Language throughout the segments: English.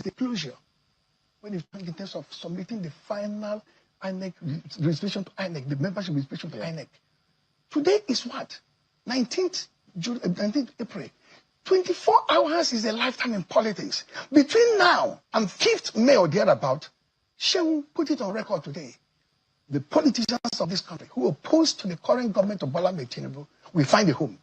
a closure when it comes in terms of submitting the final INEC registration to INEC, the membership registration to INEC. Today is what? 19th April. 24 hours is a lifetime in politics. Between now and 5th May or thereabout, Shehu put it on record today. The politicians of this country who oppose to the current government of Bola Ahmed Tinubu will find a home,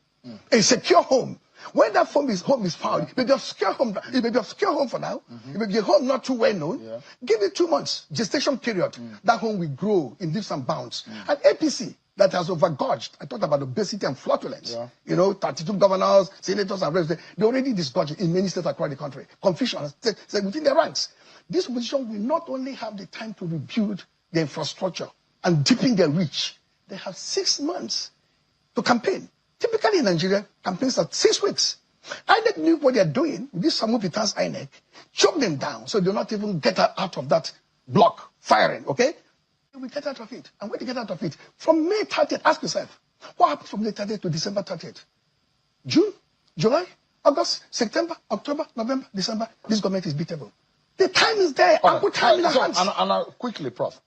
a secure home. When that home is found, it may be a secure home. It may be a secure home for now. It may be a home not too well known. Give it 2 months gestation period. That home will grow in leaps and bounds. And APC that has overgorged. I talked about obesity and flatulence. You know, 32 governors, senators, and reps. They already disgorged in many states across the country. Confusion within their ranks. This opposition will not only have the time to rebuild the infrastructure and deepen their reach. They have 6 months to campaign. Typically in Nigeria, campaigns are 6 weeks. INEC knew what they're doing with this Samupita's INEC, choke them down so they'll not even get out of that block firing, okay? They will get out of it. And when they get out of it, from May 30th, ask yourself, what happened from May 30th to December 30th? June, July, August, September, October, November, December, this government is beatable. The time is there. Ample time in the hands. And quickly, Prof,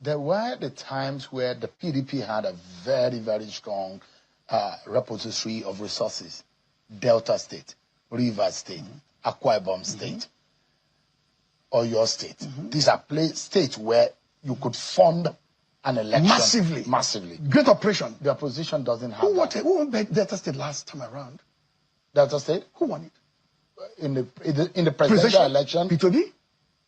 there were the times where the PDP had a very, very strong repository of resources. Delta State, Rivers State, Akwa Ibom State, or your state. These are states where you could fund an election. Massively. Great operation. The opposition doesn't have that. Who won Delta State last time around? Delta State? Who won it? In the presidential election. P2B?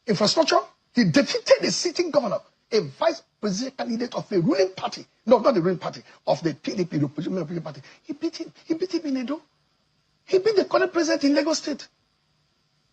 Infrastructure? He defeated the sitting governor, a vice president candidate of the ruling party. No, not the ruling party, of the PDP, the opposition party. He beat him. He beat him in Edo. He beat the current president in Lagos State.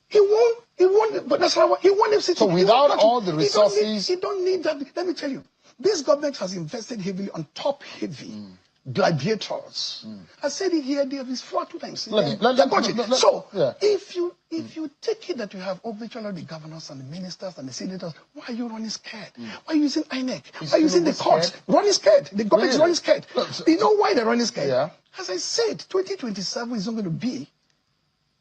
He won, but that's how he won the city. So without all the resources... He don't need that. Let me tell you, this government has invested heavily on top-heavy gladiators. I said it here, there is 4 times. So, if you take it that you have obviously the governors and the ministers and the senators, why are you running scared? Why are you using INEC? Why are you using the courts? Running scared. The government is running scared. You know why they're running scared? As I said, 2027 is not going to be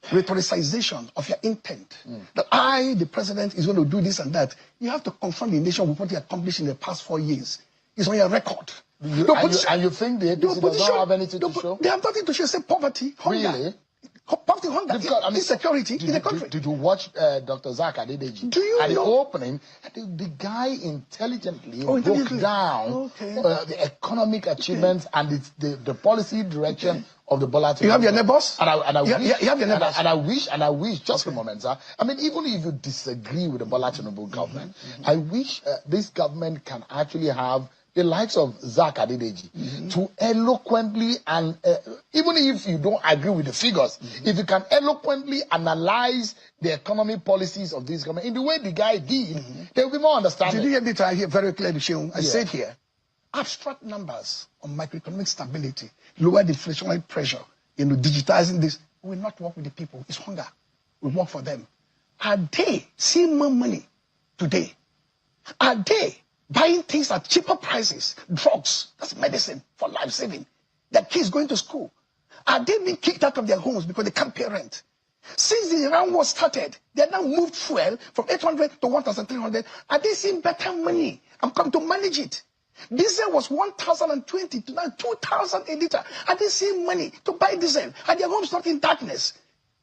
rhetoricization of your intent. That I, the president, is going to do this and that. You have to confront the nation with what he accomplished in the past 4 years. It's on your record. And you think the APC does not have anything to show? They have nothing to show. Say poverty, hunger. Really? Poverty, hunger, insecurity in the country. Did you watch Dr. Zach Adedeji? Do you at know? The opening, the guy intelligently broke down the economic achievements and the policy direction of the Bola Tinubu. You have your neighbors? And I wish, you have your neighbors? And I wish, just a moment, sir. I mean, even if you disagree with the Bola Tinubu government, I wish this government can actually have the likes of Zach Adedeji to eloquently and even if you don't agree with the figures, if you can eloquently analyze the economic policies of this government in the way the guy did, there will be more understanding. Did you hear me try here very clearly, Sheung? I said here, abstract numbers on macroeconomic stability, lower the inflationary pressure, digitizing this will not work with the people. It's hunger. We work for them. Are they seeing more money today? Are they buying things at cheaper prices, drugs, that's medicine for life saving? Their kids going to school. Are they being kicked out of their homes because they can't pay rent? Since the Iran war started, they have now moved fuel from 800 to 1,300. Are they seeing better money? I'm coming to manage it. Diesel was 1,020 to now 2,000 a liter. Are they seeing money to buy diesel? Are their homes not in darkness?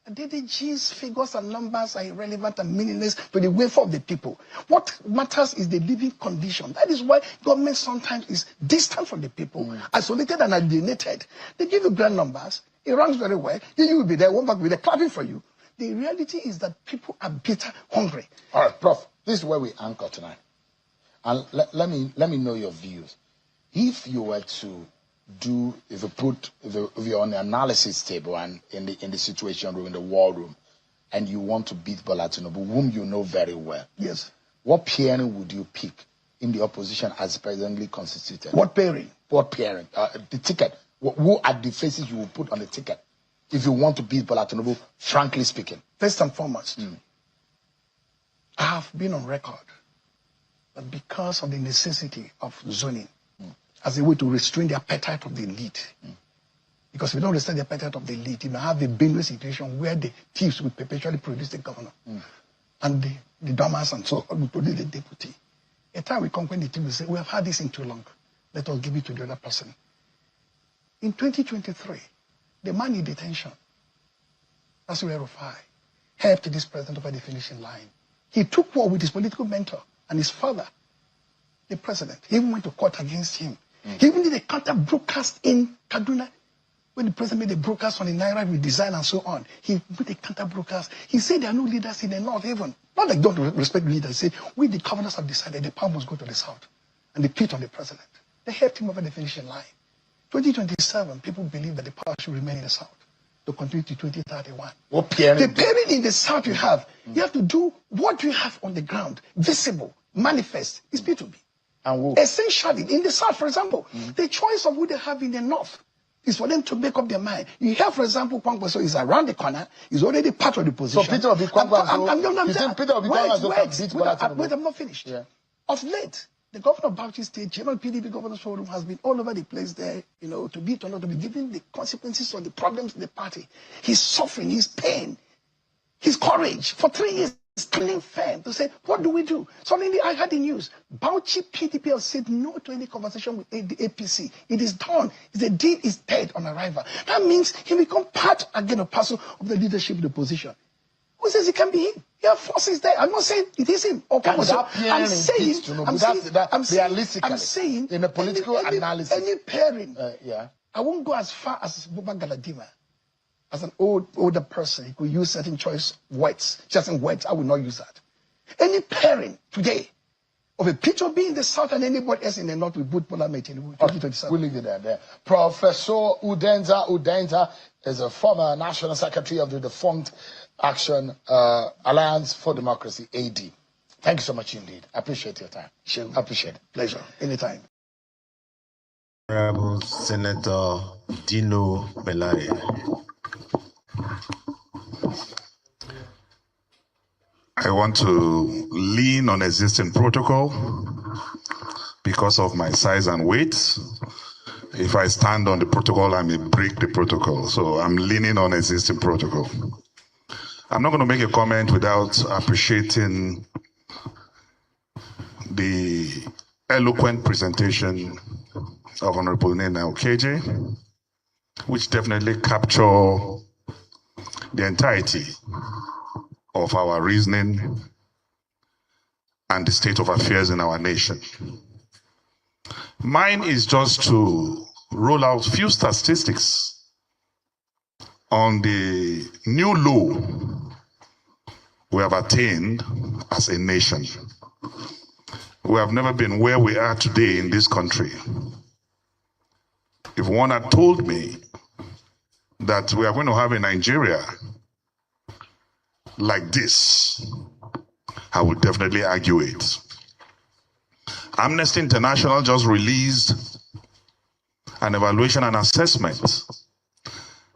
DDG's figures and numbers are irrelevant and meaningless to the welfare of the people. What matters is the living condition. That is why government sometimes is distant from the people, isolated and alienated. They give you grand numbers. It runs very well. You will be there, one back will be there, clapping for you. The reality is that people are bitter, hungry. All right, Prof, this is where we anchor tonight. And let me know your views. If you were to if you're on the analysis table and in the situation room, in the war room, and you want to beat Bola Tinubu, whom you know very well. Yes. What pairing would you pick in the opposition as presently constituted? What pairing? What pairing? The ticket. Who are the faces you will put on the ticket if you want to beat Bola Tinubu, frankly speaking? First and foremost, I have been on record that because of the necessity of zoning, as a way to restrain the appetite of the elite. Because if you don't restrain the appetite of the elite, you may have a Benue situation where the thieves will perpetually produce the governor. And and the Damas and so on, we produce the deputy. A time we come when the team will say, we have had this in too long. Let us give it to the other person. In 2023, the man in detention, that's Rufai, helped this president over the finishing line. He took war with his political mentor and his father, the president. He even went to court against him. He even did a counter broadcast in Kaduna. When the president made a broadcast on the Naira with design and so on, he put a counter broadcast. He said there are no leaders in the north even. Not like don't respect leaders. He said, we the governors have decided the power must go to the south. And they pit on the president. They helped him over the finishing line. 2027, people believe that the power should remain in the south to continue to 2031. The pairing in the south you have to do what you have on the ground, visible, manifest, is P2B. And essentially, in the south, for example, the choice of who they have in the north is for them to make up their mind. You have, for example, Kwankwaso is around the corner, he's already part of the position. So Peter Obi Wait, I'm not finished. Yeah. Of late, the governor of Bauchi State, General PDP Governor's Forum, has been all over the place there, to be or not to be, given the consequences of the problems of the party. His suffering, his pain, his courage for 3 years. Standing firm to say, what do we do? Suddenly I had the news. Bauchi PDP has said no to any conversation with the APC. It is done. The deal is dead on arrival. That means he become part again or parcel of the leadership of the position. Who says it can be him? There are forces there. I'm not saying it is him. Or I'm saying in a political analysis. Any pairing. I won't go as far as Buba Galadima. As an older person, he could use certain choice words. Just in words, I will not use that. Any pairing today of a picture being in the south and anybody else in the north will put Parliament in 2027. We'll leave it there. Professor Udenza is a former National Secretary of the defunct Action Alliance for Democracy, AD. Thank you so much indeed. I appreciate your time. Sure. I appreciate it. Pleasure. Anytime. Honorable Senator Dino Belare. I want to lean on existing protocol because of my size and weight. If I stand on the protocol, I may break the protocol. So I'm leaning on existing protocol. I'm not going to make a comment without appreciating the eloquent presentation of Honorable Nena Okeje, which definitely capture the entirety of our reasoning and the state of affairs in our nation. Mine is just to roll out few statistics on the new low we have attained as a nation. We have never been where we are today in this country. If one had told me that we are going to have a Nigeria like this, I would definitely argue it. Amnesty International just released an evaluation and assessment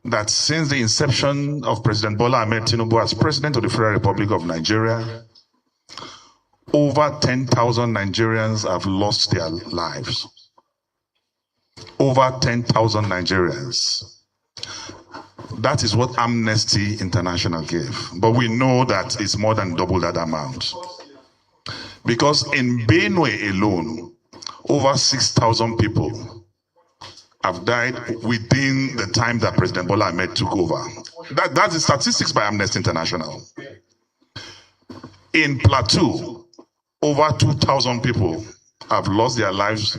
that since the inception of President Bola Ahmed Tinubu as President of the Federal Republic of Nigeria, over 10,000 Nigerians have lost their lives. Over 10,000 Nigerians. That is what Amnesty International gave. But we know that it's more than double that amount. Because in Benue alone, over 6,000 people have died within the time that President Bola Ahmed took over. That's the statistics by Amnesty International. In Plateau, over 2,000 people have lost their lives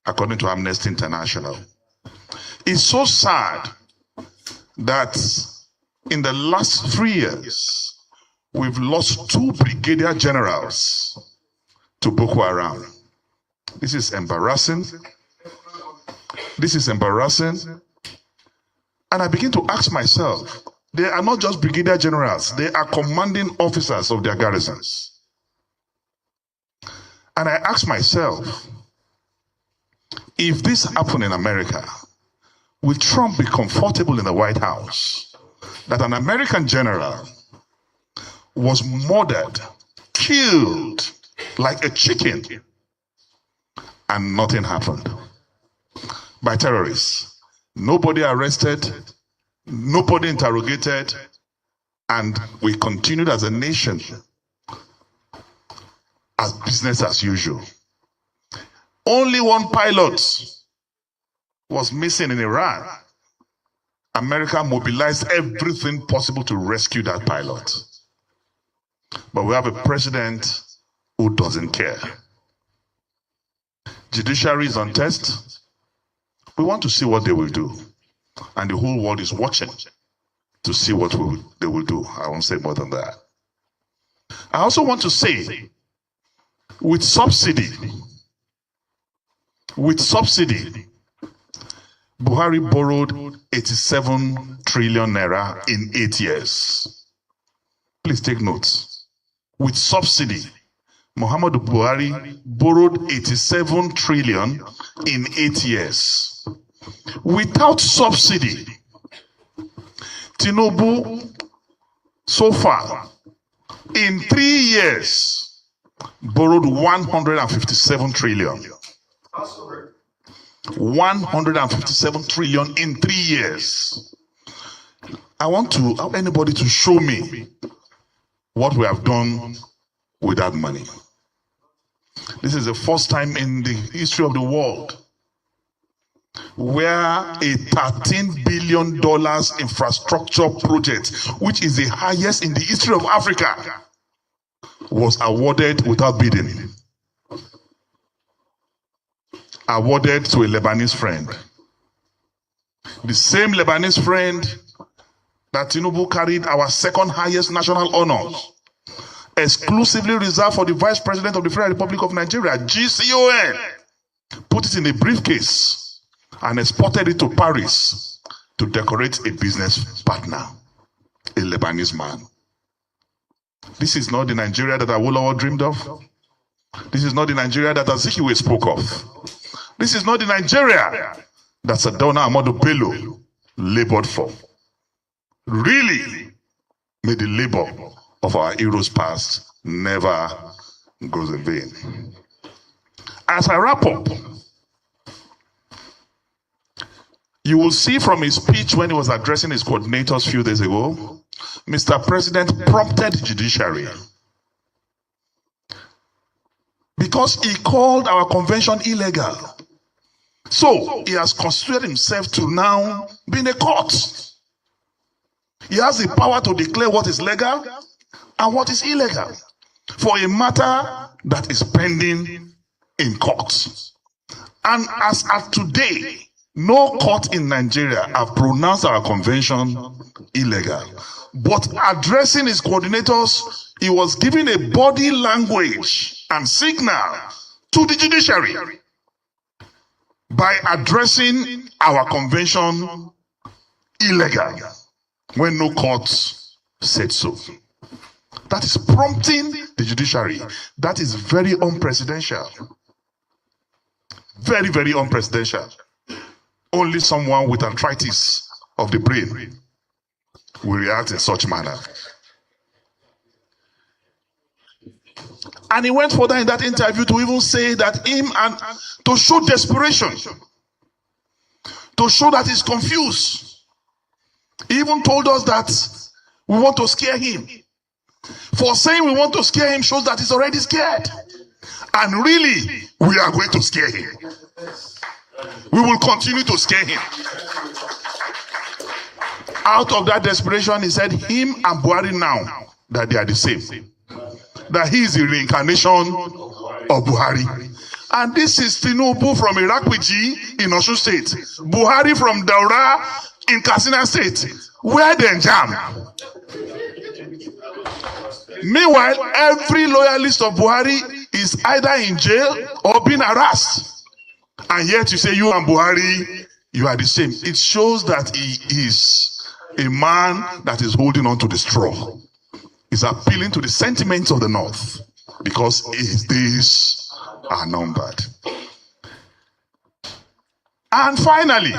according to Amnesty International. It's so sad that in the last 3 years, we've lost 2 brigadier generals to Boko Haram. This is embarrassing. This is embarrassing. And I begin to ask myself, they are not just brigadier generals, they are commanding officers of their garrisons. And I ask myself, if this happened in America, will Trump be comfortable in the White House that an American general was murdered, killed like a chicken, and nothing happened? By terrorists. Nobody arrested, nobody interrogated, and we continued as a nation as business as usual. Only one pilot was missing in Iran. America mobilized everything possible to rescue that pilot. But we have a president who doesn't care. Judiciary is on test. We want to see what they will do. And the whole world is watching to see what they will do. I won't say more than that. I also want to say, with subsidy, Buhari borrowed 87 trillion naira in 8 years. Please take notes. With subsidy, Muhammadu Buhari borrowed 87 trillion in 8 years. Without subsidy, Tinubu, so far, in 3 years, borrowed 157 trillion. 157 trillion in 3 years. I want anybody to show me what we have done with that money. This is the first time in the history of the world where a $13 billion infrastructure project, which is the highest in the history of Africa, was awarded without bidding. Awarded to a Lebanese friend. The same Lebanese friend that Tinubu carried our second highest national honors, exclusively reserved for the Vice President of the Federal Republic of Nigeria, GCON, put it in a briefcase and exported it to Paris to decorate a business partner, a Lebanese man. This is not the Nigeria that Awolowo dreamed of. This is not the Nigeria that Azikiwe spoke of. This is not the Nigeria that Sardauna Amadu Bello labored for. Really, may the labor of our heroes past never goes in vain. As I wrap up, you will see from his speech when he was addressing his coordinators a few days ago, Mr. President prompted the judiciary because he called our convention illegal. So he has constituted himself to now be in a court. He has the power to declare what is legal and what is illegal for a matter that is pending in court. And as of today, no court in Nigeria have pronounced our convention illegal. But addressing his coordinators, he was giving a body language and signal to the judiciary by addressing our convention illegal when no court said so. That is prompting the judiciary. That is very unprecedented. Very, very unprecedented. Only someone with arthritis of the brain will react in such manner. And he went further in that interview to even say that to show desperation, to show that he's confused. He even told us that we want to scare him. For saying we want to scare him shows that he's already scared. And really, we are going to scare him. We will continue to scare him. Out of that desperation, he said, him and Buhari now, that they are the same. That he is the reincarnation of Buhari. And this is Tinubu from Irakpiji in Osun State. Buhari from Daura in Katsina State. Where they jam. Meanwhile, every loyalist of Buhari is either in jail or being harassed. And yet you say you and Buhari, you are the same. It shows that he is a man that is holding on to the straw. He's appealing to the sentiments of the North because his days are numbered. And finally,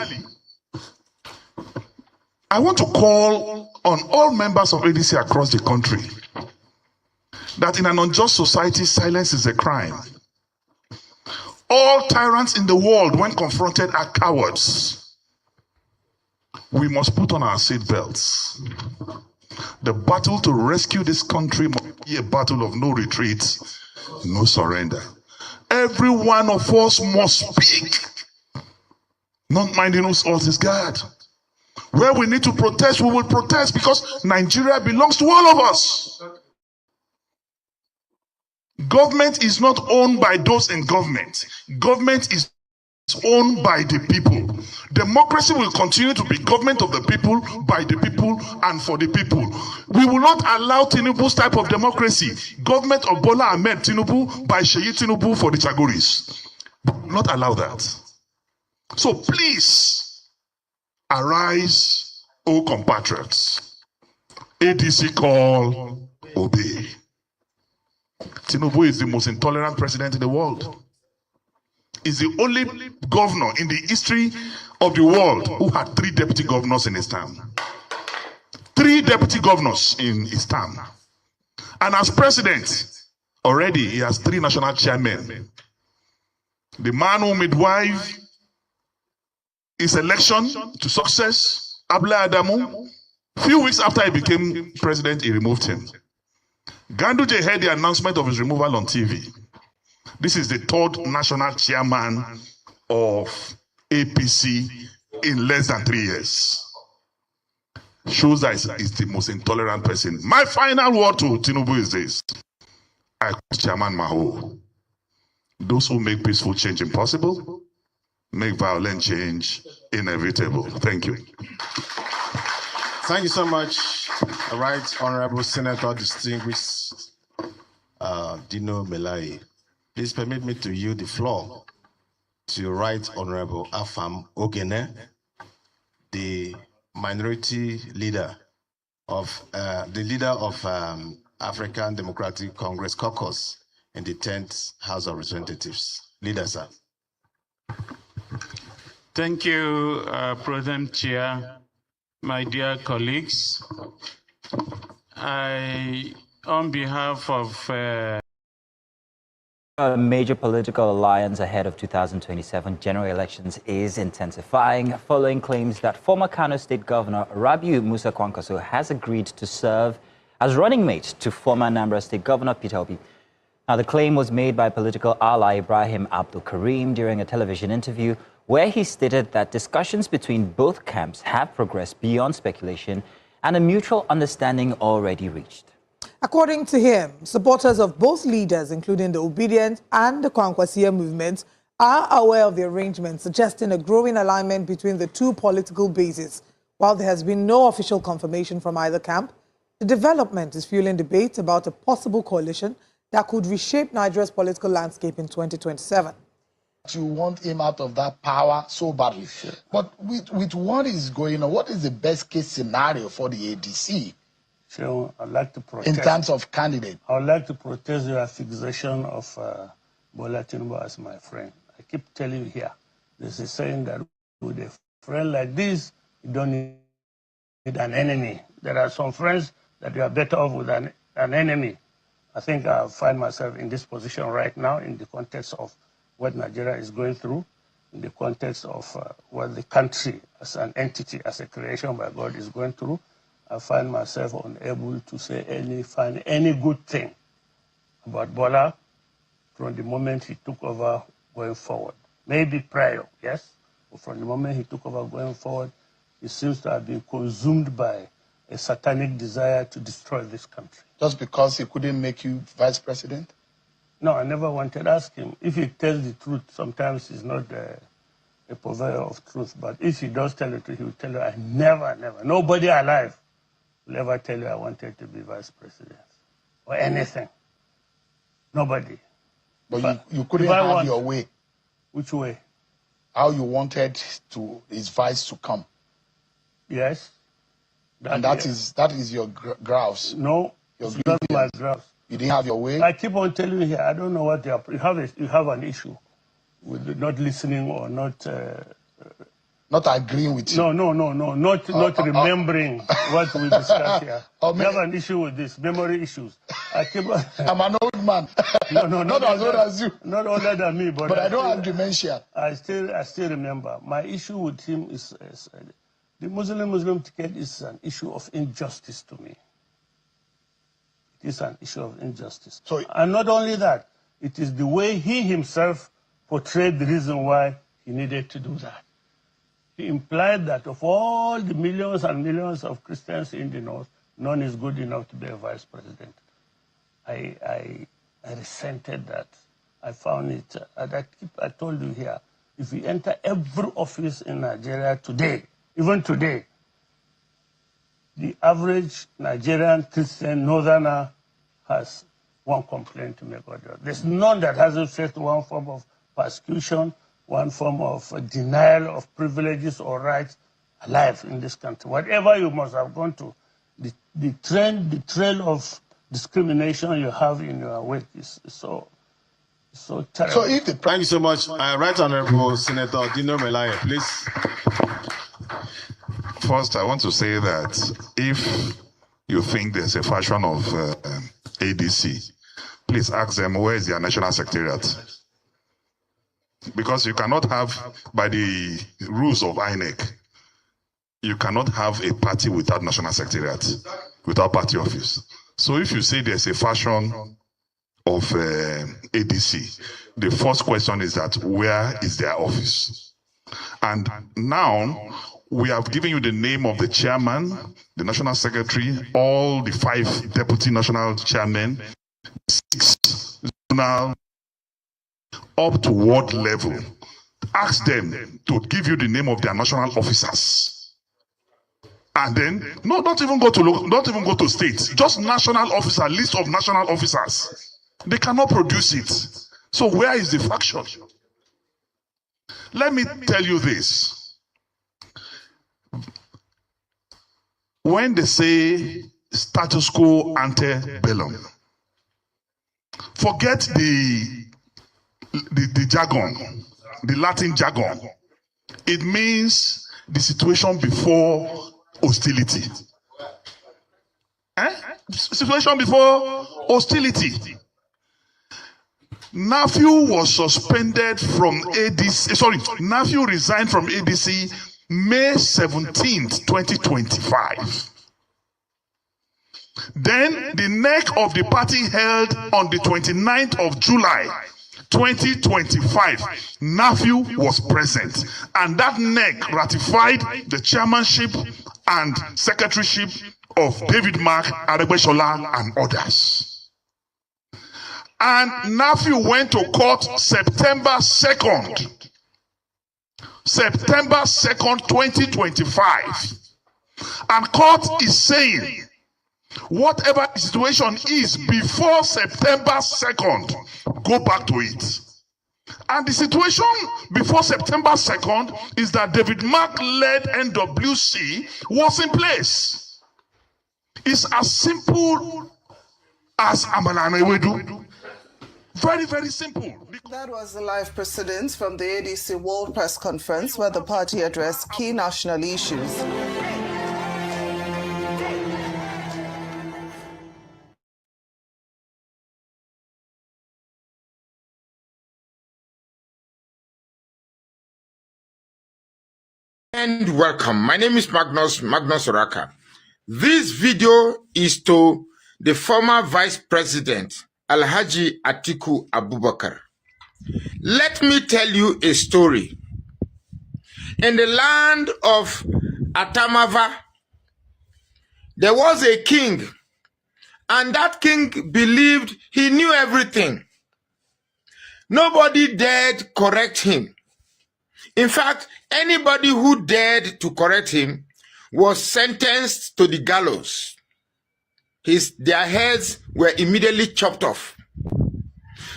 I want to call on all members of ADC across the country that in an unjust society, silence is a crime. All tyrants in the world, when confronted, are cowards. We must put on our seatbelts. The battle to rescue this country must be a battle of no retreat, no surrender. Every one of us must speak, not minding us all his guard. Where we need to protest, we will protest, because Nigeria belongs to all of us. Government is not owned by those in government. Government is owned by the people. Democracy will continue to be government of the people, by the people, and for the people. We will not allow Tinubu's type of democracy, government of Bola Ahmed Tinubu by Sheyi Tinubu for the Chagoris. We will not allow that. So please, arise, O compatriots. ADC call, obey. Tinubu is the most intolerant president in the world. Is the only governor in the history of the world who had 3 deputy governors in his term. 3 deputy governors in his term. And as president, already he has 3 national chairmen. The man who midwife his election to success, Abla Adamu, few weeks after he became president, he removed him. Ganduje heard the announcement of his removal on TV. This is the 3rd national chairman of APC in less than 3 years. Shows that he's the most intolerant person. My final word to Tinubu is this. I call Chairman Maho. Those who make peaceful change impossible, make violent change inevitable. Thank you. Thank you so much, Right Honorable Senator Distinguished Dino Melai. Please permit me to yield the floor to Right Honorable Afam Ogene, the minority leader of African Democratic Congress Caucus in the 10th House of Representatives. Leader, sir. Thank you, President Chair, my dear colleagues. On behalf of a major political alliance ahead of 2027 general elections is intensifying following claims that former Kano State Governor Rabiu Musa Kwankwaso has agreed to serve as running mate to former Anambra State Governor Peter Obi. Now, the claim was made by political ally Ibrahim Abdul Karim during a television interview where he stated that discussions between both camps have progressed beyond speculation and a mutual understanding already reached. According to him, supporters of both leaders, including the Obi'S and the Kwankwaso movements, are aware of the arrangement, suggesting a growing alignment between the 2 political bases. While there has been no official confirmation from either camp, the development is fueling debate about a possible coalition that could reshape Nigeria's political landscape in 2027. You want him out of that power so badly. Sure. But with what is going on, what is the best case scenario for the ADC? So I'd like to protest. In terms of candidate? I would like to protest the fixation of Bola Tinubu as my friend. I keep telling you here, there's a saying that with a friend like this, you don't need an enemy. There are some friends that you are better off with an enemy. I think I find myself in this position right now in the context of what Nigeria is going through, in the context of what the country as an entity, as a creation by God is going through. I find myself unable to say find any good thing about Bola from the moment he took over going forward. Maybe prior, yes, but from the moment he took over going forward, he seems to have been consumed by a satanic desire to destroy this country. Just because he couldn't make you vice president? No, I never wanted to ask him. If he tells the truth, sometimes he's not a purveyor of truth, but if he does tell the truth, he will tell you, I never, nobody alive will ever tell you I wanted to be vice president or anything. Nobody. But you couldn't have your way. Which way? How you wanted his vice to come. Yes. That is your grouse. No, it's not my grouse. You didn't have your way? I keep on telling you here, I don't know what you have an issue with not listening or not... not agreeing with you? No, not remembering what we discussed here. You have an issue with this, memory issues. I'm an old man. No, not as old as you. Not older than me, but I don't have dementia. I still remember. My issue with him is the Muslim ticket is an issue of injustice to me. is an issue of injustice. And not only that, it is the way he himself portrayed the reason why he needed to do that. He implied that of all the millions and millions of Christians in the North, none is good enough to be a vice president. I resented that. I found it, I told you here, if you enter every office in Nigeria today, even today, the average Nigerian Christian northerner has one complaint to make. There's none that hasn't faced one form of persecution, one form of denial of privileges or rights alive in this country. Whatever you must have gone to, the trail of discrimination you have in your wake is so terrible. Thank you so much. Right Honorable Senator Dino Melaye, please. First, I want to say that if you think there's a fashion of ADC, please ask them where is their national secretariat. Because you cannot have, by the rules of INEC, you cannot have a party without national secretariat, without party office. So if you say there's a fashion of ADC, the first question is that where is their office? And now we have given you the name of the chairman, the national secretary, all the 5 deputy national chairmen, 6 zonal, up to ward level. Ask them to give you the name of their national officers. And then, no, don't even go to states. Just national officer, list of national officers. They cannot produce it. So where is the faction? Let me tell you this. When they say status quo ante bellum, forget the jargon, the Latin jargon. It means the situation before hostility. Situation before hostility. Nephew was suspended from ADC. Sorry, Nephew resigned from ADC May 17th, 2025. Then the neck of the party held on the 29th of July 2025. Nephew was present, and that neck ratified the chairmanship and secretaryship of David Mark, Adegbeshola, and others. And Nephew went to court September 2nd. September 2nd, 2025. And court is saying, whatever the situation is before September 2nd, go back to it. And the situation before September 2nd is that David Mark-led NWC was in place. It's as simple as Amala and Ewedu. Very, very simple. That was the live proceedings from the ADC World Press Conference, where the party addressed key national issues. And welcome. My name is Magnus Oraka. This video is to the former Vice President, Alhaji Atiku Abubakar. Let me tell you a story. In the land of Atamava, there was a king, and that king believed he knew everything. Nobody dared correct him. In fact, anybody who dared to correct him was sentenced to the gallows. Their heads were immediately chopped off.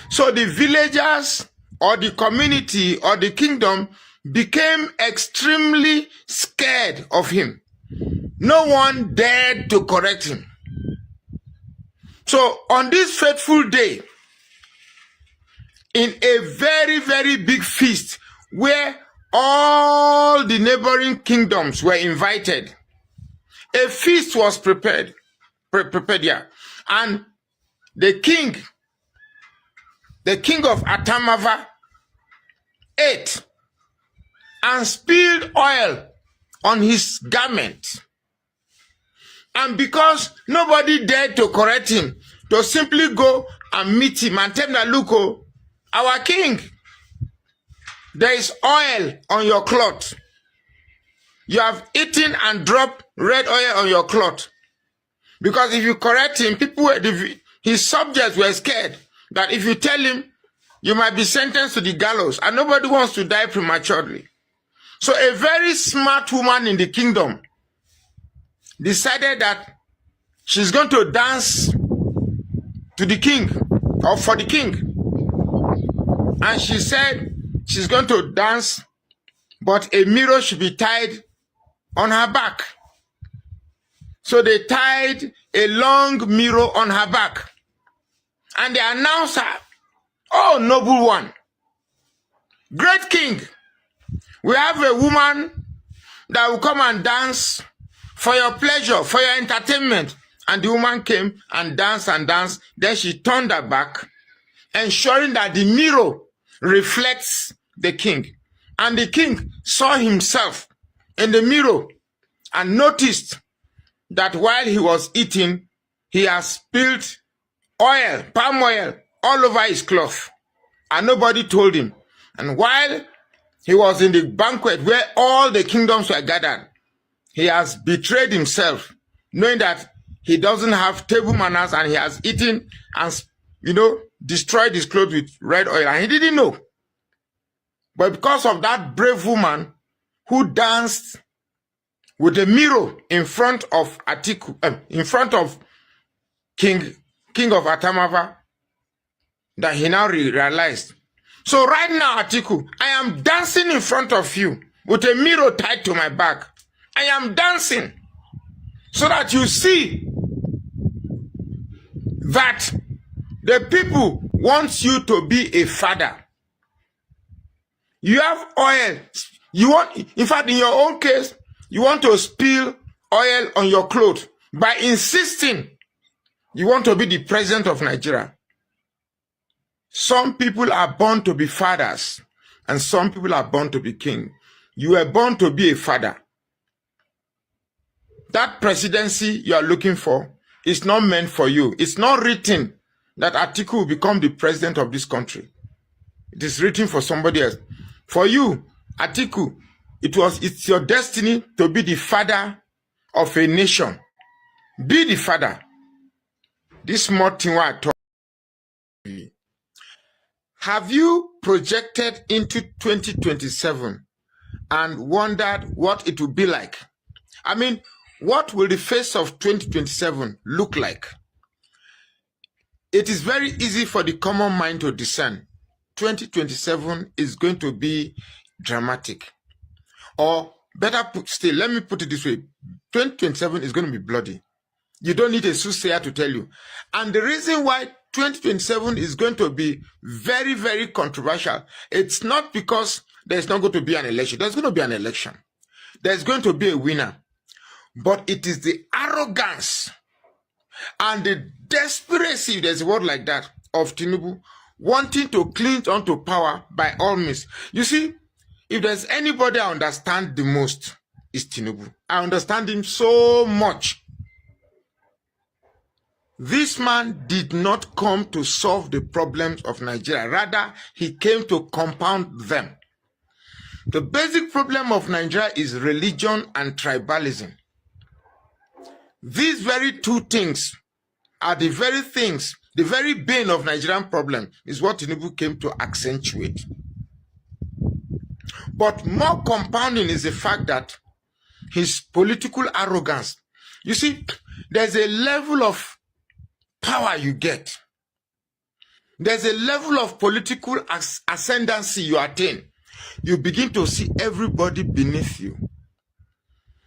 So the villagers or the community or the kingdom became extremely scared of him. No one dared to correct him. So on this fateful day, in a very, very big feast where all the neighboring kingdoms were invited, a feast was prepared here. And the king of Atamava ate and spilled oil on his garment. And because nobody dared to correct him, to simply go and meet him and tell him that, look, oh, our king, there is oil on your cloth. You have eaten and dropped red oil on your cloth. Because if you correct him, his subjects were scared that if you tell him, you might be sentenced to the gallows, and nobody wants to die prematurely. So a very smart woman in the kingdom decided that she's going to dance to the king, or for the king. And she said she's going to dance, but a mirror should be tied on her back. So they tied a long mirror on her back. And they announced her, oh, noble one, great king, we have a woman that will come and dance for your pleasure, for your entertainment. And the woman came and danced and danced. Then she turned her back, ensuring that the mirror reflects the king. And the king saw himself in the mirror and noticed that while he was eating, he has spilled oil, palm oil, all over his cloth. And nobody told him. And while he was in the banquet where all the kingdoms were gathered, he has betrayed himself, knowing that he doesn't have table manners, and he has eaten and, destroyed his clothes with red oil. And he didn't know. But because of that brave woman who danced with a mirror in front of Atiku, in front of King of Atamava, that he now realized. So right now, Atiku, I am dancing in front of you with a mirror tied to my back. I am dancing so that you see that the people want you to be a father. You have oil. In fact, in your own case, you want to spill oil on your clothes by insisting you want to be the president of Nigeria. Some people are born to be fathers, and some people are born to be king. You were born to be a father. That presidency you are looking for is not meant for you. It's not written that Atiku will become the president of this country. It is written for somebody else. For you, Atiku, it's your destiny to be the father of a nation. Be the father. This small thing I talk. Have you projected into 2027 and wondered what it will be like? I mean, what will the face of 2027 look like? It is very easy for the common mind to discern. 2027 is going to be dramatic. Or better put still, let me put it this way. 2027 is going to be bloody. You don't need a soothsayer to tell you. And the reason why 2027 is going to be very, very controversial, it's not because there's not going to be an election. There's going to be an election. There's going to be a winner. But it is the arrogance and the desperacy, there's a word like that, of Tinubu, wanting to cling onto power by all means. You see, if there's anybody I understand the most, it's Tinubu. I understand him so much. This man did not come to solve the problems of Nigeria. Rather, he came to compound them. The basic problem of Nigeria is religion and tribalism. These very two things are the very things, the very bane of Nigerian problem is what Tinubu came to accentuate. But more compounding is the fact that his political arrogance. You see, there's a level of power you get. There's a level of political ascendancy you attain. You begin to see everybody beneath you.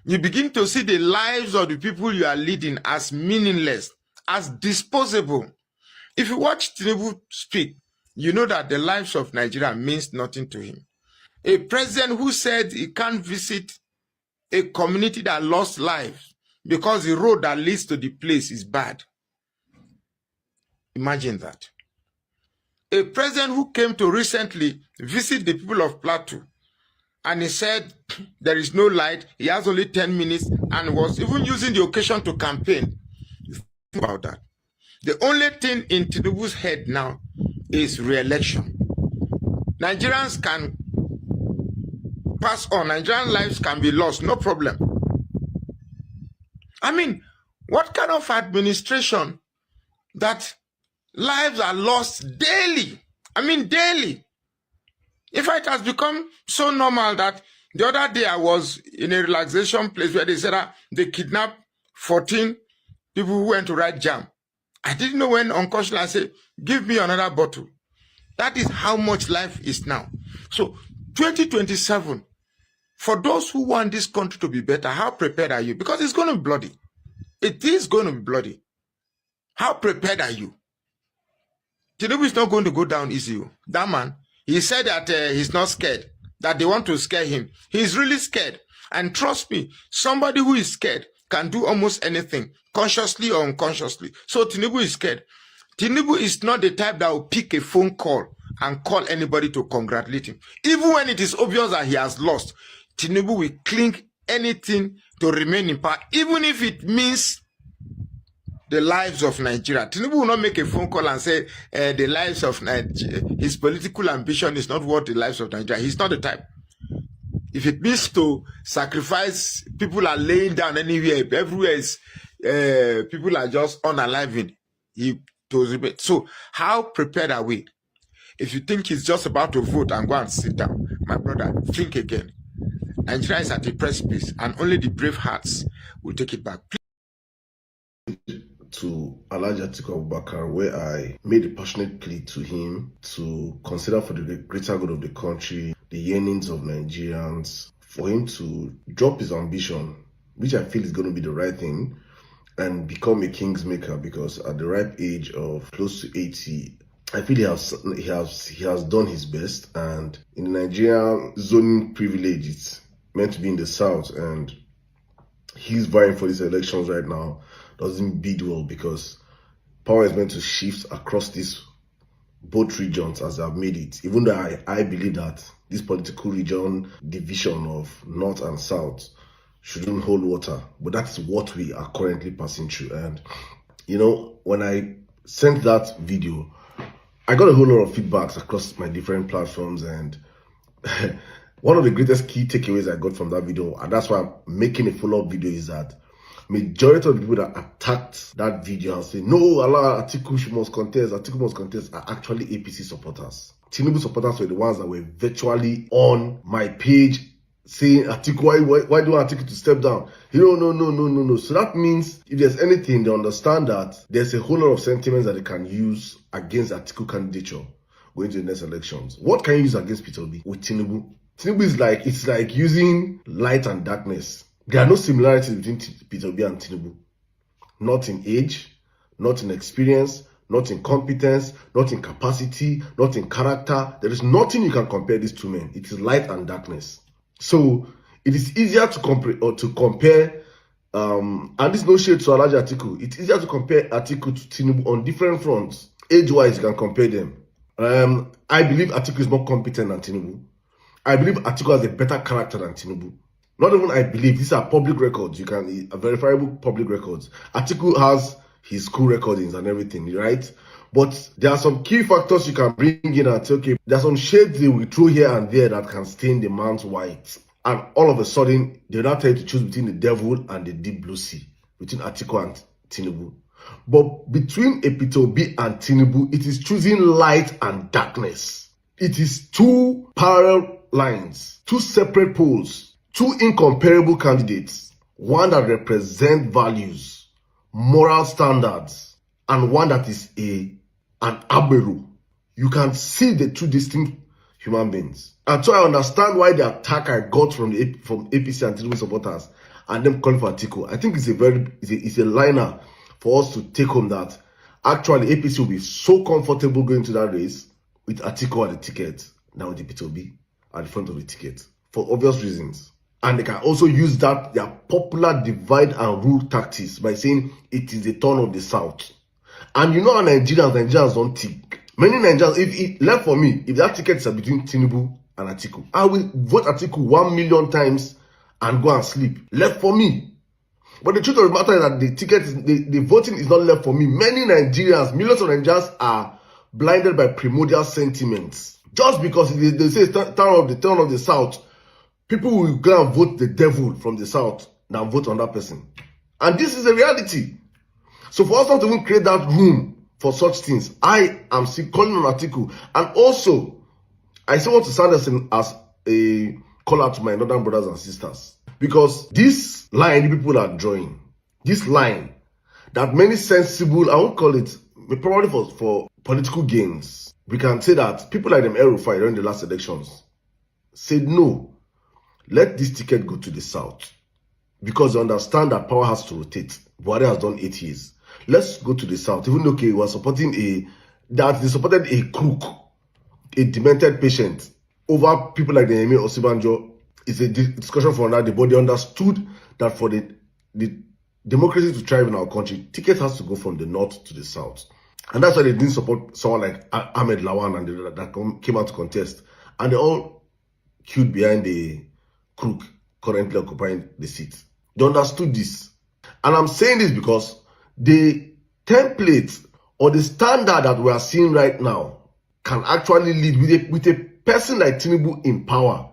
You begin to see the lives of the people you are leading as meaningless, as disposable. If you watch Tinubu speak, you know that the lives of Nigeria means nothing to him. A president who said he can't visit a community that lost lives because the road that leads to the place is bad. Imagine that. A president who came to recently visit the people of Plateau, and he said there is no light, he has only 10 minutes, and was even using the occasion to campaign. Think about that. The only thing in Tinubu's head now is re-election. Nigerians can pass on. Nigerian lives can be lost, no problem. I mean, what kind of administration that lives are lost daily? I mean, daily. In fact, it has become so normal that the other day I was in a relaxation place where they said that they kidnapped 14 people who went to write jam. I didn't know when unconsciously I said, give me another bottle. That is how much life is now. So 2027, for those who want this country to be better, how prepared are you? Because it's going to be bloody. It is going to be bloody. How prepared are you? Tinubu is not going to go down easy. That man, he said that he's not scared, that they want to scare him. He's really scared. And trust me, somebody who is scared can do almost anything, consciously or unconsciously. So Tinubu is scared. Tinubu is not the type that will pick a phone call and call anybody to congratulate him. Even when it is obvious that he has lost, Tinubu will cling anything to remain in power, even if it means the lives of Nigeria. Tinubu will not make a phone call and say the lives of Nigeria, his political ambition is not worth the lives of Nigeria. He's not the type. If it means to sacrifice, people are laying down anywhere, everywhere is, people are just unaliving. So how prepared are we? If you think he's just about to vote and go and sit down, my brother, think again. Nigeria is at a precipice and only the brave hearts will take it back. To Alhaji Atiku Abubakar, where I made a passionate plea to him to consider for the greater good of the country, the yearnings of Nigerians, for him to drop his ambition, which I feel is going to be the right thing, and become a king's maker, because at the ripe age of close to 80, I feel he has done his best. And in the Nigerian zoning privilege, it's meant to be in the south, and he's vying for these elections right now. Doesn't bid well, because power is meant to shift across these both regions as I've made it. Even though I believe that this political region division of north and south shouldn't hold water, but that's what we are currently passing through. And you know, when I sent that video, I got a whole lot of feedbacks across my different platforms, and one of the greatest key takeaways I got from that video, and that's why I'm making a follow-up video, is that majority of the people that attacked that video and say, no, Allah, Atiku must contest, are actually APC supporters. Tinubu supporters were the ones that were virtually on my page saying, Atiku, why do you want Atiku to step down? No. So that means if there's anything, they understand that there's a whole lot of sentiments that they can use against Atiku candidature going to the next elections. What can you use against Peter Obi with Tinubu? Tinubu is like, it's like using light and darkness. There are no similarities between Peter Obi and Tinubu. Not in age, not in experience, not in competence, not in capacity, not in character. There is nothing you can compare these two men. It is light and darkness. So it is easier to compare, and this is no shade to Alhaji Atiku. It's easier to compare Atiku to Tinubu on different fronts. Age-wise, you can compare them. I believe Atiku is more competent than Tinubu. I believe Atiku has a better character than Tinubu. Not even I believe, these are public records. You can, verifiable public records. Atiku has his school recordings and everything, right? But there are some key factors you can bring in and say, okay, there are some shades they will throw here and there that can stain the man's white. And all of a sudden, they'll not tell you to choose between the devil and the deep blue sea, between Atiku and Tinubu. But between Peter Obi and Tinubu, it is choosing light and darkness. It is two parallel lines, two separate poles. Two incomparable candidates, one that represents values, moral standards, and one that is an aberu. You can see the two distinct human beings. And so I understand why the attack I got from APC and Tinubu supporters and them calling for Atiku. I think it's a liner for us to take home that actually APC will be so comfortable going to that race with Atiku at the ticket than with the Peter Obi at the front of the ticket, for obvious reasons. And they can also use that, their popular divide and rule tactics, by saying it is the turn of the South. And you know how Nigerians don't think. Many Nigerians, if it left for me, if that ticket is between Tinubu and Atiku, I will vote Atiku 1 million times and go and sleep. Left for me. But the truth of the matter is that the ticket is, the voting is not left for me. Many Nigerians, millions of Nigerians are blinded by primordial sentiments. Just because they say turn of the South, people will go and vote the devil from the South than vote on that person. And this is a reality. So for us not to even create that room for such things, I am still calling on article. And also, I still want to stand as a call out to my northern brothers and sisters. Because this line people are drawing, this line that many sensible, I won't call it, probably for political gains, we can say that people like them El-Rufai during the last elections said no, let this ticket go to the South. Because they understand that power has to rotate. Buhari has done 8 years. Let's go to the South. Even though we were supporting they supported a crook, a demented patient, over people like the Emir Osibanjo. It's a discussion for another day, but they understood that for the democracy to thrive in our country, ticket has to go from the North to the South. And that's why they didn't support someone like Ahmed Lawan and that came out to contest. And they all queued behind the crook currently occupying the seat. They understood this. And I'm saying this because the template or the standard that we are seeing right now can actually lead with a person like Tinubu in power.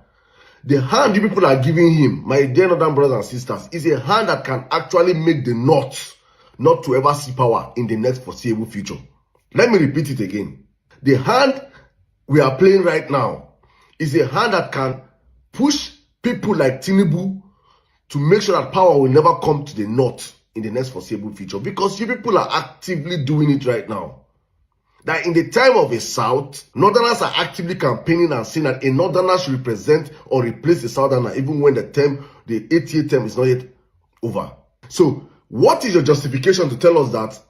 The hand you people are giving him, my dear northern brothers and sisters, is a hand that can actually make the North not to ever see power in the next foreseeable future. Let me repeat it again. The hand we are playing right now is a hand that can push people like Tinubu to make sure that power will never come to the North in the next foreseeable future. Because you people are actively doing it right now. That in the time of a South, Northerners are actively campaigning and saying that a Northerner should represent or replace the Southerner even when the 8-year term is not yet over. So, what is your justification to tell us that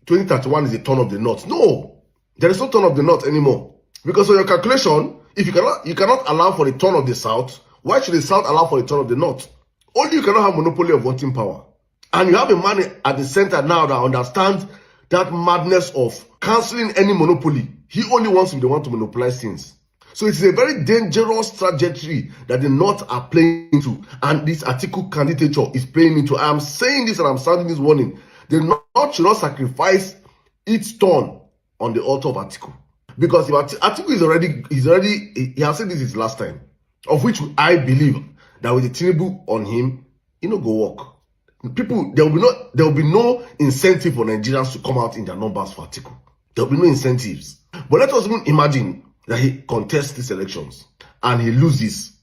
2031 is a turn of the North? No, there is no turn of the North anymore. Because on your calculation, if you cannot allow for the turn of the South, why should the South allow for the turn of the North? Only you cannot have monopoly of voting power. And you have a man at the center now that understands that madness of cancelling any monopoly. He only wants to be the one to monopolize things. So it's a very dangerous trajectory that the North are playing into, and this article candidature is playing into. I am saying this and I'm sounding this warning. The North should not sacrifice its turn on the altar of article. Because if article he has said this is last time, of which I believe that with the Tinubu on him, he no go work. People, there will be no incentive for Nigerians to come out in their numbers for article. There will be no incentives. But let us even imagine that he contests these elections and he loses.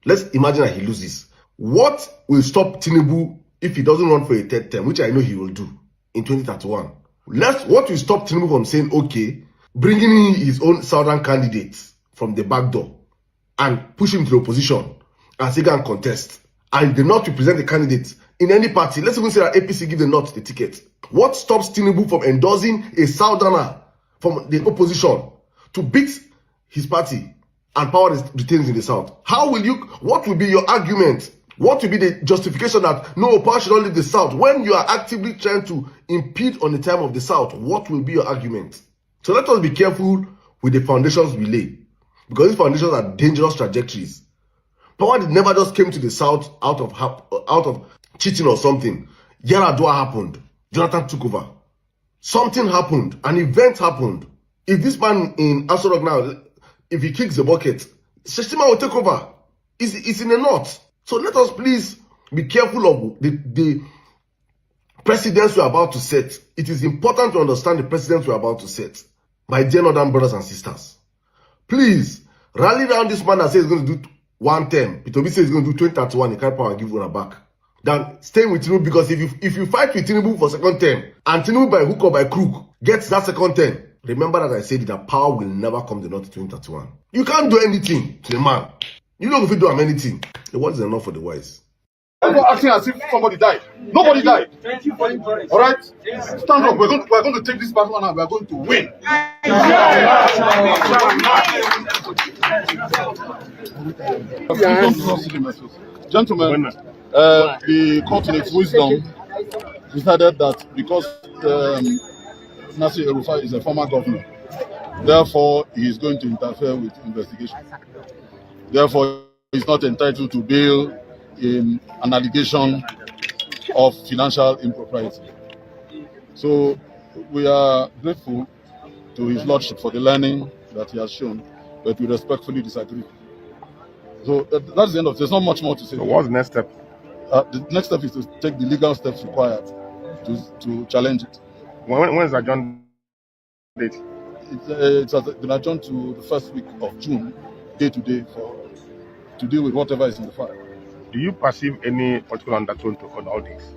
Let's imagine that he loses. What will stop Tinubu if he doesn't run for a third term, which I know he will do in 2031? What will stop Tinubu from saying, okay, bringing in his own southern candidates from the back door and push him to the opposition and say, go and contest, and they not represent the candidates in any party? Let's even say that APC give the North the ticket. What stops Tinubu from endorsing a southerner from the opposition to beat his party and power retains in the South? What will be your argument? What will be the justification that no, power should not leave the South when you are actively trying to impede on the time of the South? What will be your argument? So let us be careful with the foundations we lay, because these foundations are dangerous trajectories. Power never just came to the South out of cheating or something. Yaradua happened. Jonathan took over. Something happened. An event happened. If this man in Asorok now, if he kicks the bucket, Sheshima will take over. It's in the North. So let us please be careful of the precedents we are about to set. It is important to understand the precedents we are about to set. My dear northern brothers and sisters, please rally around this man that says he's going to do one term. Peter Obi says he's going to do 2031. He can't power and give one back. Then stay with Tinubu, because if you fight with Tinubu for second term and Tinubu by hook or by crook gets that second term, remember that I said that power will never come to the North in 2031. You can't do anything to the man. You don't know if you do anything. The word is enough for the wise. I'm not acting as if somebody died. Nobody died. All right? Stand up. We're going to take this battle and we're going to win. Gentlemen, the court in its wisdom decided that because Nasir El-Rufai is a former governor, therefore he is going to interfere with investigation. Therefore, he is not entitled to bail in an allegation of financial impropriety. So we are grateful to His Lordship for the learning that he has shown, but we respectfully disagree. So that's the end of it. There's not much more to say. So what's the next step? The next step is to take the legal steps required to challenge it. When is adjourned date? It's been adjourned to the first week of June, day to day, to deal with whatever is in the file. Do you perceive any political undertone on all this?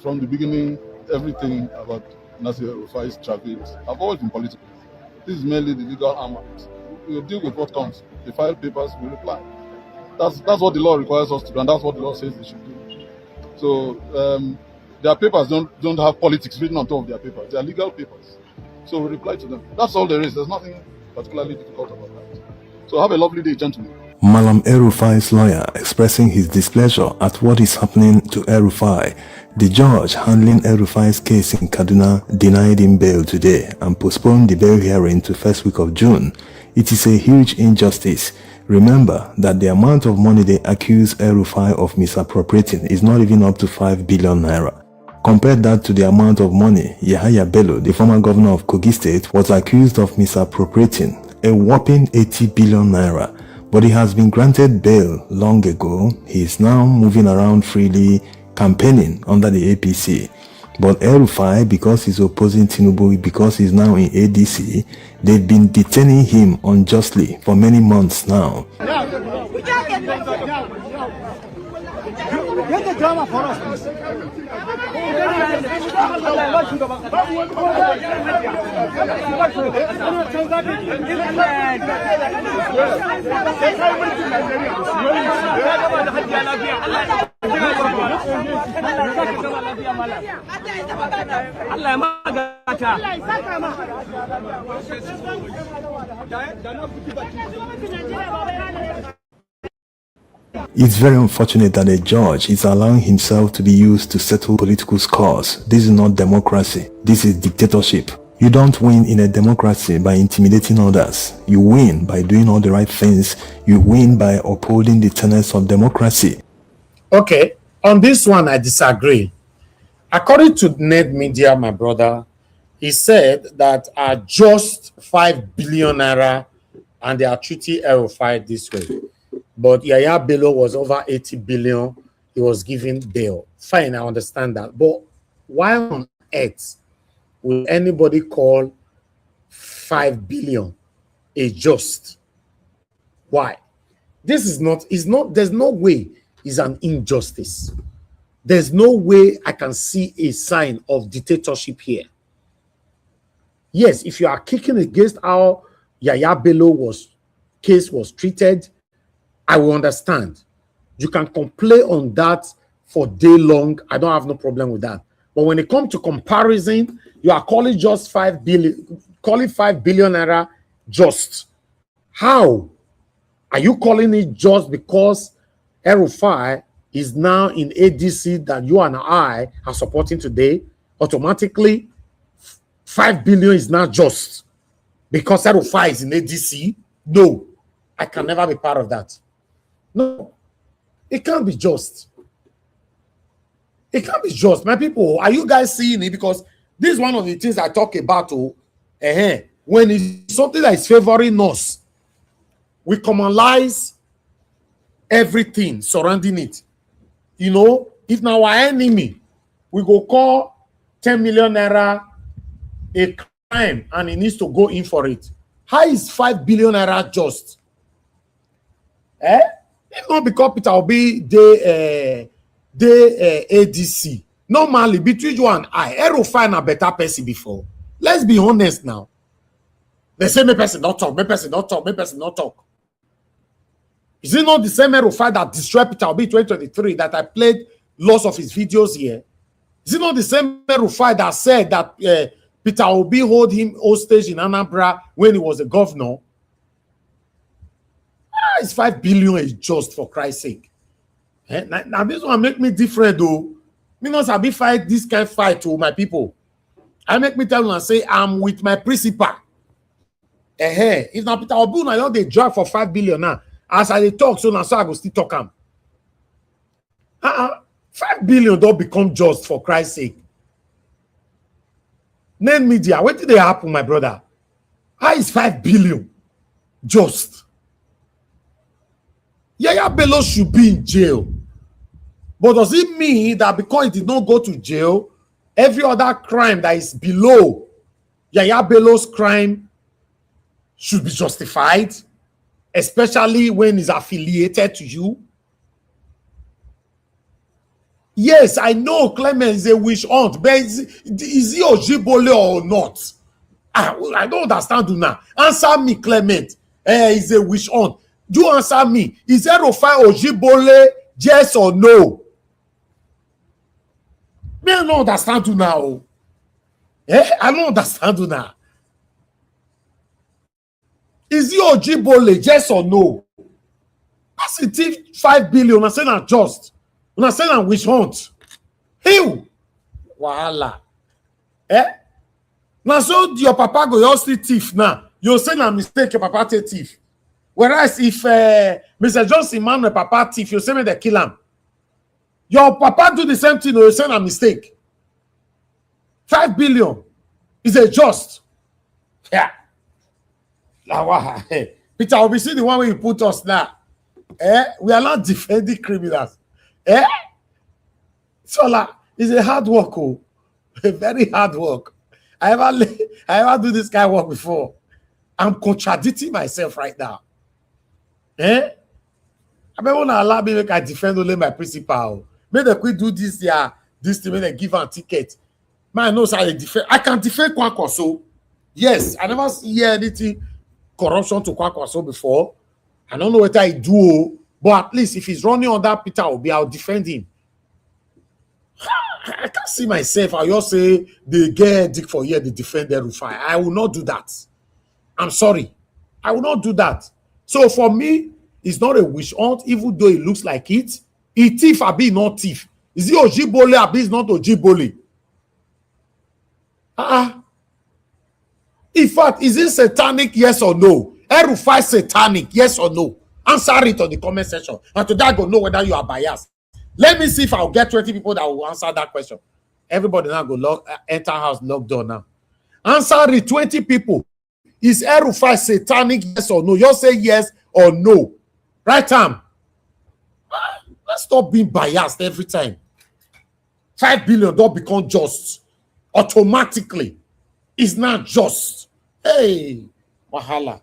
From the beginning, everything about Nasir El-Rufai's travels have always been political. This is merely the legal arm of it. We'll deal with what comes. They file papers, we reply. That's what the law requires us to do, and that's what the law says they should do. So their papers don't have politics written on top of their papers. They are legal papers. So we reply to them. That's all there is. There's nothing particularly difficult about that. So have a lovely day, gentlemen. Malam El-Rufai's lawyer expressing his displeasure at what is happening to El-Rufai. The judge handling El-Rufai's case in Kaduna denied him bail today and postponed the bail hearing to first week of June. It is a huge injustice. Remember that the amount of money they accuse El-Rufai of misappropriating is not even up to 5 billion naira. Compare that to the amount of money Yahaya Bello, the former governor of Kogi State, was accused of misappropriating, a whopping 80 billion naira. But he has been granted bail long ago. He is now moving around freely, campaigning under the APC. But El-Rufai, because he's opposing Tinubu, because he's now in ADC, they've been detaining him unjustly for many months now. Get the drama for us, please. It's very unfortunate that a judge is allowing himself to be used to settle political scores. This is not democracy. This is dictatorship. You don't win in a democracy by intimidating others. You win by doing all the right things. You win by upholding the tenets of democracy. Okay, on this one, I disagree. According to Ned Media, my brother, he said that just 5 billion naira and they are treating El-Rufai this way. But Yahaya Bello was over 80 billion. He was given bail. Fine, I understand that. But why on earth will anybody call 5 billion a just? Why? This is not, there's no way it's an injustice. There's no way I can see a sign of dictatorship here. Yes, if you are kicking against how Yahaya Bello case was treated, I will understand. You can complain on that for day long. I don't have no problem with that. But when it comes to comparison, you are calling just 5 billion, calling 5 billion naira just. How? Are you calling it just because El-Rufai is now in ADC that you and I are supporting today? Automatically, 5 billion is not just because El-Rufai is in ADC? No, I can never be part of that. No, it can't be just. It can't be just. My people, are you guys seeing it? Because this is one of the things I talk about. When it's something that is favoring us, we commonalize everything surrounding it. You know, if now our enemy, we go call 10 million naira a crime and he needs to go in for it. How is 5 billion naira just? If not because Peter will be the ADC. Normally, between you and I, El-Rufai a better person before. Let's be honest now. They say, me person not talk, me person not talk, me person not talk. Is it not the same El-Rufai that destroyed Peter Obi 2023 that I played lots of his videos here? Is it not the same El-Rufai that said that Peter Obi hold him hostage in Anambra when he was a governor? It's 5 billion is just, for Christ's sake. Now this one make me different though. Me not sabi fight this kind of fight to my people. I make me tell you and say I'm with my principal. If now Peter Obi now they drag for 5 billion now. As I talk so now, so I go still talk him. 5 billion don't become just, for Christ's sake. Name media, what did they happen, my brother? How is 5 billion just? Yaya Bello should be in jail. But does it mean that because he did not go to jail, every other crime that is below Yaya Bello's crime should be justified, especially when it's affiliated to you? Yes, I know Clement is a witch hunt, but is he Ojibole or not? I don't understand you now. Answer me, Clement. Is a witch hunt. Do answer me. Is Erufai Ojibole, yes or no? Me, I don't understand you now. I don't understand you now. Is he Ojibole, yes or no? As it is 5 billion, I say not just. When I say that witch hunt, ew, wahala. Now so your papa go your still thief now. You say na mistake your papa take thief. Whereas if Mr. Johnson man my papa thief, you say me they kill him. Your papa do the same thing, you say na mistake. 5 billion is a just. Yeah. Peter, I'll be seeing the one where you put us now. We are not defending criminals. So it's a hard work, a very hard work. I ever do this kind of work before. I'm contradicting myself right now. I may want to allow me make I defend only my principal. May they quit do this thing, may they give a ticket. Man knows how they defend. I can defend Kwankwaso. Yes, I never hear anything corruption to Kwankwaso before. I don't know what I do. But at least if he's running on that Peter Obi, I'll defend him. I can't see myself. I just say they get dick for here, they defend Erufai. I will not do that. I'm sorry. I will not do that. So for me, it's not a witch hunt, even though it looks like it. He thief, Abi not thief. Is he Ojibole, Abi is not Ojibole? In fact, is it satanic, yes or no? Erufai satanic, yes or no? Answer it on the comment section. And today I go know whether you are biased. Let me see if I'll get 20 people that will answer that question. Everybody now go enter house, lock door now. Answer it, 20 people. Is Erufai satanic, yes or no? You say yes or no. Right time. Let's stop being biased every time. 5 billion don't become just. Automatically. It's not just. Hey, wahala.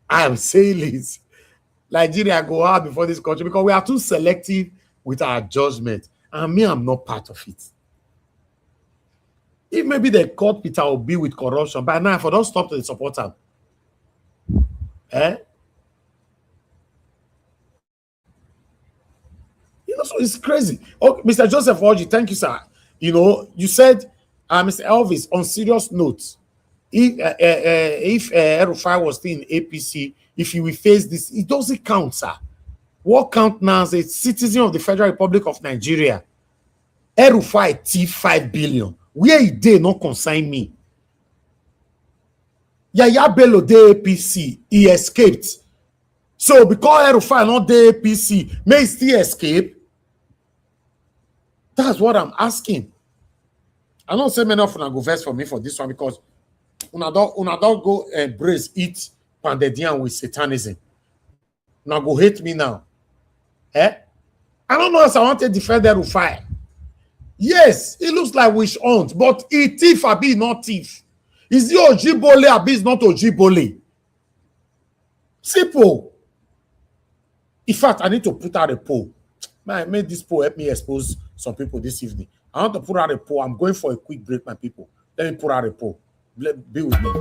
I am saying this. Nigeria go out before this country because we are too selective with our judgment. And me, I'm not part of it. If maybe they caught Peter Obi with corruption, by now, if I don't stop to support him. You know, so it's crazy. Oh, Mr. Joseph Orji, thank you, sir. You know, you said, Mr. Elvis, on serious notes, if Erufai was still in APC, if he will face this, it doesn't count, sir. What count now as a citizen of the Federal Republic of Nigeria? Erufai thief 5 billion. Where he did not consign me. Yaya Bello de APC, he escaped. So because Erufai not the APC, may he still escape? That's what I'm asking. I don't say many of you go verse for me for this one because una don't go embrace it pandedian with satanism. Now go hate me now. I don't know if I want to defend Erufai. Yes, it looks like witch hunt, but he thief Abi not thief. Is he Ojibole Abi is not Ojibole? Simple. In fact, I need to put out a poll. Man, may this poll help me expose some people this evening. I want to put out a poll. I'm going for a quick break, my people. Let me put out a poll. Be with me.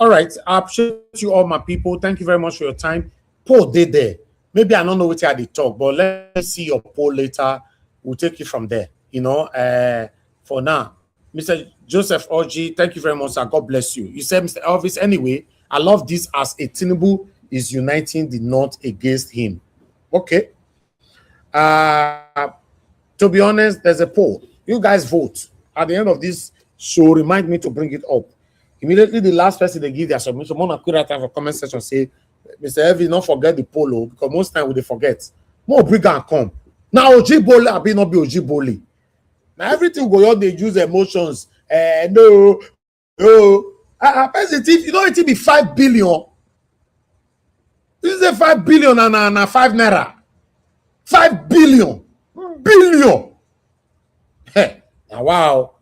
All right. I appreciate you all, my people. Thank you very much for your time. Poll day there. Maybe I don't know what they talk, but let's see your poll later. We'll take it from there. You know, for now, Mr. Joseph Oji, thank you very much, sir. God bless you. You said, Mr. Elvis, anyway, I love this as a Tinubu is uniting the North against him. Okay. To be honest, there's a poll. You guys vote. At the end of this show, remind me to bring it up. Immediately, the last person they give their submission, more put that for comment section, say, Mr. Evie, don't forget the polo, because most time they forget. More bring and come. Now, Ojibole, I be not be Ojibole. Now, everything go on, they use emotions. No. Positive, you know, it be 5 billion. This is a 5 billion and 5 naira. 5 billion. Billion. Hey, wow.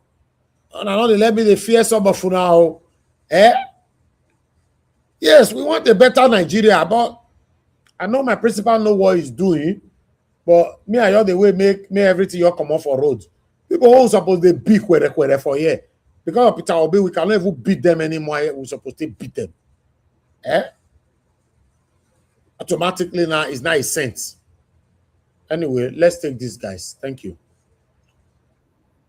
And I know they let me the fear some of now. Yes, we want a better Nigeria, but I know my principal know what he's doing. But me, I know the way make everything you come off for road. People who suppose they beat where for here. Because of Peter Obi, we cannot even beat them anymore. We're supposed to beat them. Automatically now it's not a sense. Anyway, let's take this, guys. Thank you.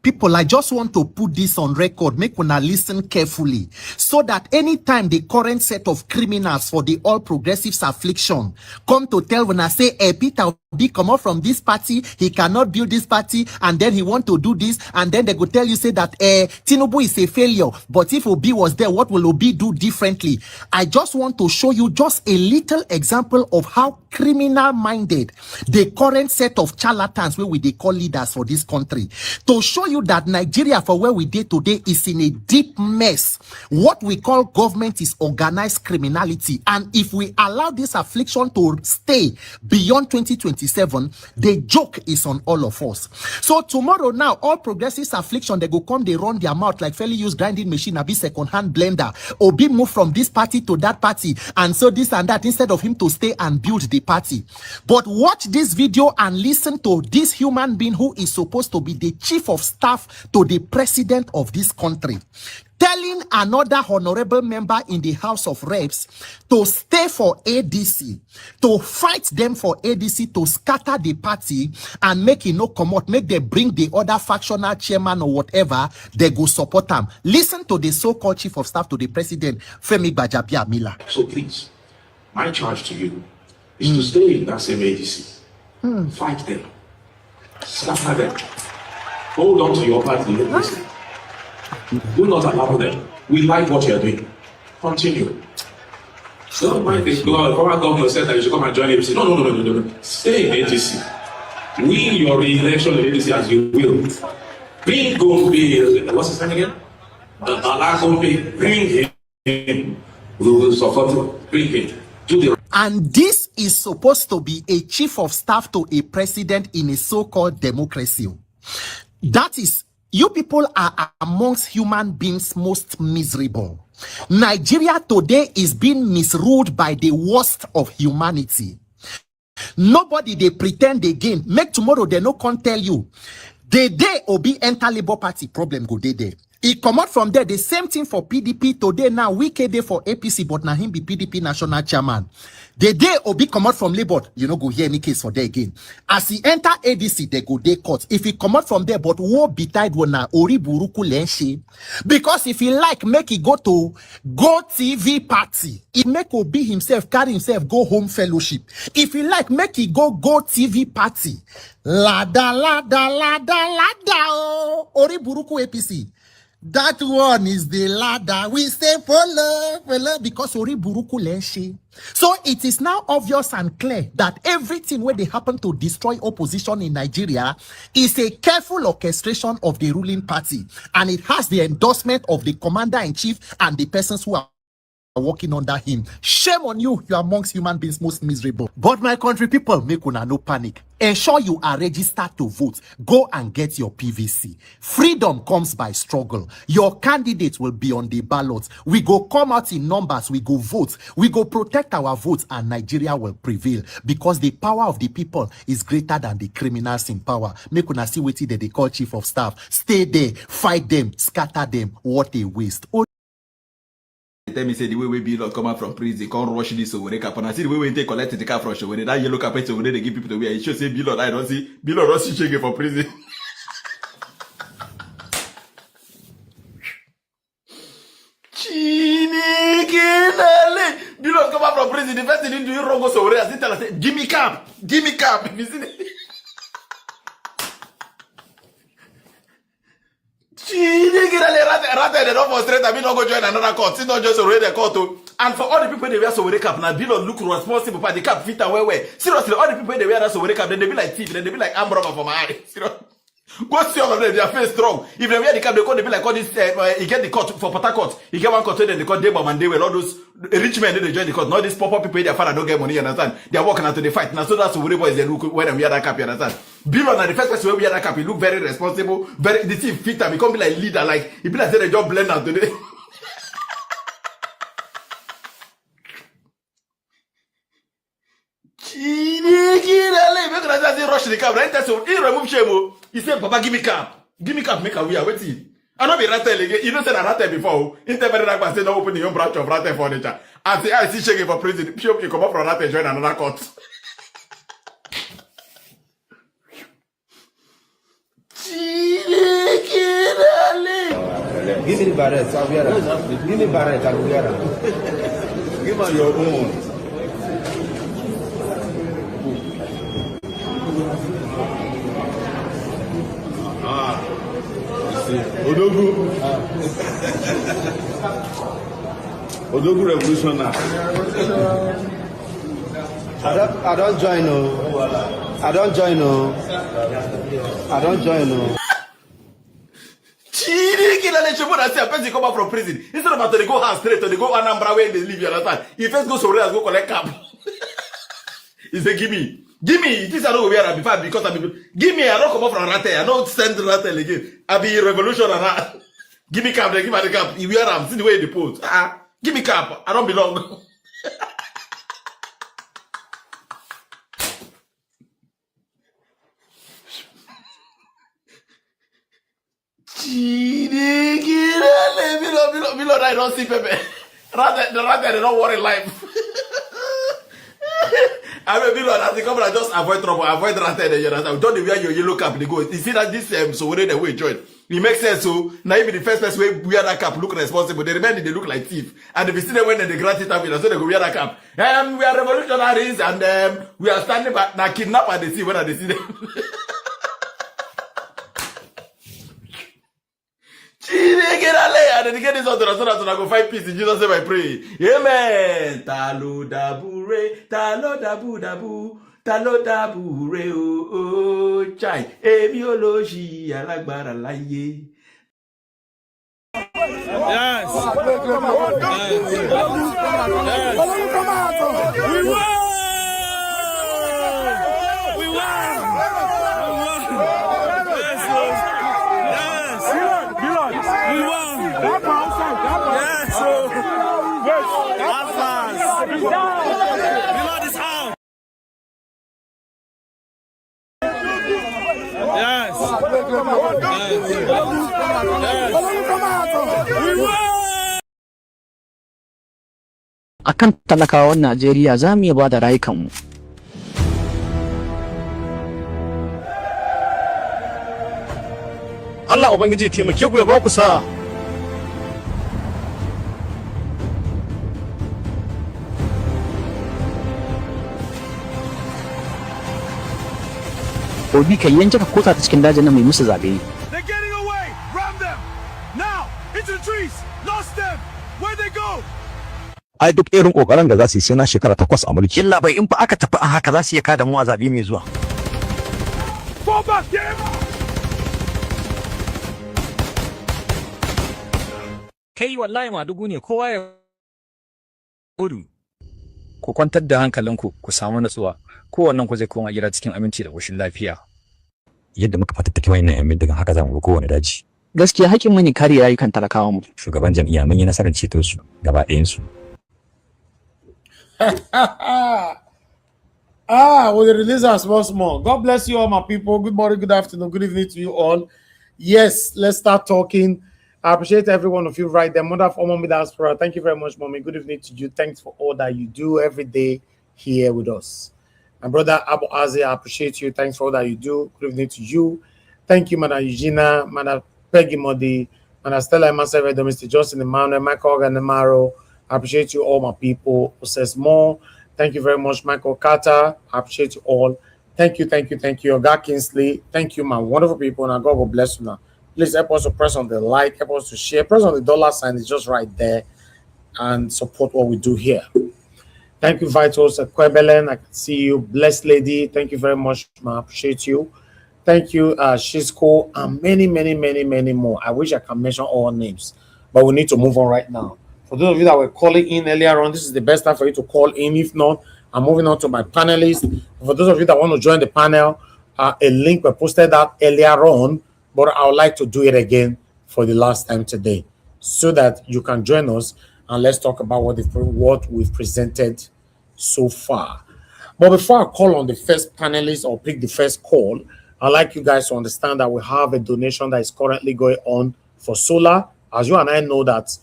People, I just want to put this on record, make una listen carefully, so that anytime the current set of criminals for the All Progressives affliction come to tell when I say, Peter Obi come out from this party, he cannot build this party, and then he want to do this, and then they go tell you, say that Tinubu is a failure, but if Obi was there, what will Obi do differently? I just want to show you just a little example of how criminal-minded the current set of charlatans where we they call leaders for this country, to show you that Nigeria, for where we did today, is in a deep mess. What we call government is organized criminality, and if we allow this affliction to stay beyond 2027, the joke is on all of us. So tomorrow now, All Progressives affliction, they go come, they run their mouth like fairly used grinding machine, a bit second-hand blender. Obi move from this party to that party, and so this and that, instead of him to stay and build the party. But watch this video and listen to this human being who is supposed to be the chief of staff to the president of this country, telling another honorable member in the House of Reps to stay for ADC, to fight them for ADC, to scatter the party and make it no come out, make them bring the other factional chairman or whatever, they go support them. Listen to the so-called chief of staff to the president, Femi Gbajabiamila. So please, my charge to you is to stay in that same ADC. Fight them. Scatter them. Hold on to your party. Listen. Do not allow them. We like what you're doing. Continue. Don't mind the former governor said that you should come and join ADC. No. Stay in ADC. Win your re-election in ADC as you will. Bring Gombe. What's his name again? Ala Gombe. Bring him. We will support him. Bring him. Do the. And this is supposed to be a chief of staff to a president in a so-called democracy. That is, you people are amongst human beings most miserable. Nigeria today is being misruled by the worst of humanity. Nobody they pretend again. Make tomorrow they no can tell you. The day Obi enter Labour Party, problem go there. He come out from there. The same thing for PDP today. Now weekend day for APC, but now him be PDP national chairman. The day Obi come out from Labour, you know, go hear any case for there again. As he enter ADC, they go day court. If he come out from there, but wo be tied one na ori buruku lenshi. Because if he like make he go to Go TV party, he make Obi himself carry himself go home fellowship. If he like make he go TV party, lada oh, ori buruku APC. That one is the ladder. We say follow, because ori buruku lenshi. So it is now obvious and clear that everything where they happen to destroy opposition in Nigeria is a careful orchestration of the ruling party, and it has the endorsement of the commander-in-chief and the persons who are working under him. Shame on you, you are amongst human beings most miserable. But my country people, make una no panic. Ensure you are registered to vote. Go and get your PVC. Freedom comes by struggle. Your candidate will be on the ballot. We go come out in numbers. We go vote. We go protect our votes, and Nigeria will prevail, because the power of the people is greater than the criminals in power. Make una see what they call chief of staff. Stay there, fight them, scatter them. What a waste. tell me say the way we be not come out from prison, they can't rush this over the cap. And I see the way we take collect the car from over that yellow carpet over there, they give people to wear. It should say Bilon. I don't see Bilon Rossi shaking for prison. Bilon come out from prison. The first thing he do you wrong goes over there. I tell her, give me cap. Give me cap. You see it? They don't frustrate. I mean, not go join another court. It's not just already a court. And for all the people they wear so with cap, now Bilon look responsible for the cap fit and well. Seriously, all the people they wear so with cap, then they be like thief, then they be like arm robber for my eye. Go see all of them, their face strong. If they wear the cap, they be like all this. You get the court for Port Harcourt. You get one court, then they call Debam and they were all those rich men. They join the court. Not these poor people, their father don't get money. You understand? They are walking out to the fight. Now so that's the way boys they look when they wear that cap. You understand? Bilon at the first person we wear that cap, he look very responsible, very the team fit and become like leader, like he be like say they just blend out today. Rush the cap, right? So he remove shame. He said, Papa, give me cap, make a wear. Wait till I don't be rattle again. You don't say that rattle before. Intermediate like say no open your branch of rattle furniture. And say I see shaking for prison. Sure, you come up from rattle join another court. Give me the barrette, I'll wear it. Give me barrette, I'll wear it. Give me your own. Odogu. Odogu revolutionary. I don't join no. I don't join no. I don't join no. A person come out from prison. Instead of to go house straight or they go Anambra where they live, you understand? He first go somewhere go collect cap. He say, give me. This I don't wear before because give me. I don't come up from Rate. I don't send Rate again. I be revolution and give me cap. Give me the cap. You wear them. See the way they put. Give me cap. I don't belong. Below I don't see Pepe. Rather they don't worry life. I mean, below as they come and just avoid trouble, avoid rather. You understand? Don't wear your yellow cap. They go. You see that this so where they way join. It makes sense. So now even the first person we wear that cap look responsible. The remaining they look like thief. And if you see them when they grant it up, so they go wear that cap. We are revolutionaries and we are standing back. Now kidnap and they see when they see them. And then get this out to the so I go find peace in Jesus' name I pray. Amen. Talo dabure, talo dabu dabu, talo dabure o chai. Ebiology alagbara laye. Yes. We won. We won. Akan talakawan Najeriya za mu iya ba da rayukanmu. Allah Ubangiji taimake ku ya ba ku sa'a. Obi kai yanke ka kota ta cikin dajin nan mai musu zabe. They're getting away. Ram them. Now, into the trees. Lost them. Where'd they go? Ai duk irin kokarin da za su yi sai na shekara 8 a mulki. Illa bai in fa aka tafi a haka za su iya kada mu a zabe mai zuwa. Fall back, game. Kai wallahi madugu ne kowa ya gudu. Ku kwantar da hankalinku ku samu natsuwa. Kowannen ku zai koma gida cikin aminci da koshin lafiya. Yadda muka fatattake wayannan yan bindigan haka zamu ga kowane daji. Gaskiya haƙin mu ne kare rayukan talakawa mu. Shugaban jami'a mun yi nasarar ceto su gaba ɗayan su. We'll release us once more. God bless you all, my people. Good morning, good afternoon, good evening to you all. Yes, let's start talking I appreciate every one of you right there. Mother of Mommy Diaspora, thank you very much, Mommy. Good evening to you. Thanks for all that you do every day here with us. And brother Abu Azi, I appreciate you. Thanks for all that you do. Good evening to you. Thank you, Madam Eugenia, Madam Peggy Modi, Madam Stella, myself, Mr. Justin Emmanuel, Michael Organamaro. I appreciate you, all my people. Says more. Thank you very much, Michael Carter. I appreciate you all. Thank you, thank you, thank you. Oga Kingsley, thank you, my wonderful people. And God will bless you now. Please help us to press on the like, help us to share. Press on the dollar sign, it's just right there, and support what we do here. Thank you, Vitals Kwebelen. I can see you. Blessed lady. Thank you very much. I appreciate you. Thank you, Shisco, and many, many, many, many more. I wish I can mention all names, but we need to move on right now. For those of you that were calling in earlier on, this is the best time for you to call in. If not, I'm moving on to my panelists. For those of you that want to join the panel, a link was posted out earlier on, but I would like to do it again for the last time today so that you can join us and let's talk about what we've presented so far. But before I call on the first panelist or pick the first call, I'd like you guys to understand that we have a donation that is currently going on for solar. As you and I know that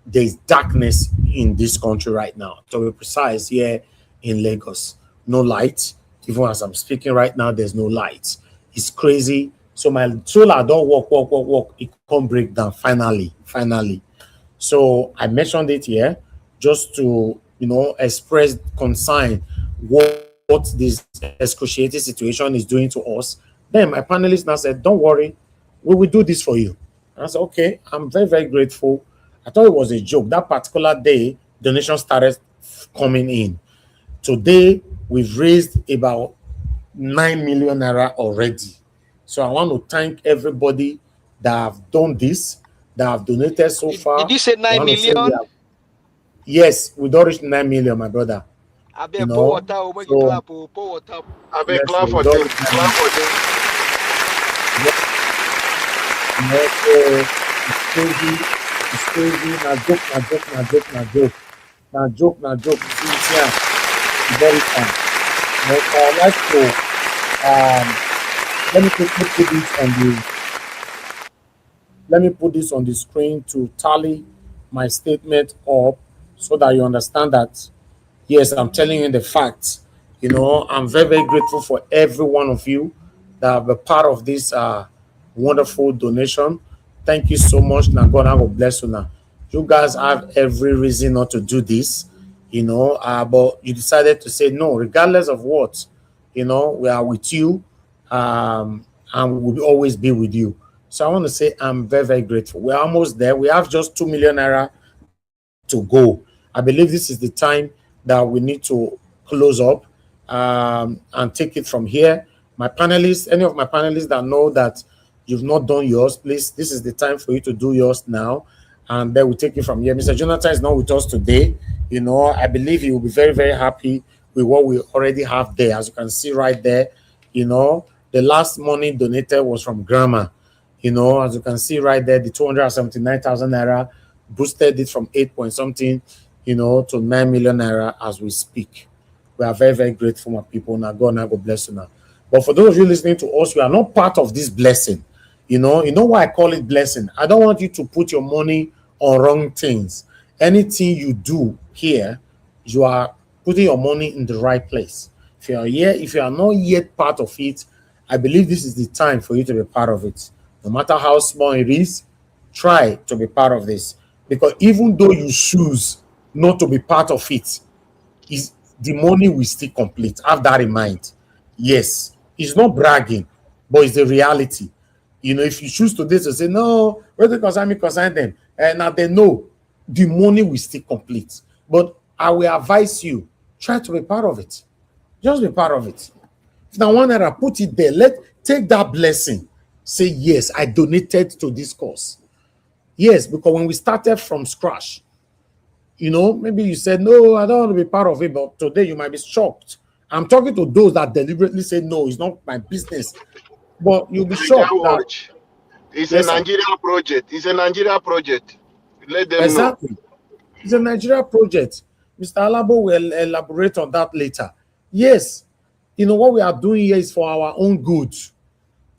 there is darkness in this country right now. To be precise, here in Lagos, no light. Even as I'm speaking right now, there's no light. It's crazy. So my solar don't work. It can't break down finally. So I mentioned it here just to, express concern what this excruciating situation is doing to us. Then my panelists now said, don't worry, we will do this for you. And I said, okay, I'm very, very grateful. I thought it was a joke. That particular day, donations started coming in. Today, we've raised about 9 million naira already. So I want to thank everybody that have done this, that have donated so far. Did you say 9 million? Yes, we don't reach 9 million, my brother. I beg pour water. I beg clap for them. Clap for them. It's crazy. Now joke. Sincere. Very fun. But I'd like to let me put this on the screen to tally my statement up so that you understand that yes, I'm telling you the facts. I'm very, very grateful for every one of you that have been part of this wonderful donation. Thank you so much. Now God will bless you now. You guys have every reason not to do this, but you decided to say no, regardless of what, we are with you, and we will always be with you. So I want to say I'm very, very grateful. We're almost there. We have just 2 million naira to go. I believe this is the time that we need to close up and take it from here. My panelists, any of my panelists that know that you've not done yours, please, this is the time for you to do yours now, and then we'll take it from here. Mr. Jonathan is not with us today. I believe he will be very, very happy with what we already have there. As you can see right there, the last money donated was from Grandma. As you can see right there, the 279,000 naira boosted it from 8 point something, to 9 million naira as we speak. We are very, very grateful, my people. Now God bless you now. But for those of you listening to us, you are not part of this blessing. You know why I call it blessing? I don't want you to put your money on wrong things. Anything you do here, you are putting your money in the right place. If you are here, if you are not yet part of it, I believe this is the time for you to be part of it. No matter how small it is, try to be part of this. Because even though you choose not to be part of it, the money will still complete. Have that in mind. Yes, it's not bragging, but it's the reality. If you choose today to say, no, whether concern me, concern them, now they know the money will still complete. But I will advise you, try to be part of it. Just be part of it. If now one naira, put it there. Take that blessing. Say, yes, I donated to this cause. Yes, because when we started from scratch, maybe you said, no, I don't want to be part of it, but today you might be shocked. I'm talking to those that deliberately say, no, it's not my business. But you'll be shocked. It's a Nigerian project. It's a Nigeria project. Let them exactly know. It's a Nigeria project. Mr. Alabo will elaborate on that later. Yes, what we are doing here is for our own good,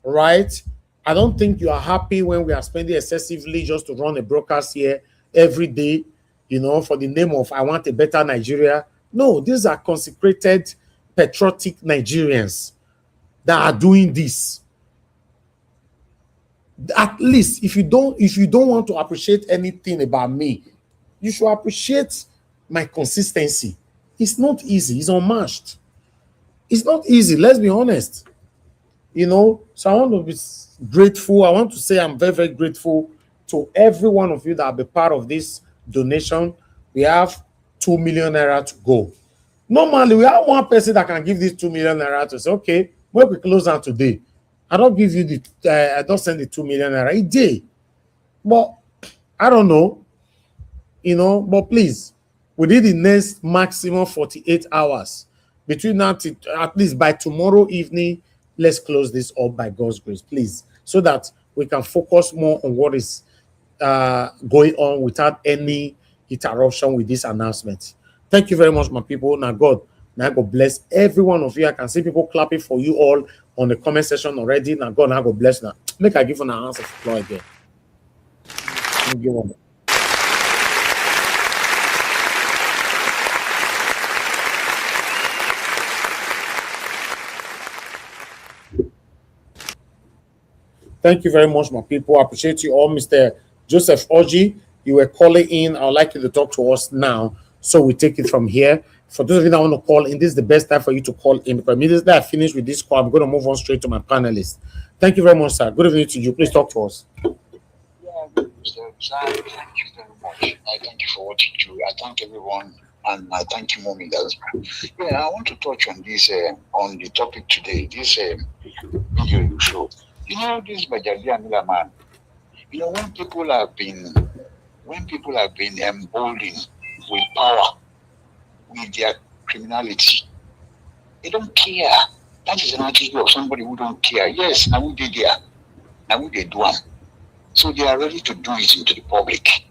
right? I don't think you are happy when we are spending excessively just to run a broadcast here every day, you know, for the name of I want a better Nigeria. No, these are consecrated, patriotic Nigerians that are doing this. At least if you don't want to appreciate anything about me, you should appreciate my consistency. It's not easy. It's unmatched. It's not easy. Let's be honest. You know, so I want to be grateful. I want to say I'm very, very grateful to every one of you that will be part of this donation. We have 2 million naira to go. Normally, we have one person that can give this 2 million naira to say, okay, when we close out today, I don't give you the, I don't send the 2 million naira a day. But I don't know, you know, but please, within the next maximum 48 hours, between now to at least by tomorrow evening, let's close this up by God's grace, please, so that we can focus more on what is going on without any interruption with this announcement. Thank you very much, my people. Now God bless every one of you. I can see people clapping for you all on the comment section already. Now God bless now. Make I give an answer for floor again. Thank you. Thank you very much, my people. I appreciate you all. Mr. Joseph Oji, you were calling in. I would like you to talk to us now, so we take it from here. For those of you that want to call in, this is the best time for you to call in. Because immediately I finish with this call, I'm going to move on straight to my panelists. Thank you very much, sir. Good evening to you. Please talk to us. Yeah, Mr. Thank you very much. I thank you for what you do. I thank everyone, and I thank you, Mommy. Yeah, I want to touch on this, on the topic today, this video you show. You know, this Bajabia Mila man, you know, when people have been emboldened with power, with their criminality, they don't care. That is an attitude of somebody who don't care. Yes, now we did there. Now we did one. So they are ready to do it into the public.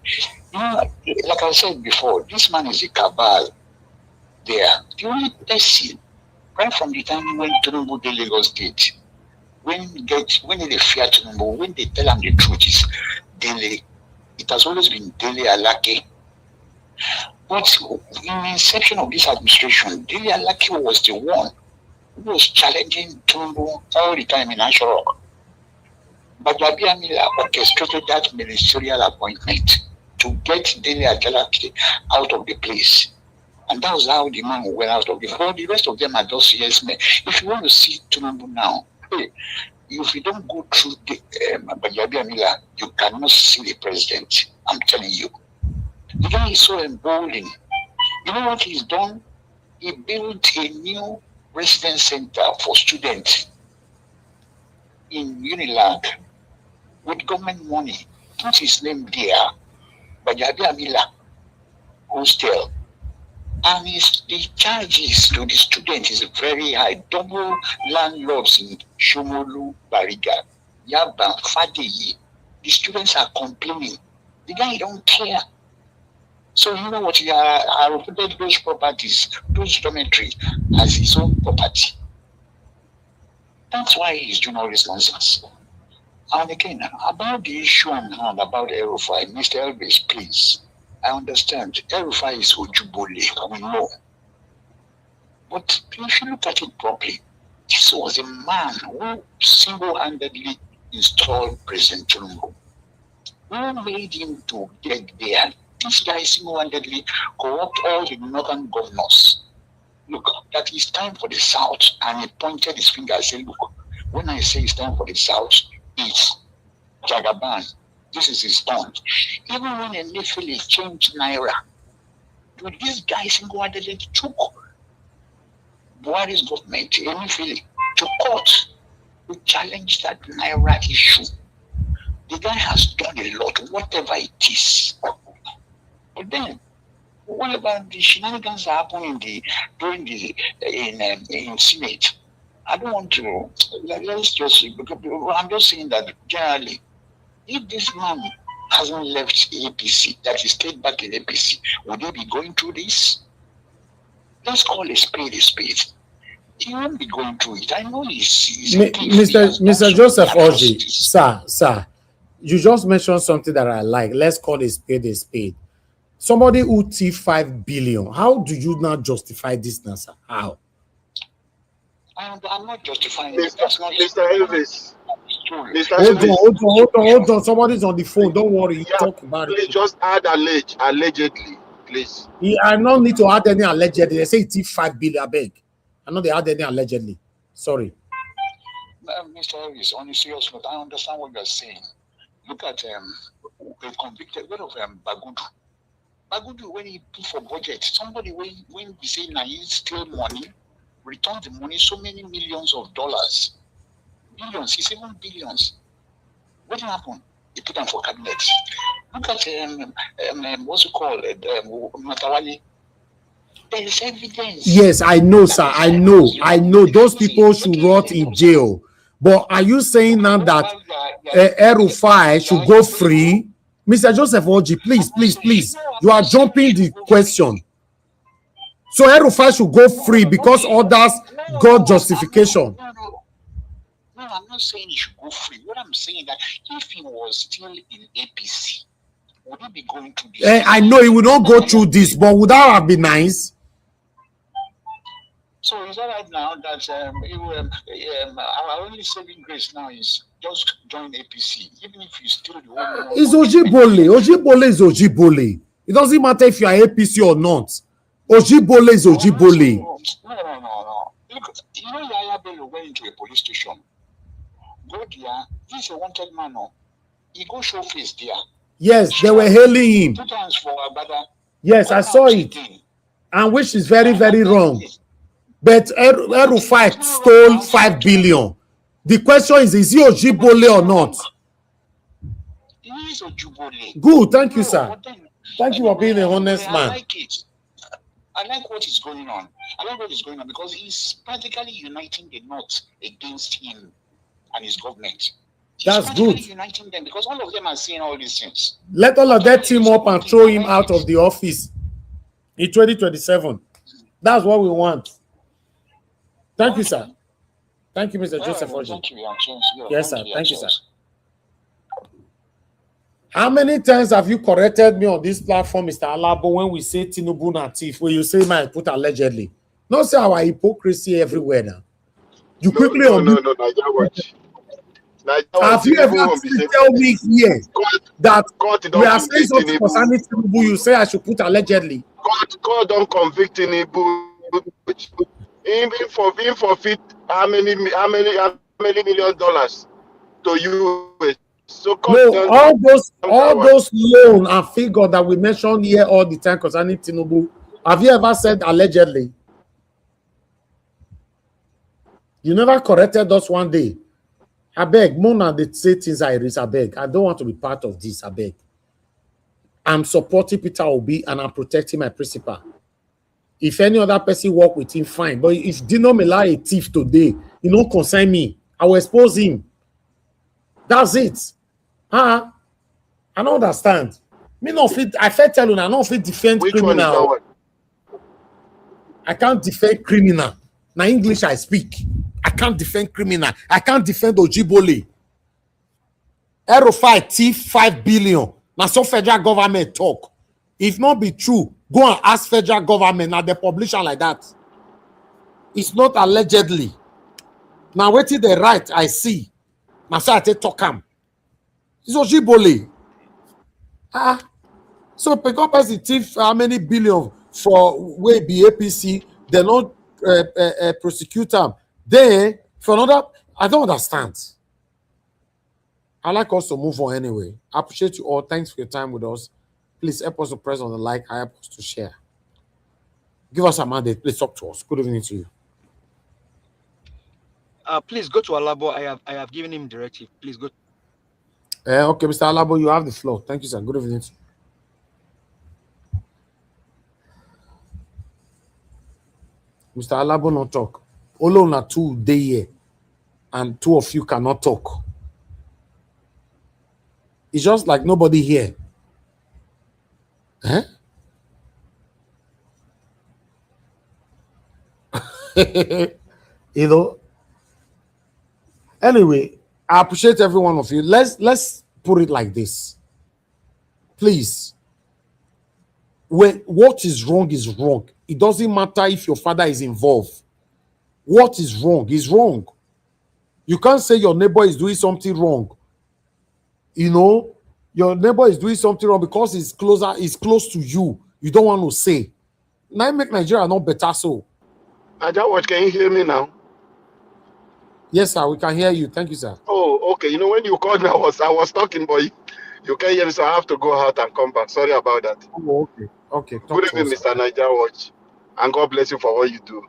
You know, like I said before, this man is a cabal there. The only person, right from the time when Tinubu did Lagos State, when they fear Tinubu, when they tell them the truth is Dele, it has always been Dele Alake. But in the inception of this administration, Dele Alake was the one who was challenging Tinubu all the time in Ashurok. But Babia Mila orchestrated that ministerial appointment to get Dele Alake out of the place. And that was how the man went out of the hall. The rest of them are just yes men. If you want to see Tinubu now, hey, if you don't go through the Bajabia Mila, you cannot see the president. I'm telling you. The guy is so emboldened. You know what he's done? He built a new residence center for students in Unilag with government money. Put his name there, Bajabia Mila Hostel. And the charges to the students is very high. Double landlords in Shomolu, Bariga, Yaba, Fadeyi. The students are complaining. The guy don't care. So you know what? He reported those properties, those dormitories, as his own property. That's why he's doing all this nonsense. And again, about the issue on hand, about Erufai, Mr. Elvis, please. I understand. Erufai is Ojubole, we know. But if you look at it properly, this was a man who single-handedly installed President Tinubu. Who made him to get there? This guy single-handedly corrupt all the northern governors. Look, that is time for the South, and he pointed his finger and said, look, when I say it's time for the South, it's Jagaban. This is his turn. Even when Emefiele changed Naira, this guy single-handedly took Buhari's government, Emefiele, to court to challenge that Naira issue. The guy has done a lot, whatever it is. But then, whatever the shenanigans that happen in Senate, I don't want to. Let's just. I'm just saying that generally, if this man hasn't left APC, that he stayed back in APC, would he be going through this? Let's call a spade a spade. He won't be going through it. I know he's Mr. Joseph Oji, sir, you just mentioned something that I like. Let's call a spade a spade. Somebody who thief 5 billion. How do you not justify this now, sir? How? I'm not justifying Mr. it. That's not Elvis. Mr. Hold on. Somebody's on the phone. Don't worry. You talk about please it. just add allegedly, please. I don't need to add any allegedly. They say he thief 5 billion. I beg. I know they add any allegedly. Sorry. Mr. Harris, on a serious note, I understand what you're saying. Look at the convicted one of Bagudu. Bagudu, when he put for budget, somebody when we say now he steal money, return the money, so many millions of dollars. Billions, he said 1 billions. What happened? He put them for cabinet. Look at what's it called? Matawali. There is evidence. Yes, I know, sir. I know. Those people should rot in jail. But are you saying now that El-Rufai should go free? Mr. Joseph Oji, please. You are jumping the question. So El-Rufai should go free because others got justification. No, I'm not saying he should go free. What I'm saying is that if he was still in APC, would he be going through this? I know he will not go through this, but would that have been nice? So is that right now that our only saving grace now is just join APC, even if you still the whole It's Ojibole. Ojibole is Ojibole. It doesn't matter if you are APC or not. Ojibole is Ojibole. No. Look, you know Yaya Bello went into a police station. Go there, he's a wanted man. He go show face there. Yes, they were hailing him. 2 times for Abada. Yes, I saw it. And which is very, very wrong. But El-Rufai stole 5 billion. The question is he Ojibole or not? He is Ojibole. Good, thank you, sir. Thank you for being an honest man. I like it. I like what is going on. I like what is going on because he's practically uniting the North against him and his government. That's good. Uniting them because all of them are saying all these things. Let all of that team up and throw him out of the office in 2027. That's what we want. Thank you, sir. Thank you, Mr. Joseph Oji. Thank you. Yes, sir. Thank you, sir. How many times have you corrected me on this platform, Mr. Alabo, when we say Tinubu na thief, when you say, man, put allegedly? Not say our hypocrisy everywhere now. You quickly have you ever tell me here that we are saying something concerning Tinubu, you say I should put allegedly? God don't convict Tinubu. Even forfeit how many $million to you? So no, all those loan and figure that we mention here all the time concerning Tinubu, have you ever said allegedly? You never corrected us one day. I beg, Mona, they say things I read. I beg. I don't want to be part of this. I beg. I'm supporting Peter Obi and I'm protecting my principal. If any other person work with him, fine. But if Dino Mela a thief today, you don't concern me. I will expose him. That's it. I don't understand. Me no fit. I fit tell you, I don't fit defend criminal. I can't defend criminal. Now English I speak. I can't defend criminal. I can't defend Ojibole. El-Rufai thief 5 billion. Now so federal government talk. If not be true, go and ask federal government. Now they publish like that. It's not allegedly. Now wait till the right I see. Now so I take talk am. It's Ojibole. So because the thief how many billion for way be APC, they not prosecute them. Then for another, I don't understand. I like us to move on anyway. I appreciate you all. Thanks for your time with us. Please help us to press on the like, help us to share. Give us a mandate. Please talk to us. Good evening to you. Please go to Alabo. I have given him directive. Please go. Okay, Mr. Alabo, you have the floor. Thank you, sir. Good evening. Mr. Alabo, not talk. Olo na 2 day here, and 2 of you cannot talk. It's just like nobody here. Huh? You know. Anyway, I appreciate every one of you. Let's put it like this. Please. When what is wrong is wrong. It doesn't matter if your father is involved. What is wrong is wrong. You can't say your neighbor is doing something wrong. You know, your neighbor is doing something wrong because it's close to you. You don't want to say. Now make Nigeria not better so. What can you hear me now? Yes, sir, we can hear you. Thank you, sir. Oh, okay. You know, when you called me, I was talking, but you can't hear me, so I have to go out and come back. Sorry about that. Oh, okay. Okay. Good evening, Mr. Niger Watch. And God bless you for what you do.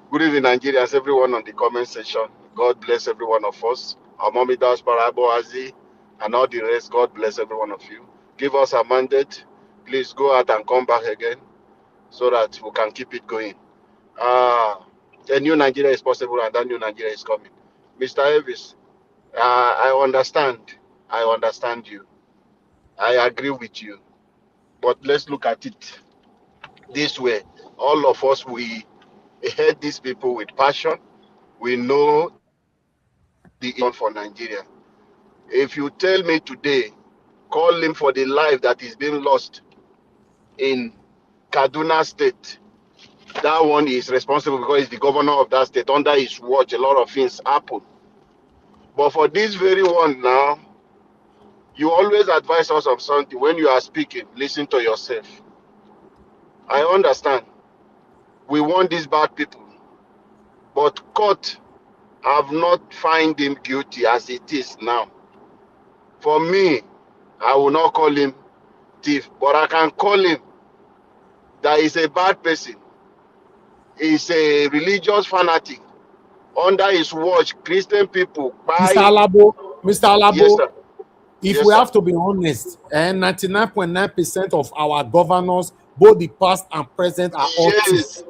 Good evening, Nigerians, everyone on the comment section. God bless every one of us. Our mommy does Parabo Azi and all the rest. God bless every one of you. Give us a mandate. Please go out and come back again so that we can keep it going. A new Nigeria is possible and that new Nigeria is coming. Mr. Elvis, I understand. I understand you. I agree with you. But let's look at it this way. All of us, we hate these people with passion. We know the end for Nigeria. If you tell me today, call him for the life that is being lost in Kaduna State, that one is responsible because he's the governor of that state. Under his watch, a lot of things happen. But for this very one now, you always advise us of something. When you are speaking, listen to yourself. I understand. We want these bad people. But court have not found him guilty as it is now. For me, I will not call him thief, but I can call him that he's a bad person. He's a religious fanatic. Under his watch, Christian people buy. Mr. Alabo, Yes, sir. if Yes, we sir. have to be honest, 99.9% of our governors, both the past and present, are all thieves.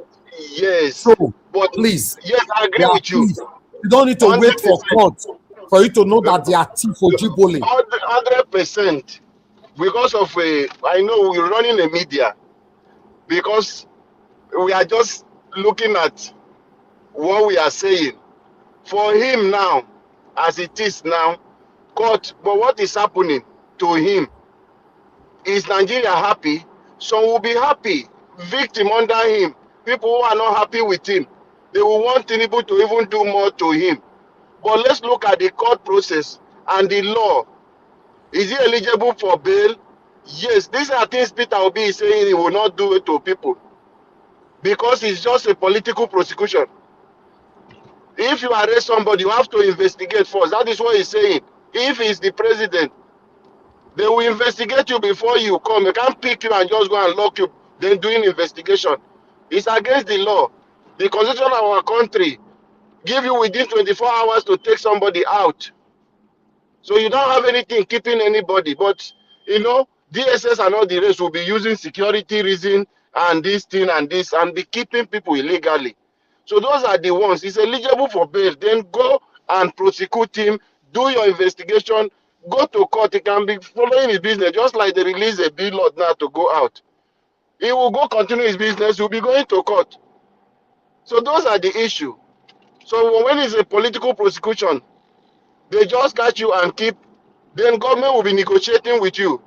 Yes. So, But please, yes, I agree they are with you. thieves. You don't need to wait for 100%. court for you to know that they are thief for Jibole. 100%. Because of I know we're running a media because we are just looking at what we are saying. For him now, as it is now, court. But what is happening to him? Is Nigeria happy? Some will be happy. Victim under him. People who are not happy with him, they will want Tinubu to even do more to him. But let's look at the court process and the law. Is he eligible for bail? Yes, these are things Peter Obi is saying he will not do it to people because it's just a political prosecution. If you arrest somebody, you have to investigate first. That is what he's saying. If he's the president, they will investigate you before you come. They can't pick you and just go and lock you, then doing investigation. It's against the law. The constitution of our country give you within 24 hours to take somebody out. So you don't have anything keeping anybody. But, you know, DSS and all the rest will be using security reason and this thing and this and be keeping people illegally. So those are the ones. He's eligible for bail. Then go and prosecute him. Do your investigation. Go to court. He can be following his business. Just like they release a bill lot now to go out. He will go continue his business. He'll be going to court. So those are the issue. So when it's a political prosecution, they just catch you and keep. Then government will be negotiating with you.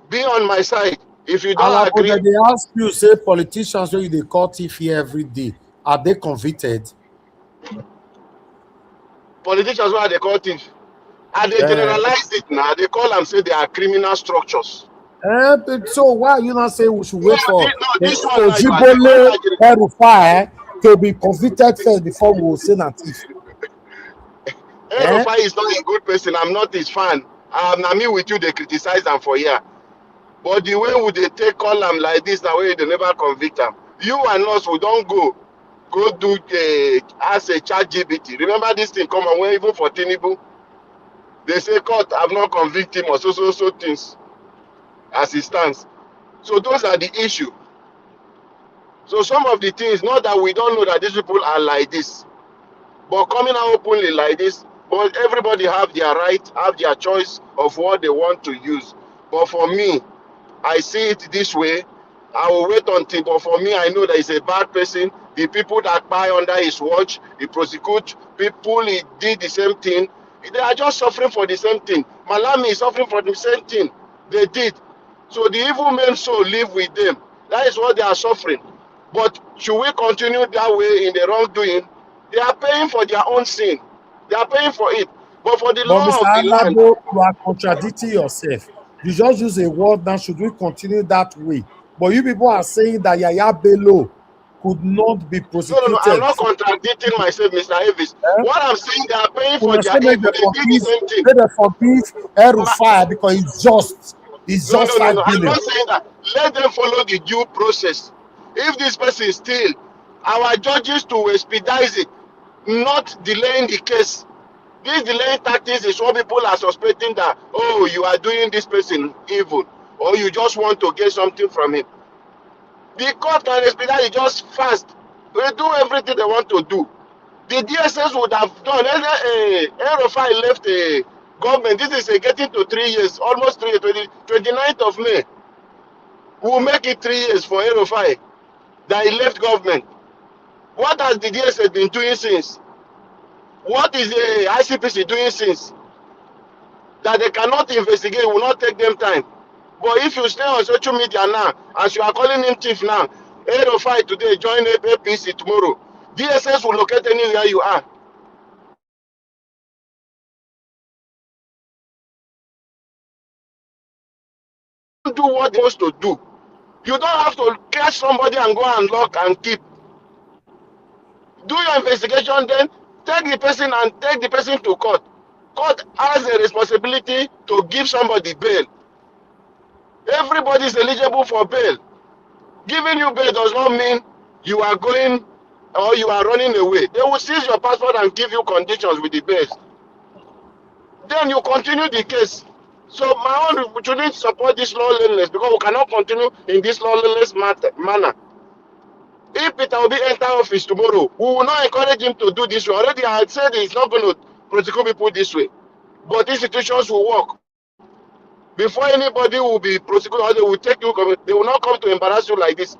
Be on my side. If you don't agree. They ask you, say, politicians, when they call thief here every day, are they convicted? Politicians, what are they call thief? And they generalize it now. They call them, say they are criminal structures. So why are you not saying we should wait for Ojibole El-Rufai to be convicted first before we will say that thief? El-Rufai is not a good person. I'm not his fan. I mean, with you, they criticize them for here. But the way would they take call them like this, the way they never convict them. You and us, we don't go do as a ChatGPT. Remember this thing come on when even for Tinubu, they say court have not convicted him or so things as it stands. So those are the issue. So some of the things, not that we don't know that these people are like this, but coming out openly like this, but everybody have their right, have their choice of what they want to use. But for me, I see it this way. I will wait until, but for me, I know that he's a bad person. the people that buy under his watch, he prosecute people, he did the same thing. They are just suffering for the same thing. Malami is suffering for the same thing they did. So the evil men soul live with them. That is what they are suffering. But should we continue that way in the wrongdoing? They are paying for their own sin. They are paying for it. But for the But law Mr. of the land, Alabo, you are contradicting yourself. You just use a word now. Should we continue that way? But you people are saying that Yaya Bello could not be no, I'm prosecuted. not contradicting myself, Mr. Avis. Eh? What I'm saying, they are paying for Una their say make evil. them They did the forgive, same thing. make them forgive El-Rufai because it's No, just no, no, 5 no. I'm billion. not saying that. Let them follow the due process. If this person steal, our judges to expedite it, not delaying the case. This delaying tactics is what people are suspecting that, oh, you are doing this person evil, or you just want to get something from him. The court can expedite it just fast. They do everything they want to do. The DSS would have done. Rufai left a government. This is getting to 3 years, almost 3 years, 29th of May. We will make it 3 years for Rufai that he left government. What has the DSS been doing since? What is the ICPC doing since? That they cannot investigate, will not take them time. But if you stay on social media now, as you are calling him chief now, Rufai today, join APC tomorrow, DSS will locate anywhere you are. Do what they're supposed to do. You don't have to catch somebody and go and lock and keep. Do your investigation, then take the person and take the person to court. Court has a responsibility to give somebody bail. Everybody is eligible for bail. Giving you bail does not mean you are going or you are running away. They will seize your passport and give you conditions with the bail. Then you continue the case. So my own, we shouldn't support this lawlessness because we cannot continue in this lawless manner. If Peter Obi enter office tomorrow, we will not encourage him to do this way. Already I had said he's not going to prosecute people this way. But institutions will work. Before anybody will be prosecuted, they will take you, they will not come to embarrass you like this.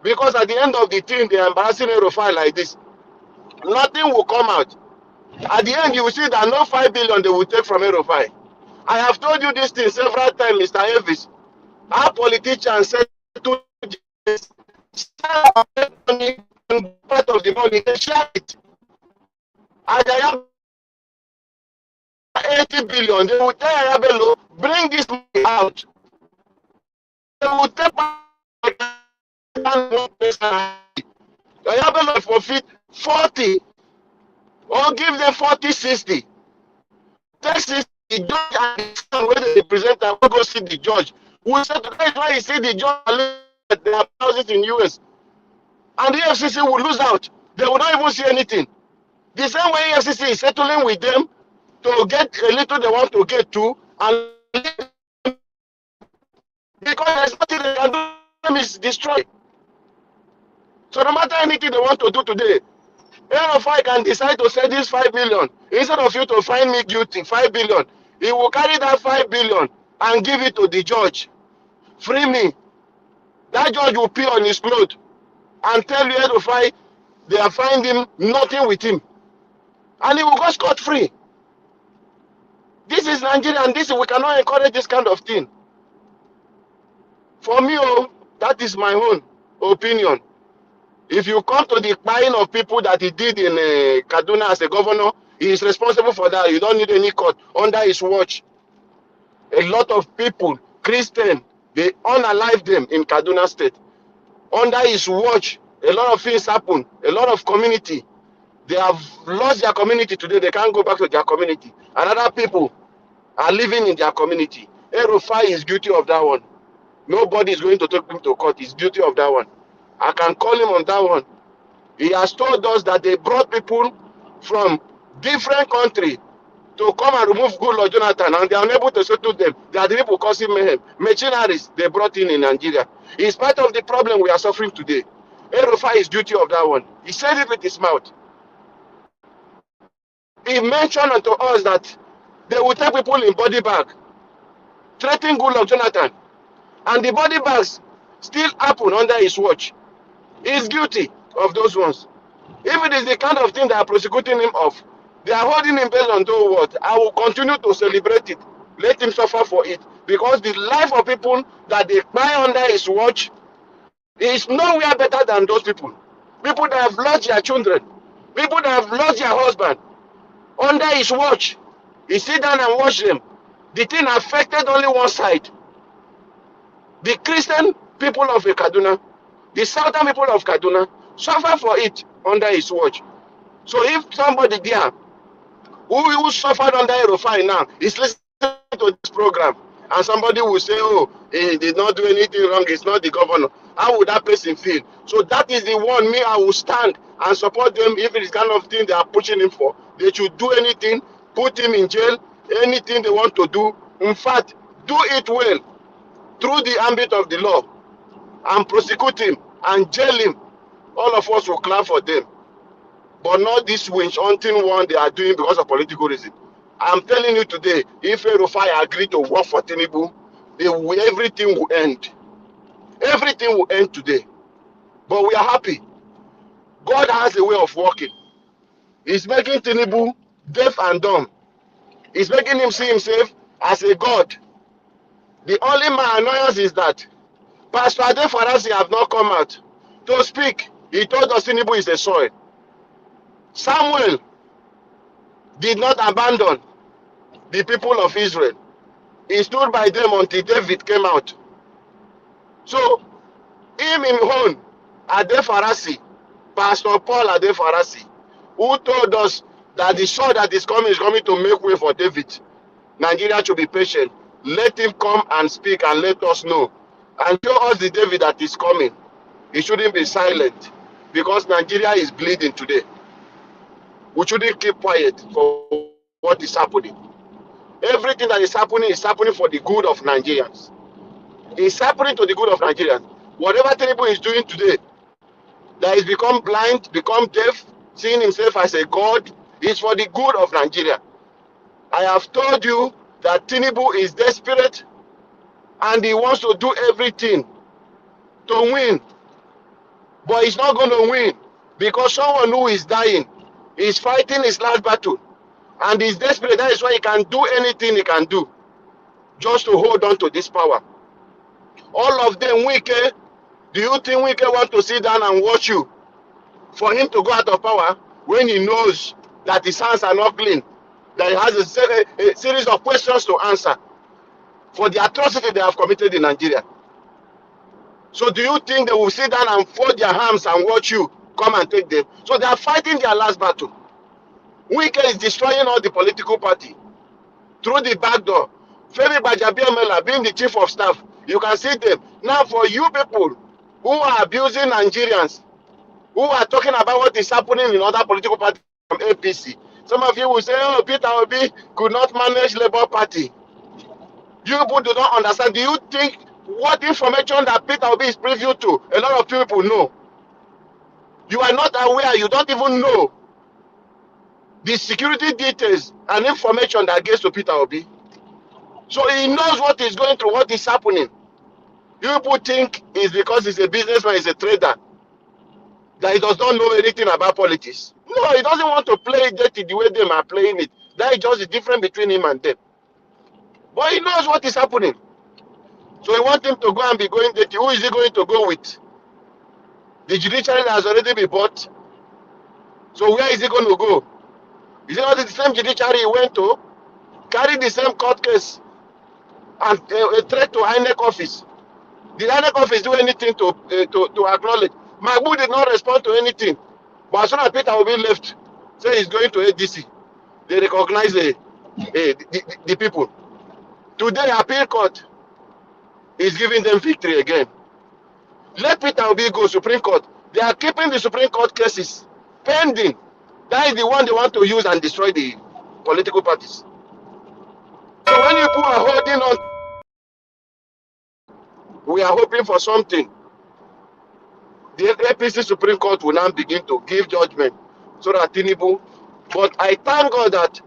Because at the end of the thing, they are embarrassing Rufai like this. Nothing will come out. At the end, you will see that no 5 billion they will take from Rufai. I have told you this thing several times, Mr. Elvis. Our politicians said to money and part of the money, they share it. And I have 80 billion. They will tell Arabello, bring this money out. They will take Arabello forfeit 40 or give them 40, 60. Take 60, the judge and the where they present and we'll go see the judge. We said that's why you see the judge, they have houses in US. And the FCC will lose out. They will not even see anything. The same way FCC is settling with them to get a little they want to get to, and because there's nothing they can do, them is destroyed. So no matter anything they want to do today, Rufai can decide to say this 5 billion. Instead of you to find me guilty, 5 billion, he will carry that 5 billion and give it to the judge. Free me. That judge will pee on his clothes and tell you Rufai they are finding nothing with him. And he will go scot-free. This is Nigeria, and this we cannot encourage this kind of thing. For me, that is my own opinion. If you come to the buying of people that he did in Kaduna as a governor, he is responsible for that. You don't need any court under his watch. A lot of people, Christian, they unalive them in Kaduna State. Under his watch, a lot of things happen. A lot of community. They have lost their community today. They can't go back to their community. And other people are living in their community. Rufai is guilty of that one. Nobody is going to take him to court. He's guilty of that one. I can call him on that one. He has told us that they brought people from different countries to come and remove Goodluck Jonathan, and they are unable to settle them. They are the people causing mayhem. Mercenaries they brought in Nigeria. In spite of the problem we are suffering today, Rufai is guilty of that one. He said it with his mouth. He mentioned unto us that they will take people in body bag, threatening Goodluck Jonathan, and the body bags still happen under his watch. He is guilty. of those ones. If it is the kind of thing they are prosecuting him of, they are holding him based on those words. I will continue to celebrate it. Let him suffer for it. Because the life of people that they buy under his watch is nowhere better than those people. People that have lost their children. People that have lost their husband. Under his watch. He sit down and watch them. The thing affected only one side. The Christian people of Kaduna, the southern people of Kaduna, suffer for it under his watch. So if somebody there who suffered under Erufai now is listening to this program, and somebody will say, oh, he did not do anything wrong, it's not the governor, how would that person feel? So that is the one me, I will stand and support them if it is kind of thing they are pushing him for. They should do anything, put him in jail, anything they want to do. In fact, do it well through the ambit of the law and prosecute him and jail him. All of us will clap for them. But not this winch hunting one they are doing because of political reason. I'm telling you today, if Erufai agree to work for Tinubu, everything will end. Everything will end today. But we are happy. God has a way of working. He's making Tinubu deaf and dumb. He's making him see himself as a god. The only my annoyance is that Pastor Ade Farasi have not come out to speak. He told us Tinubu is a soil. Samuel did not abandon the people of Israel. He stood by them until David came out. So, him in own, Ade Farasi, Pastor Paul Ade Farasi, who told us that the sword that is coming to make way for David. Nigeria should be patient. Let him come and speak and let us know. And show us the David that is coming. He shouldn't be silent because Nigeria is bleeding today. We shouldn't keep quiet for what is happening. Everything that is happening for the good of Nigerians. It's happening to the good of Nigerians. Whatever Tinubu is doing today, that he's become blind, become deaf, seeing himself as a god, is for the good of Nigeria. I have told you that Tinubu is desperate and he wants to do everything to win. But he's not going to win because someone who is dying is fighting his last battle. And he's desperate. That is why he can do anything he can do just to hold on to this power. All of them, Wike, do you think Wike want to sit down and watch you for him to go out of power when he knows that his hands are not clean? That he has a series of questions to answer for the atrocity they have committed in Nigeria. So do you think they will sit down and fold their arms and watch you come and take them? So they are fighting their last battle. Wike is destroying all the political party through the back door. Femi Gbajabiamila being the chief of staff, you can see them. Now for you people who are abusing Nigerians, who are talking about what is happening in other political parties from APC, some of you will say, oh, Peter Obi could not manage Labour Party. You people do not understand. Do you think what information that Peter Obi is privy to, a lot of people know? You are not aware, you don't even know the security details and information that gets to Peter Obi. So he knows what is going through, what is happening. You people think it's because he's a businessman, he's a trader, that he does not know anything about politics. No, he doesn't want to play it dirty the way they are playing it. That is just the difference between him and them. But he knows what is happening. So he wants him to go and be going dirty. Who is he going to go with? The judiciary has already been bought. So where is he going to go? Is it not the same judiciary he went to? Carry the same court case and a threat to INEC office. Did INEC office do anything to acknowledge? Mahmoud did not respond to anything. But as soon as Peter Obi left, say he's going to ADC, they recognize the people. Today, appeal court is giving them victory again. Let Peter Obi go Supreme Court. They are keeping the Supreme Court cases pending. That is the one they want to use and destroy the political parties. So when you people are holding on, we are hoping for something. The APC Supreme Court will now begin to give judgment so that Tinubu. But I thank God that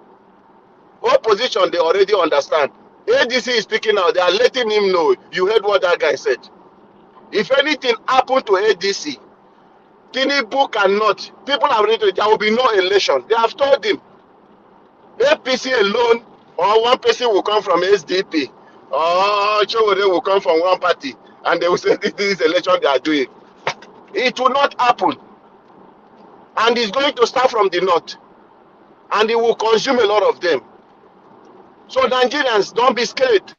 opposition, they already understand. ADC is speaking now. They are letting him know. You heard what that guy said. If anything happened to ADC, Tinubu cannot. People have written there will be no election. They have told him APC alone or one person will come from SDP or Chowore will come from one party and they will say this is election they are doing. It will not happen. And it's going to start from the north. And it will consume a lot of them. So Nigerians, don't be scared.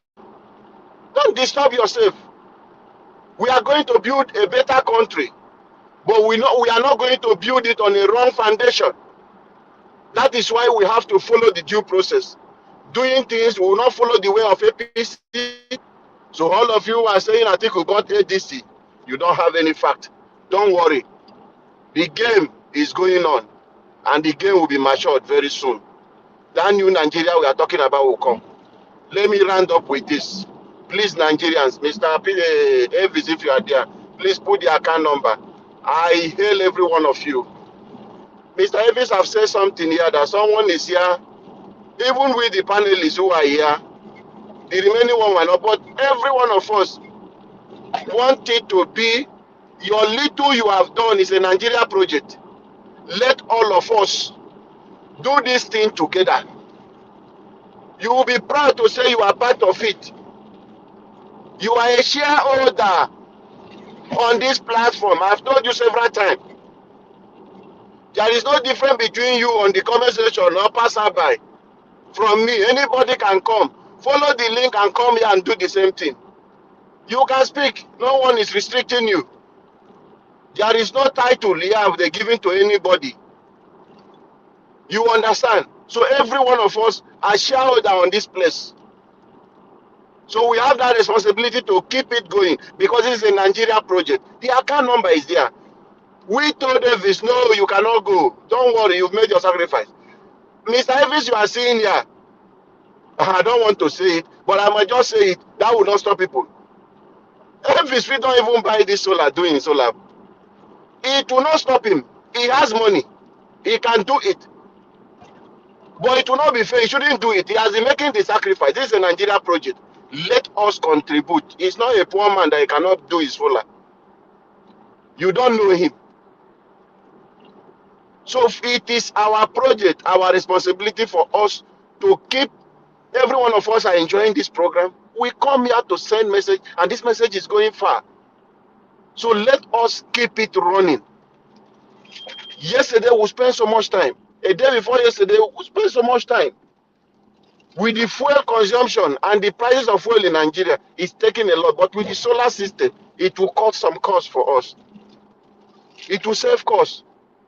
Don't disturb yourself. We are going to build a better country. But we are not going to build it on a wrong foundation. That is why we have to follow the due process. Doing things, we will not follow the way of APC. So all of you who are saying, I think we got ADC, you don't have any fact. Don't worry. The game is going on. And the game will be matured very soon. That new Nigeria we are talking about will come. Let me round up with this. Please, Nigerians, Mr. Avis, if you are there, please put the account number. I hail every one of you. Mr. Avis have said something here that someone is here, even with the panelists who are here, the remaining one were not, but every one of us want it to be, your little you have done is a Nigeria project. Let all of us do this thing together. You will be proud to say you are part of it. You are a shareholder on this platform. I've told you several times. There is no difference between you on the comment section or passerby. From me, anybody can come. Follow the link and come here and do the same thing. You can speak. No one is restricting you. There is no title here they're giving to anybody. You understand? So every one of us are shareholder on this place. So we have that responsibility to keep it going because it's a Nigeria project. The account number is there. We told Davis, no, you cannot go. Don't worry, you've made your sacrifice. Mr. Davis, you are seeing here. I don't want to say it, but I might just say it. That will not stop people. Davis, we don't even buy this solar, doing solar. It will not stop him. He has money. He can do it. But it will not be fair. He shouldn't do it. He has been making the sacrifice. This is a Nigeria project. Let us contribute. It's not a poor man that he cannot do his solar. You don't know him. So it is our project, our responsibility for us to keep, every one of us are enjoying this program. We come here to send message, and this message is going far. So let us keep it running. Yesterday we spent so much time. A day before yesterday we spent so much time. With the fuel consumption and the prices of fuel in Nigeria, it's taking a lot. But with the solar system, it will cut some cost for us. It will save costs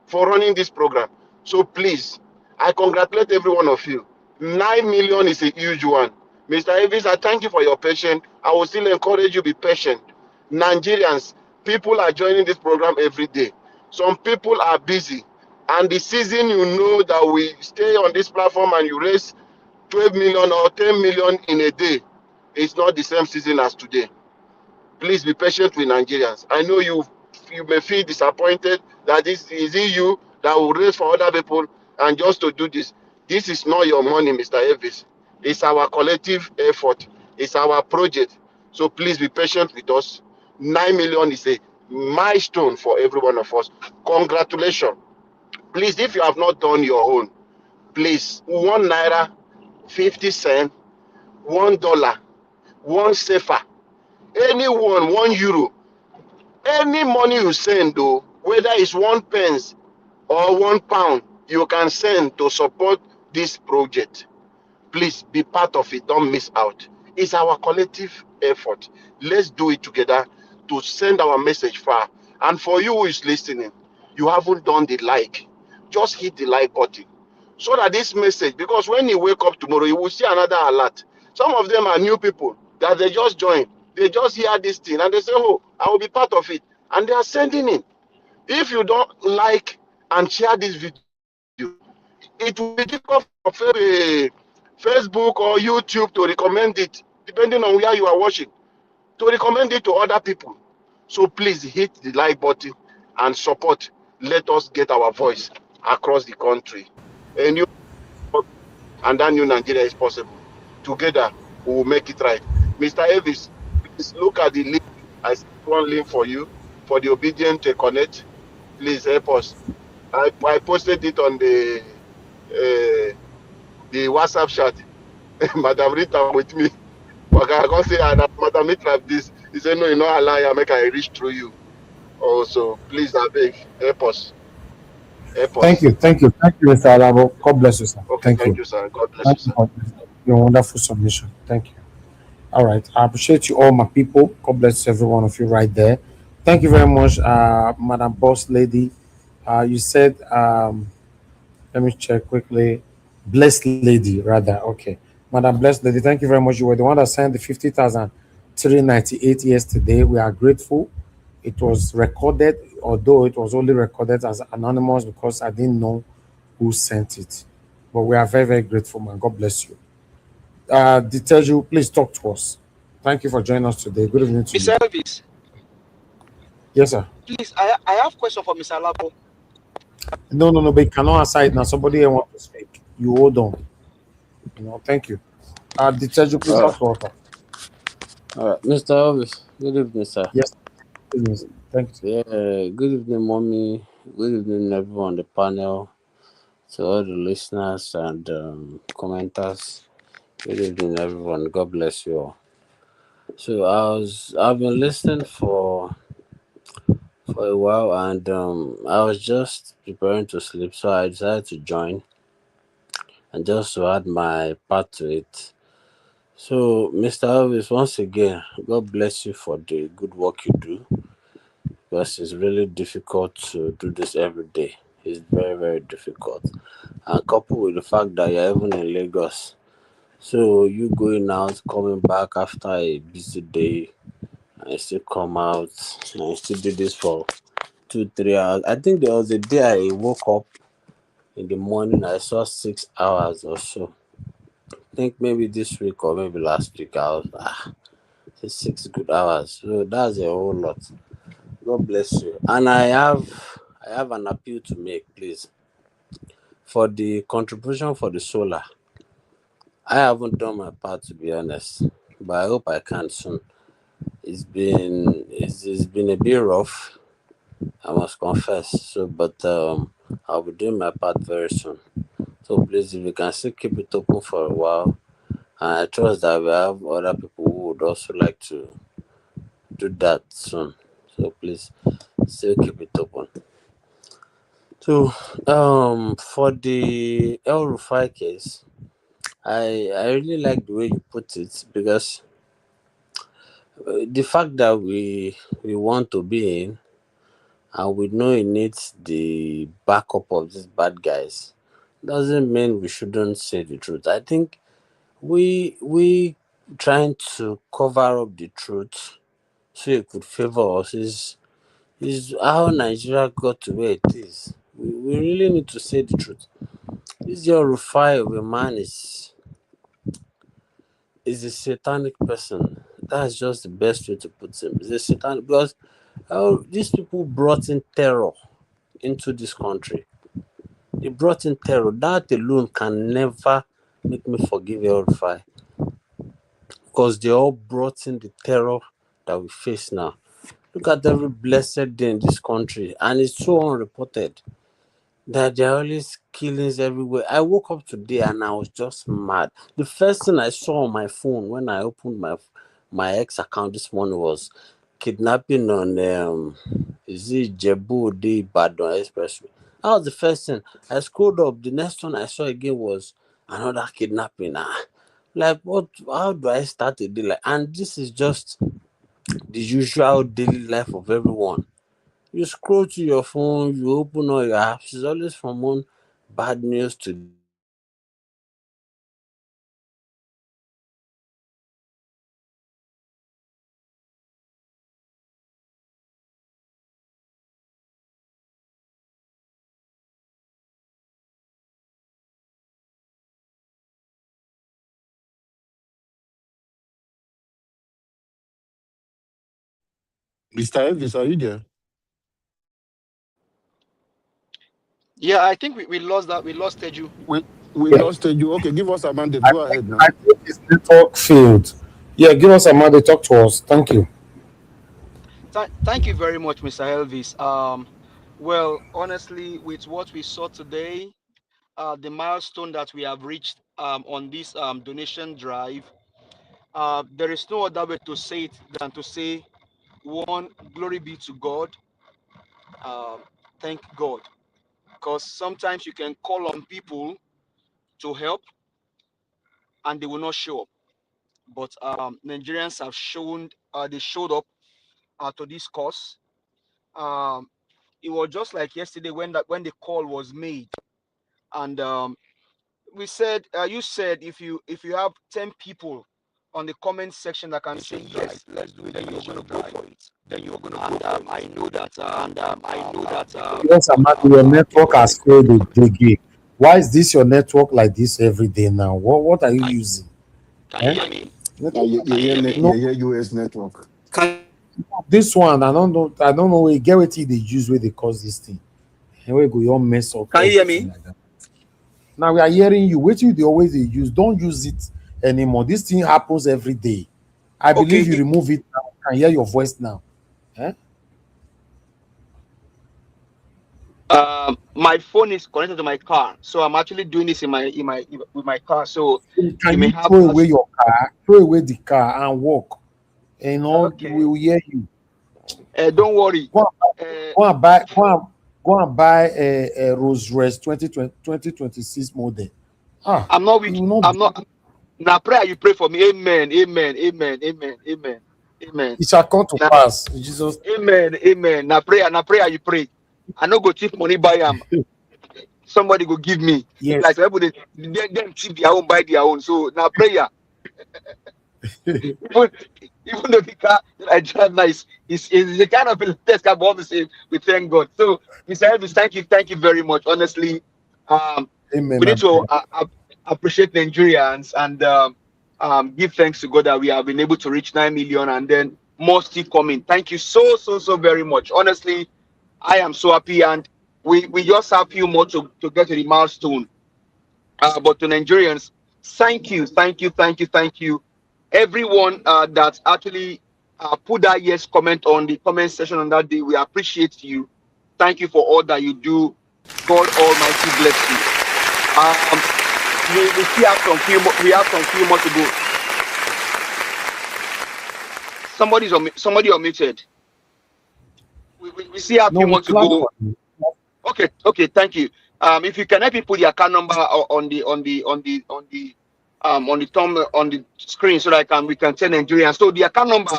for running this program. So please, I congratulate every one of you. 9 million is a huge one. Mr. Avis, I thank you for your patience. I will still encourage you to be patient. Nigerians, people are joining this program every day. Some people are busy. And the season you know that we stay on this platform and you raise 12 million or 10 million in a day, it's not the same season as today. Please be patient with Nigerians. I know you may feel disappointed that this is you that will raise for other people and just to do this. This is not your money, Mr. Avis. It's our collective effort. It's our project. So please be patient with us. 9 million is a milestone for every one of us. Congratulations. Please, if you have not done your own, please, 1 naira, 50 cents, $1, 1 sefa, anyone, 1 euro, any money you send, though, whether it's 1 pence or 1 pound, you can send to support this project. Please be part of it. Don't miss out. It's our collective effort. Let's do it together to send our message far. And for you who is listening, you haven't done the like. Just hit the like button so that this message, because when you wake up tomorrow, you will see another alert. Some of them are new people that they just joined. They just hear this thing and they say, oh, I will be part of it. And they are sending in. If you don't like and share this video, it will be difficult for Facebook or YouTube to recommend it, depending on where you are watching, to recommend it to other people. So please hit the like button and support. Let us get our voice across the country. And that new Nigeria is possible. Together, we will make it right. Mr. Avis, please look at the link. I sent one link for you, for the obedient to connect. please help us. I posted it on the WhatsApp chat. Madam Rita with me. But I can't say, Madam Rita like this. He said, no, you know, Allah, make I reach through you. Also, please, I beg, help us. Help us. Thank you, Mr. Alabo. God bless you, sir. Okay, Thank thank you. you, sir. God bless you, Thank sir. you for your wonderful submission. Thank you. All right. I appreciate you all, my people. God bless every one of you right there. Thank you very much, Madam Boss Lady. You said, let me check quickly. Blessed Lady, rather. Okay. Madam Blessed Lady, thank you very much. You were the one that signed the 50,398 yesterday. We are grateful. It was recorded, although it was only recorded as anonymous because I didn't know who sent it. But we are very, very grateful, man. God bless you. Diteju, please talk to us. Thank you for joining us today. Good evening to you. Mr. Elvis, Yes, sir. please, I have question for Mr. Labo. No, but you cannot answer it now. Somebody here want to speak. You hold on. Thank you. Diteju, please talk to us. All right, Mr. Elvis. Good evening, sir. Yes, thank you. Yeah, good evening, mommy. Good evening, everyone on the panel, to all the listeners and commenters. Good evening, everyone. God bless you all. So I've been listening for a while, and I was just preparing to sleep, so I decided to join and just to add my part to it. So, Mr. Elvis, once again, God bless you for the good work you do, because it's really difficult to do this every day. It's very, very difficult. And coupled with the fact that you're even in Lagos. So you going out, coming back after a busy day, and you still come out and you still do this for 2 3 hours. I think there was a day I woke up in the morning, I saw 6 hours or so. I think maybe this week or maybe last week I was 6 good hours. So that's a whole lot. God bless you. And I have an appeal to make, please. For the contribution for the solar, I haven't done my part, to be honest, but I hope I can soon. It's been a bit rough, I must confess. So, but I'll be doing my part very soon. So please, if you can still keep it open for a while, and I trust that we have other people who would also like to do that soon. So please, still keep it open. So, for the El Rufai case, I really like the way you put it, because the fact that we want to be in, and we know it needs the backup of these bad guys, doesn't mean we shouldn't say the truth. I think we trying to cover up the truth so it could favor us is how Nigeria got to where it is. We really need to say the truth. This your Rufai of a man is a satanic person. That's just the best way to put him. He's a satanic, because these people brought in terror into this country. They brought in terror. That alone can never make me forgive El Rufai, because they all brought in the terror that we face now. Look at every blessed day in this country, and it's so unreported that there are always killings everywhere. I woke up today and I was just mad. The first thing I saw on my phone when I opened my ex account this morning was kidnapping on is it Jebu de Badon Expressway. That was the first thing. I scrolled up. The next one I saw again was another kidnapping. Like, what? How do I start a day like? And this is just the usual daily life of everyone. You scroll to your phone, you open all your apps. It's always from one bad news to Mr. Elvis, are you there? Yeah, I think we lost that. We lost Teju. We Yeah. lost you. Okay, give us a mandate. I Go think, ahead now. I think it's network field. Yeah, give us a minute. Talk to us. Thank you. Thank you very much, Mr. Elvis. Well, honestly, with what we saw today, the milestone that we have reached on this donation drive, there is no other way to say it than to say, one, glory be to God. Thank God. Because sometimes you can call on people to help and they will not show up. But Nigerians have shown, they showed up to this cause. Um, it was just like yesterday when the call was made, and we said, you said, if you have 10 people on the comment section that can say yes, let's do it, then you're gonna go for it. Then you're gonna go for it. I know that. I know that. Yes, Amadi, your network has failed again. Why is this your network like this every day now? What are you using? Can you hear me? US network. This one, I don't know where you get what they use where they cause this thing. And we go your mess up. Can you hear me? Like that. Now we are hearing you. What you they always use? Don't use it anymore. This thing happens every day. I believe you remove it now. I can hear your voice now. My phone is connected to my car, so I'm actually doing this with my car. So can you throw away your car, throw away the car, and walk? And we will hear you. Don't worry. Go and buy a Rolls-Royce 2026 model. I'm not weak. I'm not. Now prayer you pray for me. Amen. Amen. Amen. Amen. Amen. Amen. It shall come to pass. Jesus. Amen. Amen. Now prayer you pray. I no go thief money buy am. Somebody go give me. Yes. Like everybody them thief their own, buy their own. So now prayer. even though the car that I drive now is the kind of a test car, but obviously we thank God. So Mr. Elvis, thank you very much. Honestly, Amen, we need to appreciate Nigerians and give thanks to God that we have been able to reach 9 million and then more still coming. Thank you so very much. Honestly, I am so happy, and we just have few more to get to the milestone. But to Nigerians, thank you. Everyone that actually put that yes comment on the comment section on that day, we appreciate you. Thank you for all that you do. God Almighty bless you. We still have some few more. We have some few more to go. Somebody unmuted. We still have few more to go. Okay, thank you. If you can help me put the account number on the screen so that we can tell Nigerians. So the account number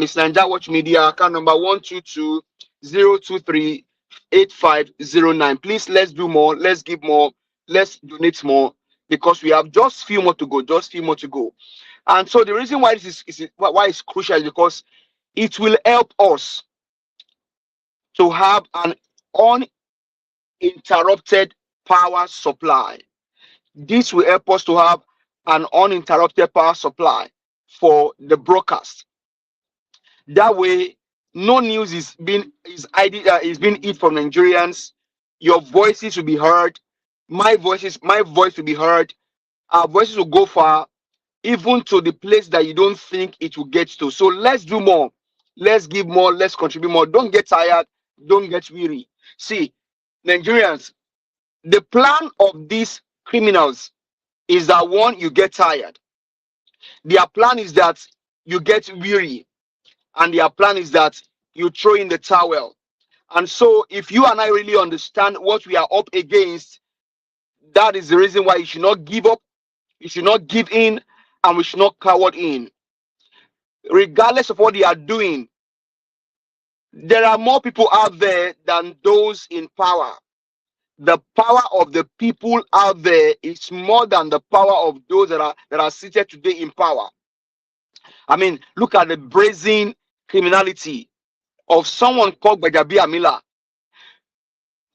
is Nigeria Watch Media account number 122-023-8509. Please, let's do more. Let's give more. Let's donate more, because we have just few more to go. And so the reason why this is why it's crucial is because it will help us to have an uninterrupted power supply. This will help us to have an uninterrupted power supply for the broadcast. That way, no news is being hid from Nigerians. Your voices will be heard. My voice will be heard. Our voices will go far, even to the place that you don't think it will get to. So let's do more. Let's give more. Let's contribute more. Don't get tired. Don't get weary. See, Nigerians, the plan of these criminals is that, one, you get tired. Their plan is that you get weary. And their plan is that you throw in the towel. And so if you and I really understand what we are up against, that is the reason why you should not give up, you should not give in, and we should not coward in. Regardless of what they are doing, there are more people out there than those in power. The power of the people out there is more than the power of those that are seated today in power. I mean, look at the brazen criminality of someone called Bajabi Amila.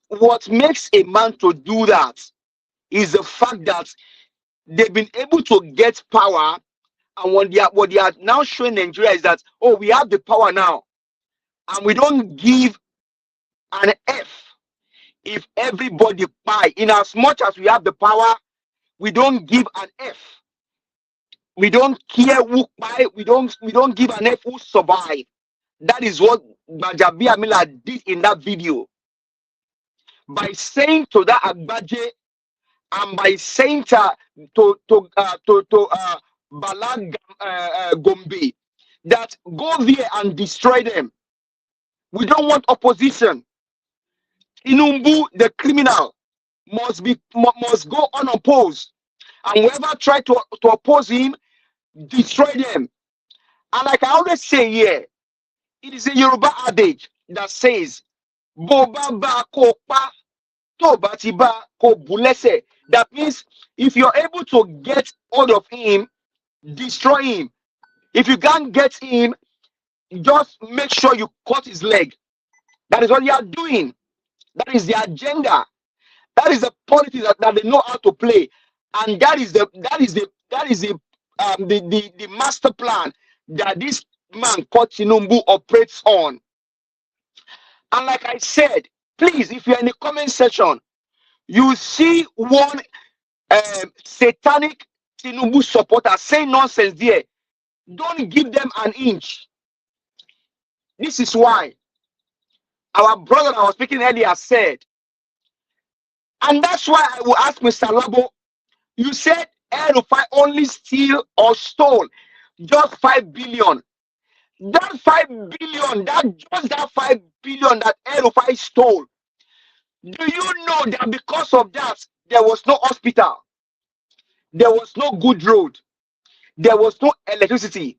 What makes a man to do that is the fact that they've been able to get power, and what they are now showing Nigeria is that, oh, we have the power now, and we don't give an F if everybody buy. In as much as we have the power, we don't give an F. We don't care who buy. We don't give an F who survive. That is what Bajabi Amila did in that video. by saying to that Agbaje and by saying to Bala Gombe that go there and destroy them. We don't want opposition. Inumbu, the criminal, must go unopposed, and whoever try to oppose him, destroy them. And like I always say here, it is a Yoruba adage that says, "Boba ba ko pa, to ba ti ba ko bulese." That means if you're able to get hold of him, destroy him. If you can't get him, just make sure you cut his leg. That is what you are doing. That is the agenda. That is the politics that they know how to play, and that is the master plan that this man called Tinubu operates on. And like I said, please, if you're in the comment section, you see one satanic Tinubu supporter saying nonsense there, don't give them an inch. This is why our brother I was speaking earlier said, and that's why I will ask Mr. Labo, you said El-Rufai only steal or stole just 5 billion. That 5 billion, that 5 billion that El-Rufai stole, do you know that because of that, there was no hospital, there was no good road, there was no electricity?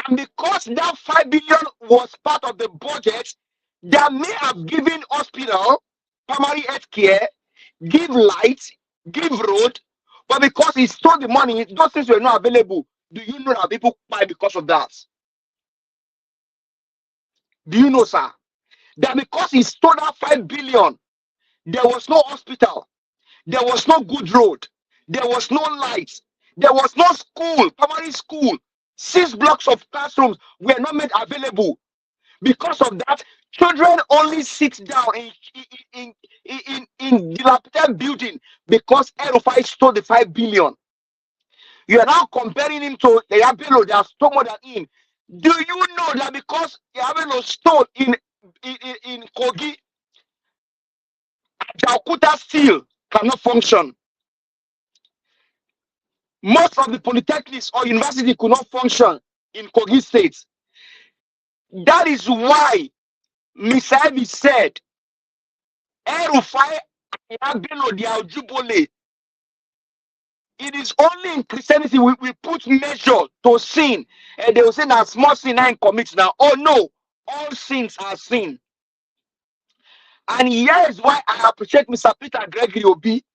And because that 5 billion was part of the budget that may have given hospital, primary health care, give light, give road, but because he stole the money, those things were not available. Do you know that people buy because of that? Do you know, sir, that because he stole that 5 billion, there was no hospital, there was no good road, there was no light, there was no school, primary school, 6 blocks of classrooms were not made available. Because of that, children only sit down in dilapidated building because El-Rufai stole the 5 billion. You are now comparing him to Yabelo that stole more than him. Do you know that because Yabelo stole in Kogi, Jakuta still cannot function? Most of the polytechnics or university could not function in Kogi State. That is why Mr. Ebi said, El-Rufai Yabelo they are Jubole. It is only in Christianity we put measure to sin, and they will say that small sin and commit now. Oh no, all sins are sin. And here is why I appreciate Mr. Peter Gregory Obi.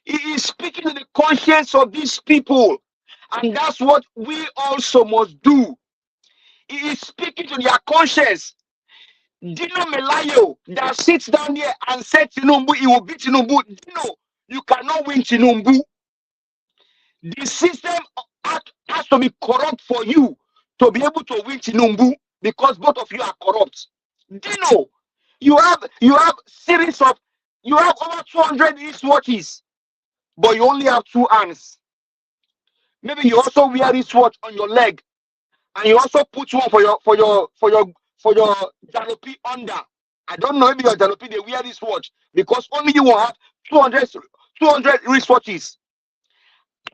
He is speaking to the conscience of these people, and that's what we also must do. He is speaking to their conscience. Dino Melayo that sits down here and said Tinubu, he will beat Tinubu. Dino, you cannot win Tinubu. The system has to be corrupt for you to be able to win Tinubu, because both of you are corrupt. Dino, you have series of, you have over 200 wristwatches, but you only have 2 hands. Maybe you also wear wristwatch on your leg, and you also put one for your jalopy under. I don't know, maybe your jalopy they wear wristwatch because only you will have 200 wristwatches.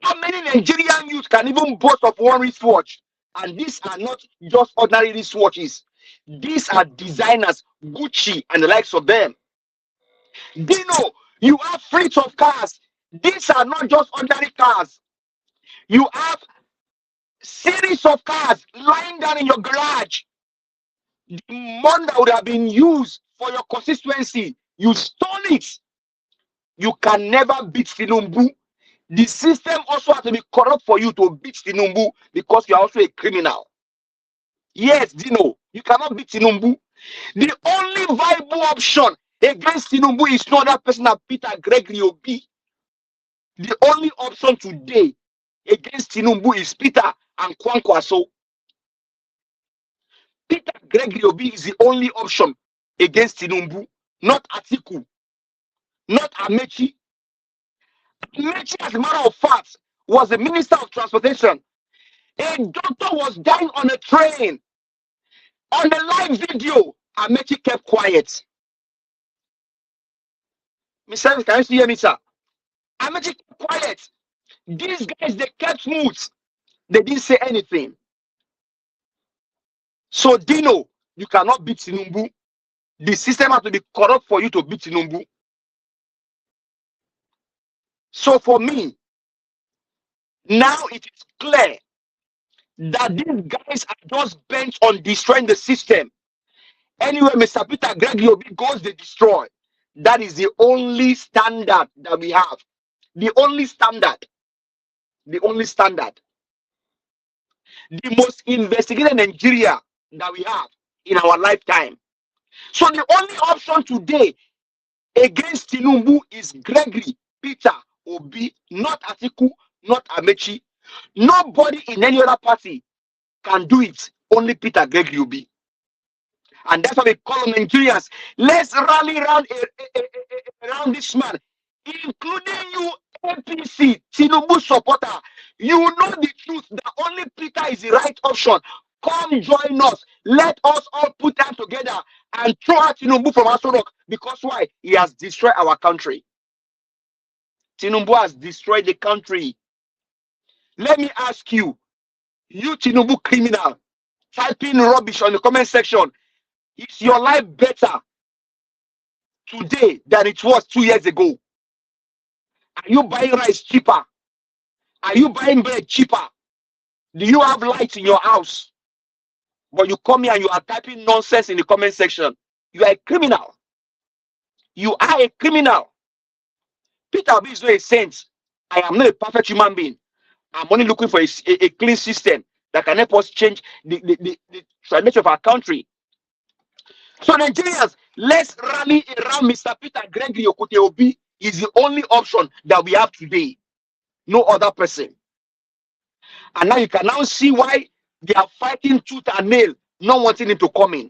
How many Nigerian youth can even boast of one wristwatch? And these are not just ordinary wristwatches. These are designers, Gucci and the likes of them. Dino, you have fleets of cars. These are not just ordinary cars. You have series of cars lying down in your garage. The money that would have been used for your constituency, you stole it. You can never beat Tinubu. The system also has to be corrupt for you to beat Tinubu because you are also a criminal. Yes, Dino, you cannot beat Tinubu. The only viable option against Tinubu is not that person that Peter Gregory Obi. The only option today against Tinubu is Peter and Kwankwaso. Peter Gregory Obi is the only option against Tinubu, not Atiku, not Amechi. Amechi, as a matter of fact, was the Minister of Transportation. A doctor was dying on a train. On the live video, Amechi kept quiet. Mr. Can you hear me, sir? I'm keep quiet. These guys, they kept mute. They didn't say anything. So, Dino, you cannot beat Tinubu. The system has to be corrupt for you to beat Tinubu. So, for me, now it is clear that these guys are just bent on destroying the system. Anyway, Mr. Peter Greg Yobi goes, they destroy. That is the only standard that we have. The only standard. The only standard. The most investigated Nigeria that we have in our lifetime. So the only option today against Tinubu is Gregory, Peter, Obi, not Atiku, not Amechi. Nobody in any other party can do it. Only Peter Gregory Obi. And that's what we call on Nigerians. Let's rally around this man, including you, APC, Tinubu supporter. You know the truth that only Peter is the right option. Come join us. Let us all put them together and throw out Tinubu from Aso Rock. Because why? He has destroyed our country. Tinubu has destroyed the country. Let me ask you, you Tinubu criminal, typing rubbish on the comment section. Is your life better today than it was 2 years ago? Are you buying rice cheaper? Are you buying bread cheaper? Do you have lights in your house? But you come here and you are typing nonsense in the comment section. You are a criminal. You are a criminal. Peter Obi is not a saint. I am not a perfect human being. I'm only looking for a clean system that can help us change the trajectory of our country. So Nigerians, let's rally around Mr. Peter Gregory Obi. Is the only option that we have today. No other person. And now you can now see why they are fighting tooth and nail, not wanting him to come in.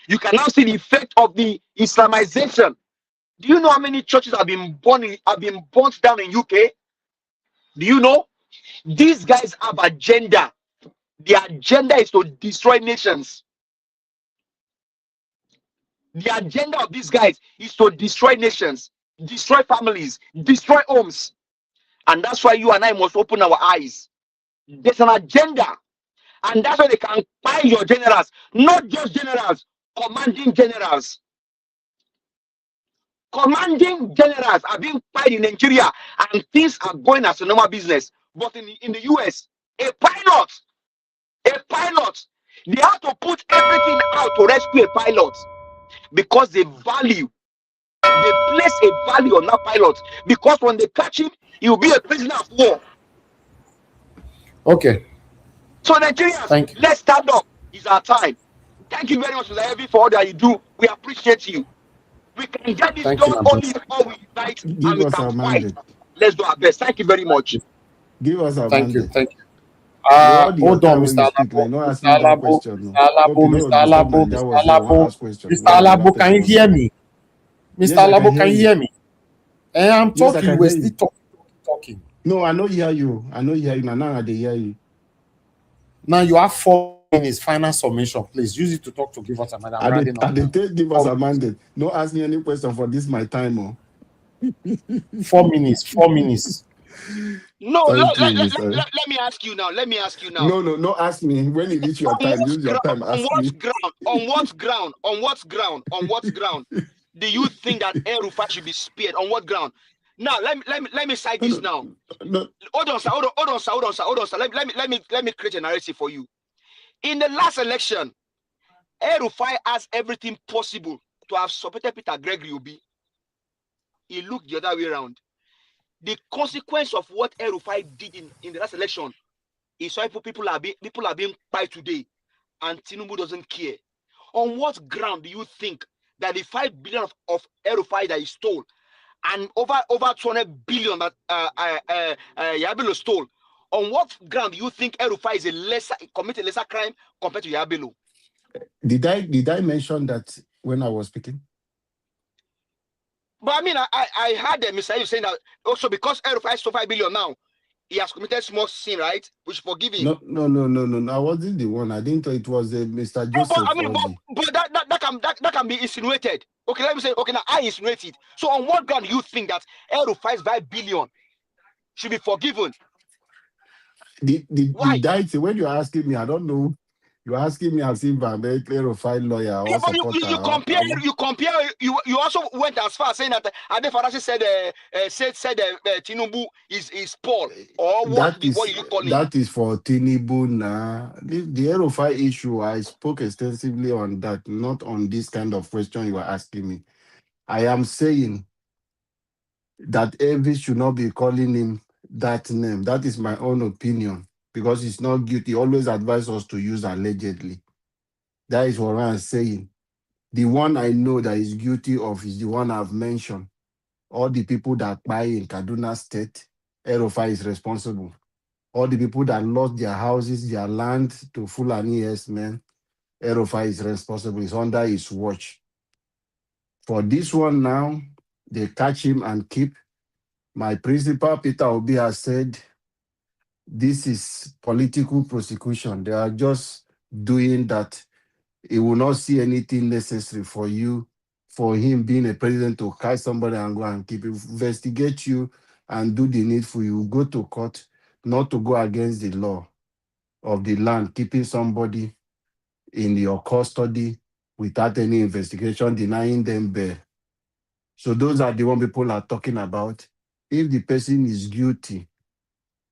You can now see the effect of the Islamization. Do you know how many churches have been burnt down in UK? Do you know? These guys have agenda. Their agenda is to destroy nations. The agenda of these guys is to destroy nations, destroy families, destroy homes. And that's why you and I must open our eyes. There's an agenda. And that's why they can buy your generals, not just generals, commanding generals. Commanding generals are being paid in Nigeria and things are going as a normal business. But in the US, a pilot, they have to put everything out to rescue a pilot because they place a value on that pilot because when they catch him, he will be a prisoner of war. Okay. So Nigerians, let's stand up. It's our time. Thank you very much, Mr. Heavy, for all that you do. We appreciate you. We can get this done only if all we unite and we can fight. Let's do our best. Thank you very much. Give us our Thank you. mandate. Thank you. Hold on, Mr. Alabo. Mr. Alabo, can you hear me? Mr. Alabo, can you hear me? I'm talking, we're still talking. No, I know hear you. Now they hear you. Now you have 4 minutes final submission. Please use it to talk to give us a mandate. I did give us a mandate. No ask me any question for this my time. Oh. 4 minutes. 4 minutes. No, let me ask you now. Let me ask you now. No, ask me. When you reach your time, use your time. Ask me. On what ground do you think that El-Rufai should be spared? On what ground? Now let me cite this now. No. Hold on, sir. Let me create a narrative for you. In the last election, El-Rufai has everything possible to have supported Peter Gregory Obi. He looked the other way around. The consequence of what El-Rufai did in the last election is why people are being fired today, and Tinubu doesn't care. On what ground do you think that the 5 billion of El-Rufai that he stole and over 200 billion that Yabelo stole, on what ground do you think El-Rufai is committed lesser crime compared to Yabelo? Did I mention that when I was speaking? But I mean, I heard Mr. saying that also because El-Rufai stole 5 billion now, he has committed small sin, right? Which forgive him. No. I wasn't the one. I didn't thought it was Mr. Joseph. But that that can be insinuated. Okay, let me say, okay, now I insinuate it. So on what ground do you think that El-Rufai's 5 billion should be forgiven? The date, when you're asking me, I don't know. You're asking me as if I'm a clarified lawyer or Yeah, but supporter. you also went as far as saying that Ade Farashi said Tinubu is Paul, or what did you call him? That is for Tinubu now. The RFI issue, I spoke extensively on that, not on this kind of question you are asking me. I am saying that Elvis should not be calling him that name. That is my own opinion, because he's not guilty. Always advise us to use allegedly. That is what I'm saying. The one I know that is guilty of is the one I've mentioned. All the people that buy in Kaduna State, RFI is responsible. All the people that lost their houses, their land to Fulani men, RFI is responsible. It's under his watch. For this one now, they catch him and keep. My principal, Peter Obi, has said this is political prosecution. They are just doing that. He will not see anything necessary for him being a president to catch somebody and go and keep, investigate you and do the needful. You go to court, not to go against the law of the land, keeping somebody in your custody without any investigation, denying them bail. So those are the one people are talking about. If the person is guilty,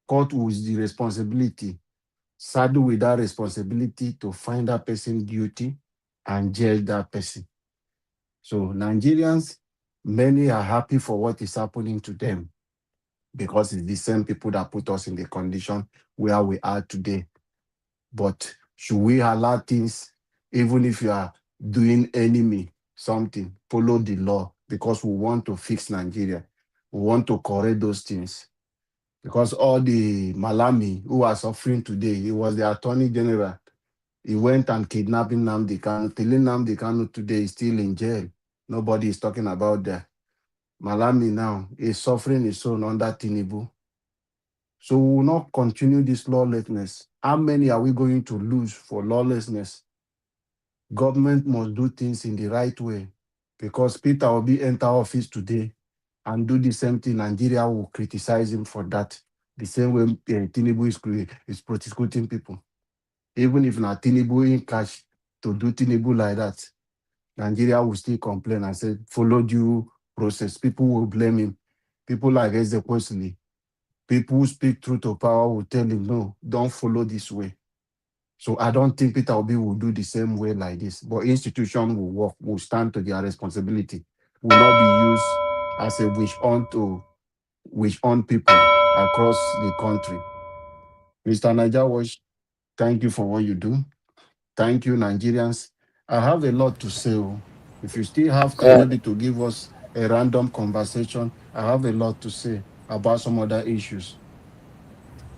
court with the responsibility, saddle with that responsibility to find that person guilty and jail that person. So Nigerians, many are happy for what is happening to them, because it's the same people that put us in the condition where we are today. But should we allow things, even if you are doing enemy something, follow the law, because we want to fix Nigeria. We want to correct those things. Because all the Malami who are suffering today, he was the Attorney General. He went and kidnapped Nnamdi Kanu. Tilling Nnamdi Kanu today is still in jail. Nobody is talking about that. Malami now is suffering his own under Tinubu. So we will not continue this lawlessness. How many are we going to lose for lawlessness? Government must do things in the right way, because Peter Obi enter office today and do the same thing. Nigeria will criticize him for that. The same way Tinubu is prosecuting people. Even if not Tinubu in cash to do Tinubu like that, Nigeria will still complain and say, follow due process. People will blame him. People like Ezekwesili, people who speak truth to power will tell him, no, don't follow this way. So I don't think Peter Obi will do the same way like this. But institution will work, will stand to their responsibility, will not be used as a wish on people across the country. Mr. Niger Watch, thank you for what you do. Thank you, Nigerians. I have a lot to say. If you still have time, maybe to give us a random conversation, I have a lot to say about some other issues.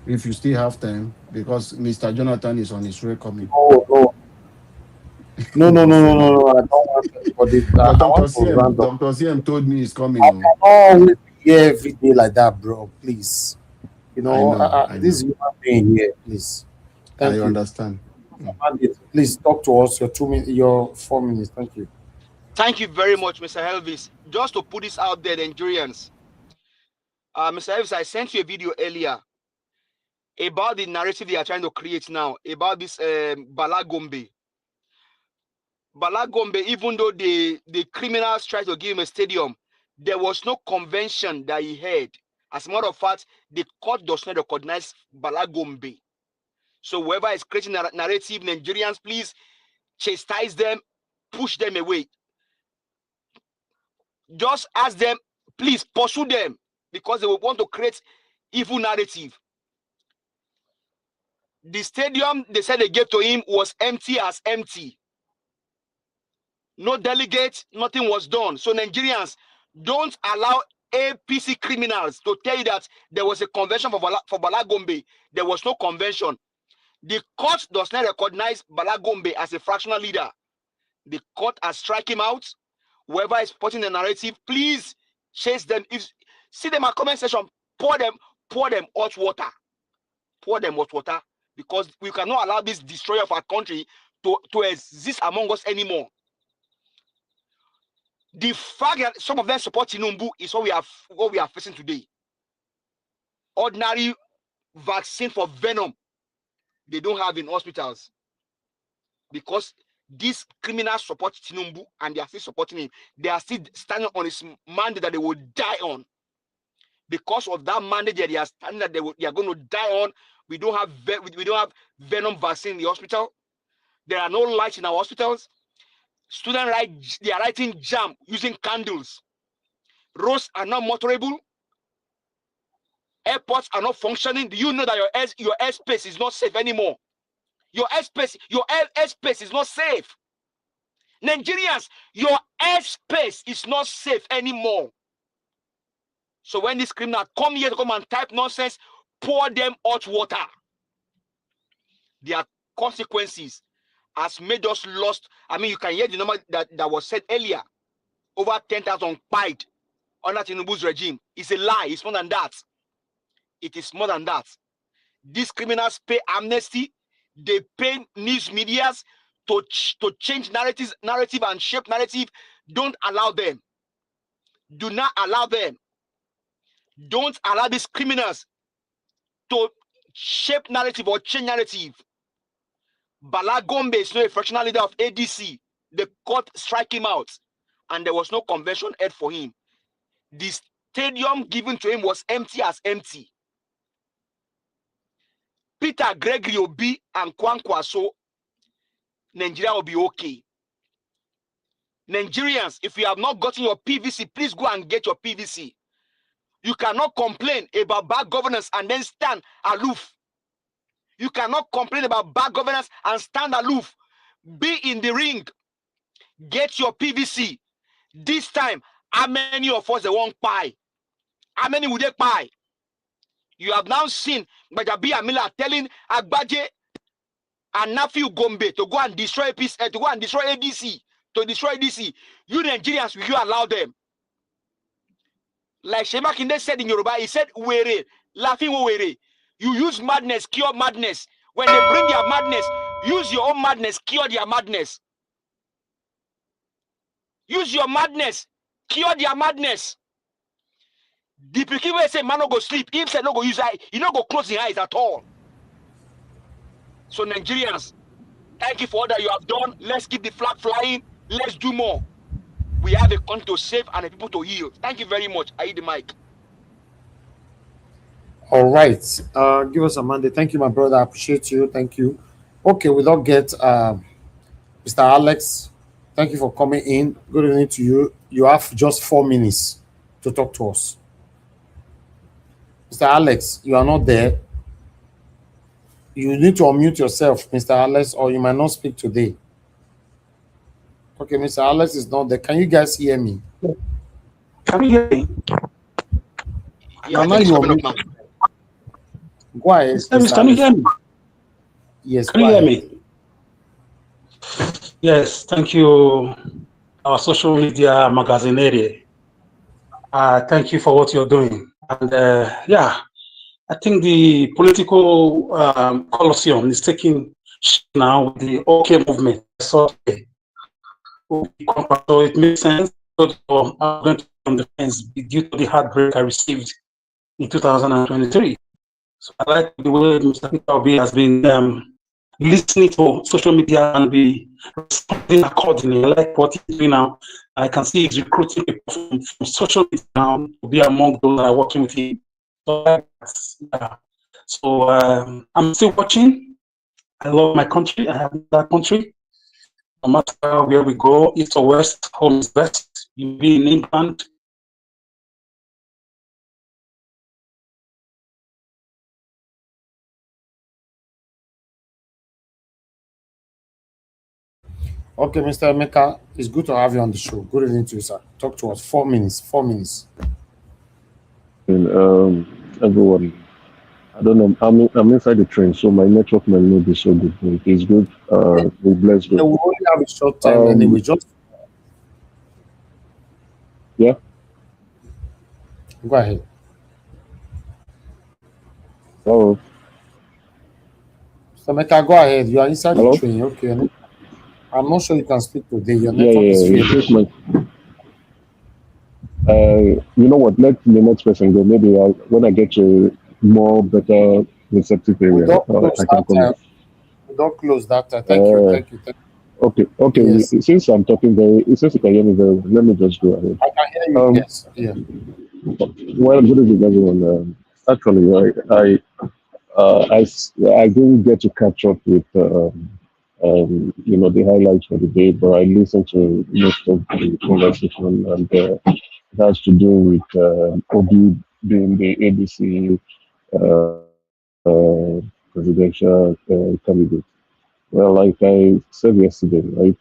If you still have time, because Mr. Jonathan is on his way coming. No. I don't want anybody. Dr. CM told me he's coming. I can always be here every day like that, bro. Please. I this know. human being here, please. Thank you. Understand. Please talk to us. Your 4 minutes. Thank you. Thank you very much, Mr. Elvis. Just to put this out there, the Nigerians. Mr. Elvis, I sent you a video earlier about the narrative they are trying to create now, about this Bala Gombe. Bala Gombe, even though the criminals tried to give him a stadium, there was no convention that he had. As a matter of fact, the court does not recognize Bala Gombe. So whoever is creating a narrative, Nigerians, please chastise them, push them away. Just ask them, please pursue them, because they will want to create evil narrative. The stadium they said they gave to him was empty as empty. No delegate, nothing was done. So Nigerians, don't allow APC criminals to tell you that there was a convention for Bala Gombe. There was no convention. The court does not recognize Bala Gombe as a fractional leader. The court has struck him out. Whoever is putting the narrative, please chase them. If see them at comment section, pour them hot water. Pour them hot water, because we cannot allow this destroyer of our country to exist among us anymore. The fact that some of them support Tinubu is what we are facing today. Ordinary vaccine for venom, they don't have in hospitals because these criminals support Tinubu and they are still supporting him. They are still standing on his mandate that they will die on. Because of that mandate that they are standing that they are going to die on, we don't have venom vaccine in the hospital. There are no lights in our hospitals. Students they are writing jam using candles. Roads are not motorable. Airports are not functioning. Do you know that your airspace is not safe anymore? Your airspace is not safe. Nigerians, your airspace is not safe anymore. So when these criminals come here to come and type nonsense, pour them hot water. Their consequences has made us lost. I mean, you can hear the number that was said earlier. Over 10,000 died under Tinubu's regime. It's a lie. It's more than that. It is more than that. These criminals pay amnesty. They pay news medias to change narrative and shape narrative. Don't allow them. Do not allow them. Don't allow these criminals to shape narrative or change narrative. Bala Gombe is not a fractional leader of ADC. The court strike him out, and there was no convention held for him. The stadium given to him was empty as empty. Peter Gregory Obi and Kwankwaso, Nigeria will be okay. Nigerians, if you have not gotten your PVC, please go and get your PVC. You cannot complain about bad governance and then stand aloof. You cannot complain about bad governance and stand aloof. Be in the ring. Get your PVC. This time, how many of us won't buy? How many would they buy? You have now seen Bajabi Amila telling Agbaje and Nafiu Gombe to go and destroy to go and destroy ADC, to destroy ADC. You Nigerians, will you allow them? Like Shema Kinde said in Yoruba, he said, "Were, laughing were." You use madness, cure madness. When they bring their madness, use your own madness, cure their madness. Use your madness, cure their madness. The people say man no go sleep. If say no go use eye, you no go close the eyes at all. So Nigerians, thank you for all that you have done. Let's keep the flag flying. Let's do more. We have a country to save and a people to heal. Thank you very much. I hear the mic. All right. Give us a Monday. Thank you, my brother. I appreciate you. Thank you. Okay, we don't get Mr. Alex. Thank you for coming in. Good evening to you. You have just 4 minutes to talk to us. Mr. Alex, you are not there. You need to unmute yourself, Mr. Alex, or you might not speak today. Okay, Mr. Alex is not there. Can you guys hear me? Can you hear me? Yeah, I think it's coming up now. Go ahead. Can you hear me? Yes, can you hear me? Yes, thank you, our social media magazine area. Thank you for what you're doing. And yeah, I think the political colosseum is taking shape now with the OK movement. So it makes sense. I'm going to from the fence due to the heartbreak I received in 2023. So I like the way Mr. Peter Obi has been listening to social media and be responding accordingly. I like what he's doing now. I can see he's recruiting people from social media now to be among those that are working with him. So, yeah. So I'm still watching. I love my country. I have that country. No matter where we go, east or west, home is best. You be in England. Okay, Mr. Emeka, it's good to have you on the show. Good evening to you, sir. Talk to us. 4 minutes. 4 minutes. Everyone, I don't know. I'm inside the train, so my network may not be so good. It's good. We bless God. We only have a short time anyway. Just yeah. Go ahead. Oh. Mr. Emeka, go ahead. You are inside Hello? the train. Okay. I'm not sure you can speak today. Your network is failing. You know what? Let the next person go. Maybe when I get to more better receptive We area, don't close I can come that. in. We don't close that. Thank you. Uh, Thank you. Thank okay. Yes, Since I'm talking since you can hear me very well, let me just go ahead. I can hear you. Um, Yes. Yeah. well, good evening, everyone. Actually, I didn't get to catch up with the highlights for the day, but I listened to most of the conversation, and it has to do with Obi being the ABC presidential candidate. Well, like I said yesterday, right?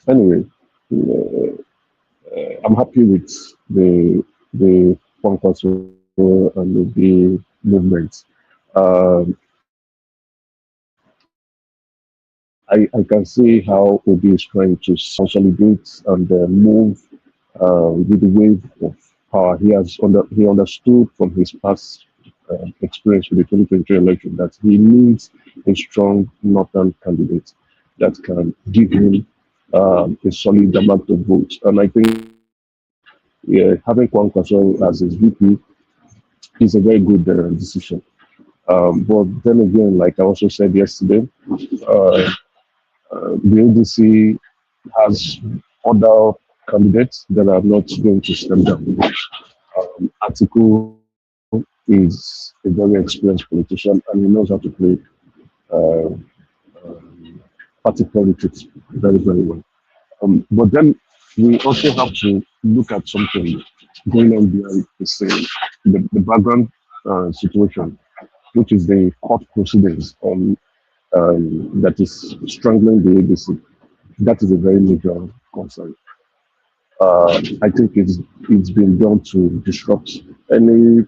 Anyway, uh, I'm happy with the Kwankwaso and the movement. Um, I can see how Obi is trying to consolidate and move with the wave of power. He understood from his past experience with the 2023 election that he needs a strong northern candidate that can give him a solid amount of votes. And I think having Kwankwaso as his VP is a very good decision. But then again, like I also said yesterday, uh, the ADC has other candidates that are not going to step down. Atiku is a very experienced politician and he knows how to play uh, party politics very, very well. But then we also have to look at something going on behind the scene, the background situation, which is the court proceedings on that is strangling the ABC. That is a very major concern. I think it's been done to disrupt any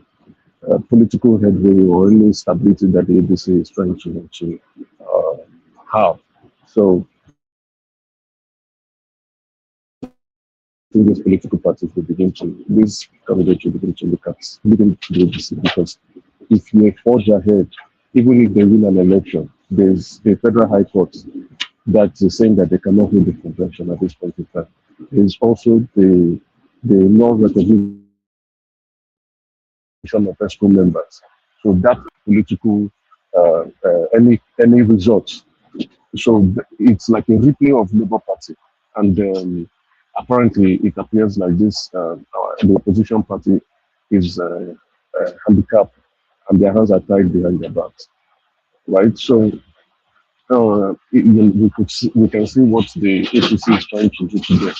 political headway or any stability that the ABC is trying to uh, have. So I think these political parties will begin to, this candidate will begin to look at leading to the ABC because if you forge ahead, even if they win an election, there's a federal high court that is saying that they cannot hold the convention at this point in time. There's also the non-recognition of ESCO members. So that political any results. So it's like a replay of Labour Party, and apparently it appears like this. The opposition party is handicapped, and their hands are tied behind their backs, right? So we can see what the APC is trying to do today,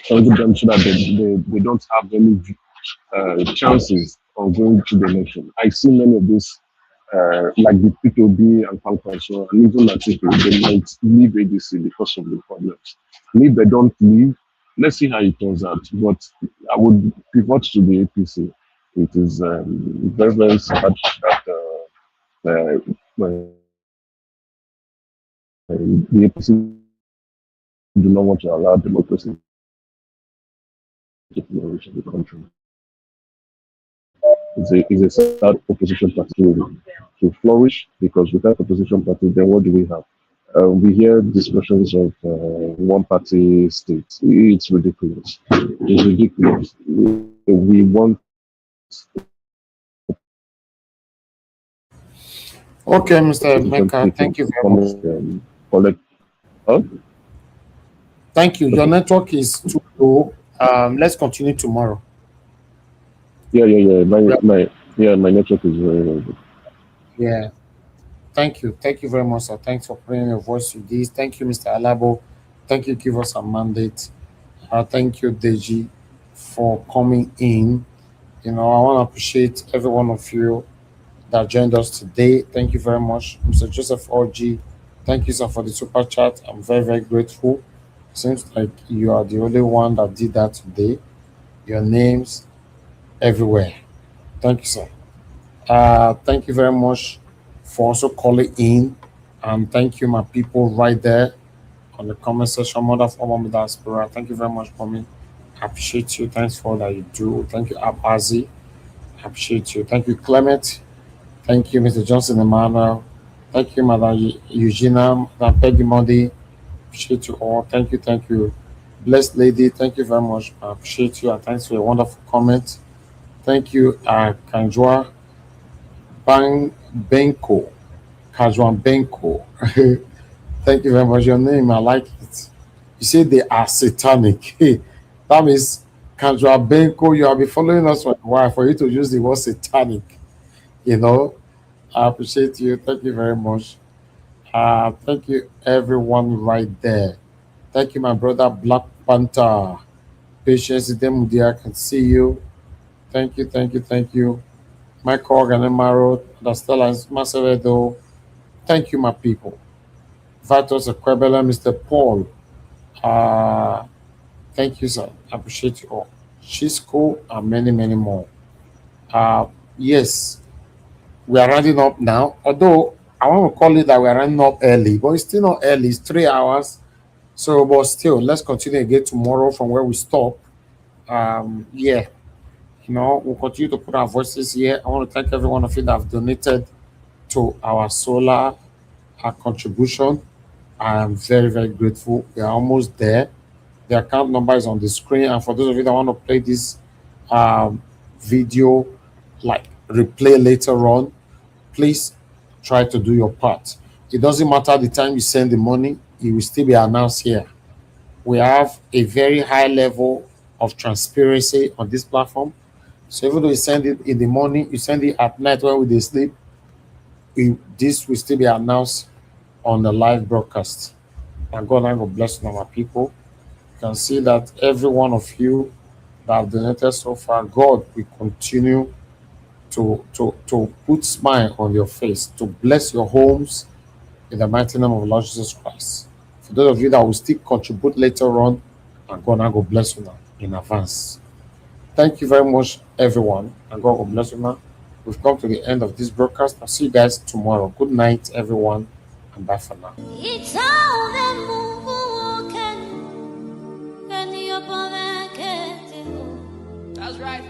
trying to them so that they don't have any chances of going to the election. I see many of these, like the PKB and Kwankwaso, and even Atiku, they might leave ADC because of the problems. And if they don't leave, let's see how it turns out. But I would pivot to the APC. It is very, very sad that the APC do not want to allow democracy to flourish in the country. It's a sad opposition party to flourish because without opposition party, then what do we have? We hear discussions of one party states. It's ridiculous. It's ridiculous. We want. Okay, Mr. Mecca, thank you very much. Collect. Huh? Thank you. Your network is too low. Let's continue tomorrow. Yeah. My network is very, very good. Yeah. Thank you. Thank you very much, sir. Thanks for putting your voice to this. Thank you, Mr. Alabo. Thank you, give us a mandate. Thank you, Deji, for coming in. I want to appreciate every one of you that joined us today. Thank you very much. Mr. Joseph OG, thank you, sir, for the super chat. I'm very, very grateful. Seems like you are the only one that did that today. Your names everywhere. Thank you, sir. Thank you very much for also calling in. And thank you, my people right there on the comment section. Mother of Mama Diaspora. Thank you very much for me. I appreciate you. Thanks for all that you do. Thank you, Abazi. I appreciate you. Thank you, Clement. Thank you, Mr. Johnson Emmanuel. Thank you, Madam Eugenia, Madam Peggy Mondi. Appreciate you all. Thank you. Blessed lady, thank you very much. I appreciate you and thanks for your wonderful comment. Thank you, Kanjwa Benko. Kanjwa Benko. Thank you very much. Your name, I like it. You say they are satanic. That means Kanjwa Benko, you have been following us for a while for you to use the word satanic. You know, I appreciate you. Thank you very much. Thank you, everyone right there. Thank you, my brother Black Panther. Patience Demudia, I can see you. Thank you, thank you, thank you. Michael Ganemaro, Dastella Macevedo. Thank you, my people. Vitus Equebela, Mr. Paul. Thank you, sir. I appreciate you all. She's cool and many, many more. Yes, we are running up now. Although I want to call it that we are running up early, but it's still not early. It's 3 hours. So, but still, let's continue again tomorrow from where we stop. Yeah, we'll continue to put our voices here. I want to thank every one of you that have donated to our solar contribution. I am very, very grateful. We are almost there. The account number is on the screen. And for those of you that want to play this video, like replay later on, please try to do your part. It doesn't matter the time you send the money, it will still be announced here. We have a very high level of transparency on this platform. So even though you send it in the morning, you send it at night when we sleep, this will still be announced on the live broadcast. And God bless my people. You can see that every one of you that have donated so far, God will continue to put smile on your face, to bless your homes in the mighty name of Lord Jesus Christ. For those of you that will still contribute later on, and God will bless you now in advance. Thank you very much, everyone, and God will bless you now. We've come to the end of this broadcast. I'll see you guys tomorrow. Good night, everyone, and bye for now. That's right.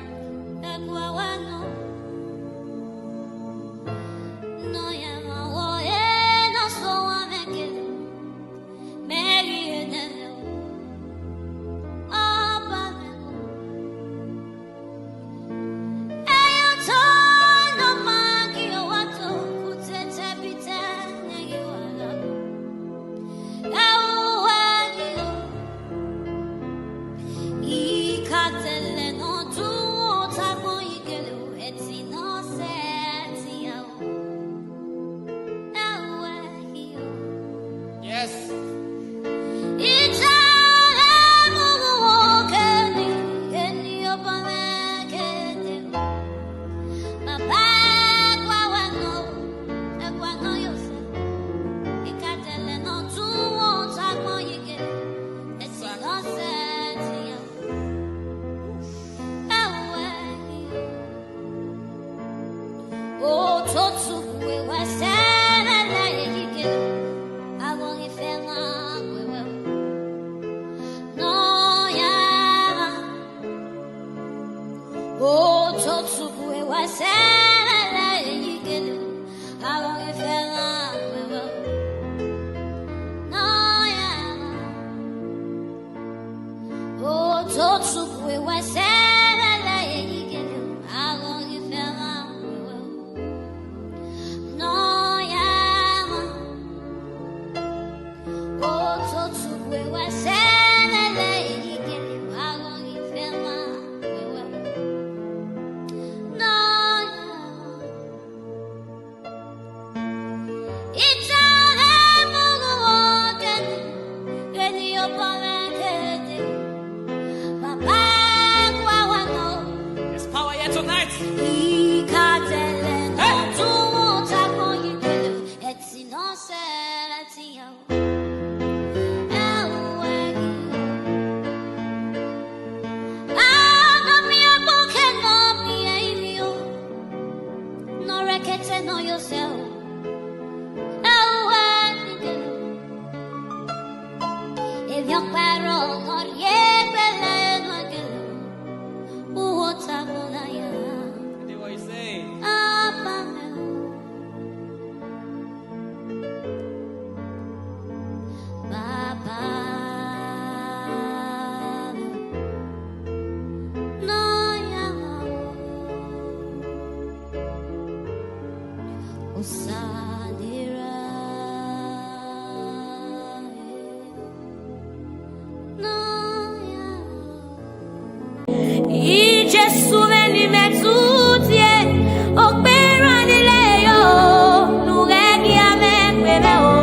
metutie, okpera nile yo, nuregi ame kwebe o.